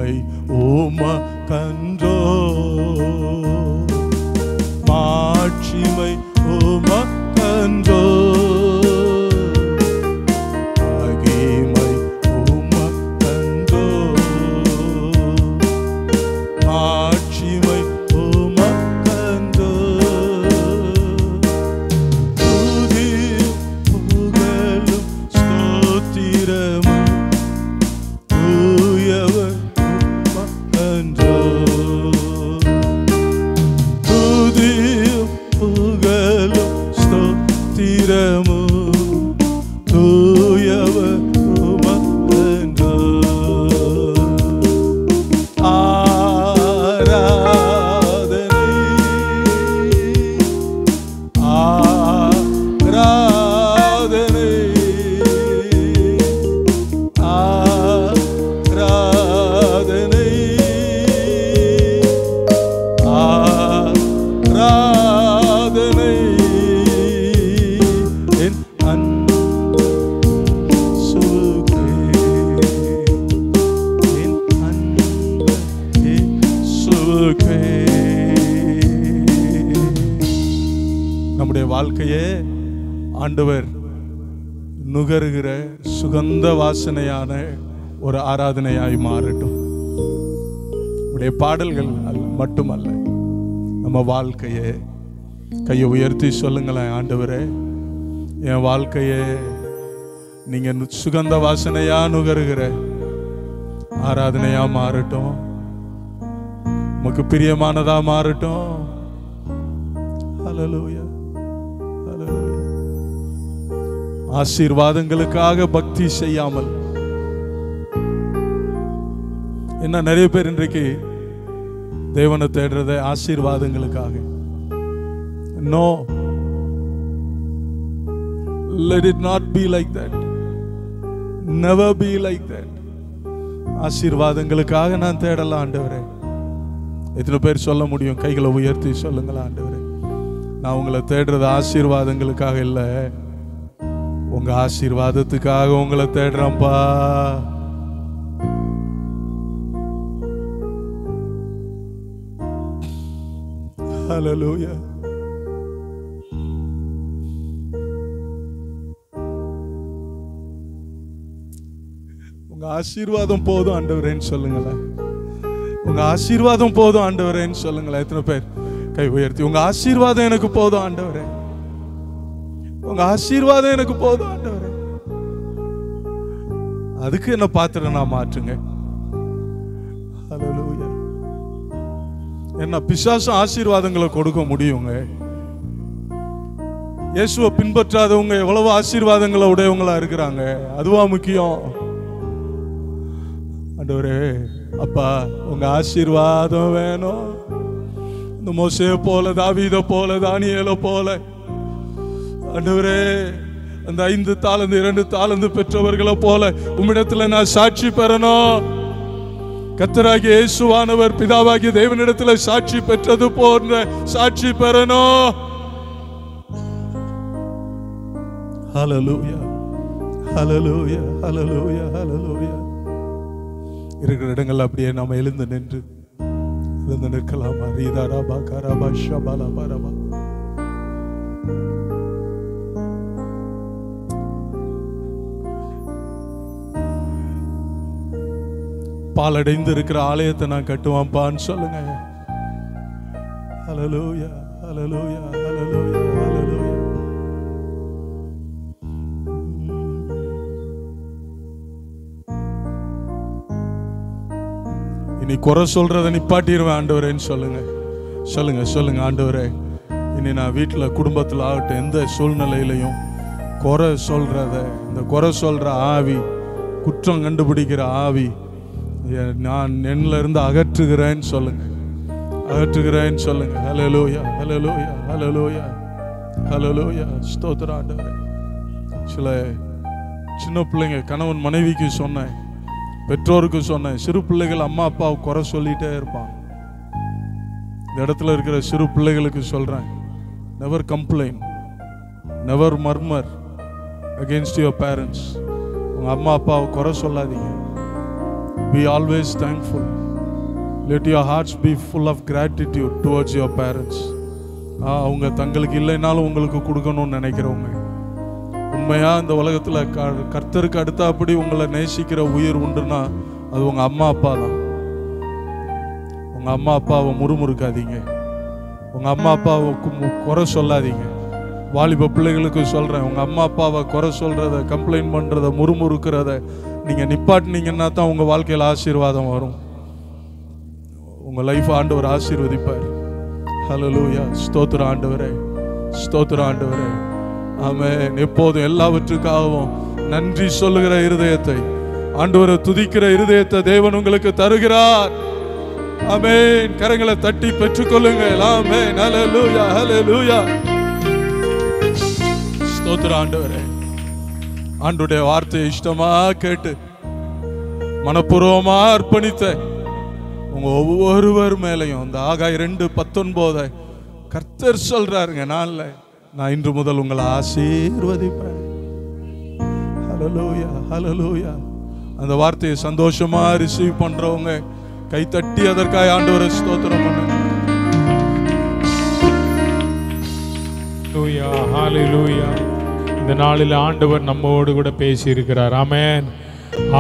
மகிமை உமக்கன்றோ, மாட்சிமை உமக்கன்றோ, மகிமை உமக்கன்றோ, மாட்சிமை உமக்கன்றோ, துதியும் புகழும் ஸ்தோத்திரமும் தூயவர் உமக்கன்றோ, துதியும் புகழும் ஸ்தோத்திரமும் தூயவர் உமக்கன்றோ, ஆராதனை ஆராதனை ஆராதனை ஆராதனை என் அன்புக்கே, என் அன்புக்கே. நம்முடைய வாழ்க்கையே ஆண்டவர் நுகருகிற சுகந்த வாசனையான ஒரு ஆராதனையாய் மாறட்டும். நம்முடைய பாடல்கள் மட்டுமல்ல, நம்ம வாழ்க்கையே. கையை உயர்த்தி சொல்லுங்களேன், ஆண்டவரே என் வாழ்க்கையே நீங்க சுகந்த வாசனையா நுகருகிற ஆராதனையா மாறட்டும், உமக்கு பிரியமானதா மாறட்டும். ஹல்லேலூயா, ஹல்லேலூயா. ஆசீர்வாதங்களுக்காக பக்தி செய்யாமல், என்ன நிறைய பேர் இன்றைக்கு தேவனை தேடுறத ஆசீர்வாதங்களுக்காக. No, let it not be like that, never be like that. ஆசீர்வாதங்களுக்காக நான் தேடல ஆண்டவரே. எத்தனை பேர் சொல்ல முடியும்? கைகளை உயர்த்தி சொல்லுங்களா, ஆண்டவரே நான் உங்களை தேடுறது ஆசீர்வாதங்களுக்காக இல்ல, உங்க ஆசீர்வாதத்துக்காக உங்களை தேடுறேன்ப்பா. ஹல்லேலூயா. உங்க ஆசீர்வாதம் போதும் ஆண்டவரேன்னு சொல்லுங்களேன். உங்க ஆசீர்வாதம் போதும் ஆண்டவரேன்னு சொல்லுங்களேன். எத்தனை பேர் கை உயர்த்தி உங்க ஆசீர்வாதம் எனக்கு போதும் ஆண்டவரே, உங்க ஆசீர்வாதம் எனக்கு போதும் ஆண்டவரே. அதுக்கு என்ன பாத்திரம் நான் மாற்றுங்க. ஹல்லேலூயா. என்ன பிசாசு ஆசீர்வாதங்களை கொடுக்க முடியுங்க? இயேசுவை பின்பற்றாதவங்க எவ்வளவு ஆசீர்வாதங்களை உடையவங்களா இருக்கிறாங்க. அதுவா முக்கியம்? ஆண்டவரே அப்பா உங்க ஆசீர்வாதம் வேணும். இந்த மோசே போல, தாவீத போல, தானியேல போல ஆண்டவரே, அந்த 5 தாலந்து 2 தாலந்து பெற்றவர்களை போல உம்மிடத்துல நான் சாட்சி பெறணும். கர்த்தராகிய இயேசுவானவர் பிதாவாகிய தேவனிடத்துல சாட்சி பெற்றது போன்ற சாட்சி பெறணும். ஹல்லேலூயா, ஹல்லேலூயா, ஹல்லேலூயா, ஹல்லேலூயா. இருக்கிற இடங்கள் அப்படியே நாம எழுந்து நிற்கலாமா? ரீதாராபா கராபா ஷபாலா பரபா. பாலடைந்து இருக்கிற ஆலயத்தை நான் கட்டுவான்பான்னு சொல்லுங்க. ஹல்லேலூயா, ஹல்லேலூயா, ஹல்லேலூயா, ஹல்லேலூயா. இனி குறை சொல்றதை நிப்பாட்டிடுவேன் ஆண்டவரேன்னு சொல்லுங்க. சொல்லுங்க சொல்லுங்க, ஆண்டவரே இனி நான் வீட்டில் குடும்பத்தில் ஆகட்டும் எந்த சூழ்நிலையிலையும் குறை சொல்றத, இந்த குறை சொல்ற ஆவி, குற்றம் கண்டுபிடிக்கிற ஆவி நான் என்னில இருந்து அகற்றுகிறேன்னு சொல்லுங்க. அகற்றுகிறேன்னு சொல்லுங்க. ஹல்லேலூயா, ஹல்லேலூயா, ஹல்லேலூயா, ஹல்லேலூயா. ஸ்தோத்திரம் ஆண்டவரே. சில சின்ன பிள்ளைங்க, கணவன் மனைவிக்கு சொன்னேன், பெற்றோருக்கு சொன்னேன், சிறு பிள்ளைகள் அம்மா அப்பாவை குறை சொல்லிட்டே இருப்பாங்க. இந்த இடத்துல இருக்கிற சிறு பிள்ளைகளுக்கு சொல்றேன், never complain, never murmur against your parents. உங்க அம்மா அப்பாவை குறை சொல்லாதீங்க. Be always thankful. Let your hearts be full of gratitude towards your parents. அவங்க தங்களுக்கு இல்லைனாலும் உங்களுக்கு கொடுக்கணும்னு நினைக்கிறவங்க, உண்மையா இந்த உலகத்துல கர்த்தருக்கு அடுத்த அப்படி உங்களை நேசிக்கிற உயிர் உண்டுன்னா அது உங்க அம்மா அப்பா தான். உங்க அம்மா அப்பாவை முறுமுறுக்காதீங்க, உங்க அம்மா அப்பாவை குறை சொல்லாதீங்க. வாலிப பிள்ளைகளுக்கு சொல்றேன், உங்க அம்மா அப்பாவை குறை சொல்றத, கம்ப்ளைண்ட் பண்றத, முறுமுறுக்கிறத நீங்க நிப்பாட்டினீங்கன்னா தான் உங்க வாழ்க்கையில் ஆசீர்வாதம் வரும். உங்க லைஃப் ஆண்டவர் ஆசீர்வதிப்பார். ஹல்லேலூயா. ஸ்தோத்திரம் ஆண்டவரே, ஸ்தோத்திரம் ஆண்டவரே. ஆமென். எப்போதும் எல்லாவற்றுக்காகவும் நன்றி சொல்லுகிற இருதயத்தை, ஆண்டவரை துதிக்கிற இருதயத்தை தேவன் உங்களுக்கு தருகிறார். ஆமென். கரங்களை தட்டி பெற்றுக்கொள்ளுங்கள். ஆமென். ஹல்லேலூயா, ஹல்லேலூயா. ஸ்தோத்திரம் ஆண்டவரே. ஆண்டவருடைய வார்த்தையை இஷ்டமா கேட்டு மனப்பூர்வமா அர்ப்பணித்த உங்க ஒவ்வொருவர் மேலையும் இந்த ஆகாய் 2:19 கர்த்தர் சொல்றாருங்க, நான் இன்று முதல் உங்களை ஆசீர்வதிப்பேன். ஹல்லேலூயா, ஹல்லேலூயா. அந்த வார்த்தையை சந்தோஷமா ரிசீவ் பண்றவங்க கை தட்டி அதற்காக ஆண்டவரை ஸ்தோத்திரம் பண்ணுங்க. ஹல்லேலூயா. இந்த நாளில் ஆண்டவர் நம்மோடு கூட பேசி இருக்கிறார். ஆமென்.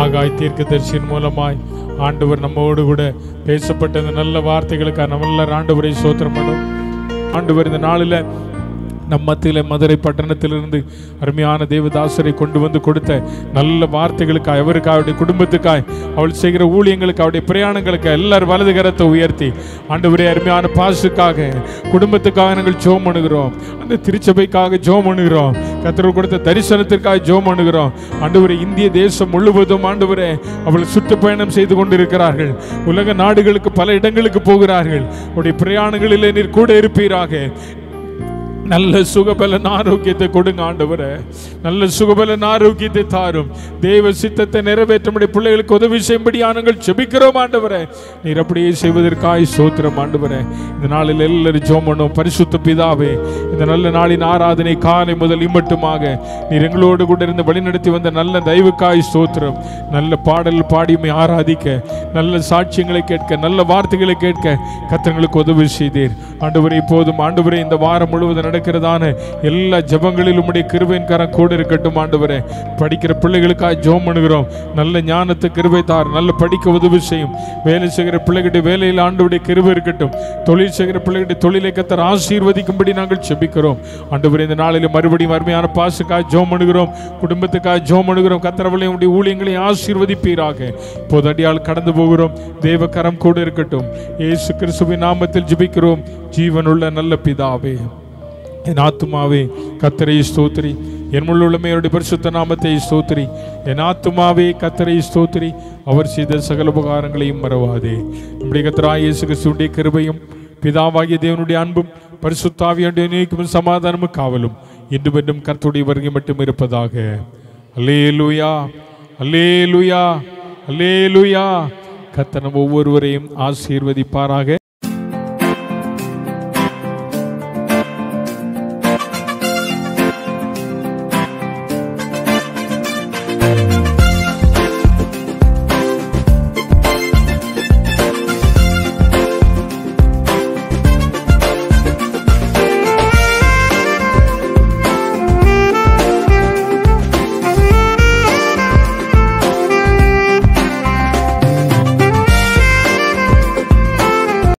ஆகாய் தீர்க்கதரிசியின் மூலமாய் ஆண்டவர் நம்மோடு கூட பேசப்பட்ட இந்த நல்ல வார்த்தைகளுக்காக நம்ம ஆண்டவரை ஸ்தோத்திரம் பண்ணும். ஆண்டவர் இந்த நாளில் நம் மத்தியில் மதுரை பட்டணத்திலிருந்து அருமையான தேவதாசரை கொண்டு வந்து கொடுத்த நல்ல வார்த்தைகளுக்காக, அவருக்கு அவருடைய குடும்பத்துக்காய், அவள் செய்கிற ஊழியங்களுக்கு, அவருடைய பிரயாணங்களுக்கு எல்லாரும் வலது கரத்தை உயர்த்தி ஆண்டவரே அருமையான பாசுக்காக, குடும்பத்துக்காக நாங்கள் ஜெபம் பண்ணுகிறோம். அந்த திருச்சபைக்காக ஜெபம் பண்ணுகிறோம். கர்த்தர் கொடுத்த தரிசனத்திற்காக ஜெபம் பண்ணுகிறோம். ஆண்டவரே இந்திய தேசம் முழுவதும் ஆண்டவரே அவள் சுற்றுப்பயணம் செய்து கொண்டிருக்கிறார்கள். உலக நாடுகளுக்கு பல இடங்களுக்கு போகிறார்கள். அவருடைய பிரயாணங்களிலே நீர் கூட இருப்பீராக. நல்ல சுகபலன் ஆரோக்கியத்தை கொடுங்க ஆண்டவரே. நல்ல சுகபலன் ஆரோக்கியத்தை தாரும். தேவ சித்தத்தை நிறைவேற்ற முடிய பிள்ளைகளுக்கு உதவி செய்யும்படி நாங்கள் ஜெபிக்கிறோம் ஆண்டவரே. நீர் அப்படியே செய்வதற்காய் ஸ்தோத்திரம் ஆண்டவரே. இந்த நாளில் எல்லாரும் ஜெபம் பண்ணுவோம். பரிசுத்த பிதாவே, இந்த நல்ல நாளின் ஆராதனை காலை முதல் இம்மட்டுமாக நீர் எங்களோடு கூட இருந்து வழிநடத்தி வந்த நல்ல தயவுக்காய் ஸ்தோத்திரம். நல்ல பாடல் பாடியுமே ஆராதிக்க, நல்ல சாட்சியங்களை கேட்க, நல்ல வார்த்தைகளை கேட்க கர்த்தர்களுக்கு உதவி செய்தீர் ஆண்டவரே. இப்போதும் ஆண்டவரே இந்த வாரம் முழுவதும் நடக்கிறதான எல்லா ஜெபங்களிலும் உம்முடைய கிருபையின் கரம் கூட இருக்கட்டும் ஆண்டவரே. படிக்கிற பிள்ளைகளுக்காக ஜெபம் பண்ணுகிறோம். நல்ல ஞானத்தை கிருபை தார், நல்ல படிக்க உதவி செய்யும். வேலை செய்கிற பிள்ளைகளுடைய வேலையில் ஆண்டவருடைய கிருபை இருக்கட்டும். தொழில் செய்கிற பிள்ளைகளுடைய தொழிலை கர்த்தர் ஆசீர்வதிக்கும்படி நாங்கள் ஜெபிக்கிறோம் ஆண்டவரே. இந்த நாளில் மறுபடியும் அருமையான பாசுக்காக ஜெபம் பண்ணுகிறோம், குடும்பத்துக்காக ஜெபம் பண்ணுகிறோம். கர்த்தரவளை உடைய ஊழியங்களை ஆசீர்வதிப்பீராக. இப்போது அடியால் கடந்து போகிறோம். தேவ கரம் கூட இருக்கட்டும். இயேசு கிறிஸ்துவின் நாமத்தில் ஜெபிக்கிறோம் ஜீவனுள்ள நல்ல பிதாவே. என் ஆத்துமாவே கர்த்தரை ஸ்தோத்திரி, என் முள்ளுள்ளமே அவருடைய பரிசுத்த நாமத்தை ஸ்தோத்திரி. என் ஆத்துமாவே கர்த்தரை ஸ்தோத்திரி, அவர் செய்த சகல உபகாரங்களையும் மறவாதே. நம்முடைய கர்த்தராகிய இயேசு கிறிஸ்துவின் கிருபையும் பிதாவாகிய தேவனுடைய அன்பும் பரிசுத்த ஆவியானவருடைய நீக்கும் சமாதானமும் காவலும் இன்றும் என்றும் கர்த்தருடைய வருகை மட்டும் இருப்பதாக. அல்லேலூயா, அல்லேலூயா, அல்லேலூயா. கர்த்தர் நம் ஒவ்வொருவரையும் ஆசீர்வதிப்பாராக.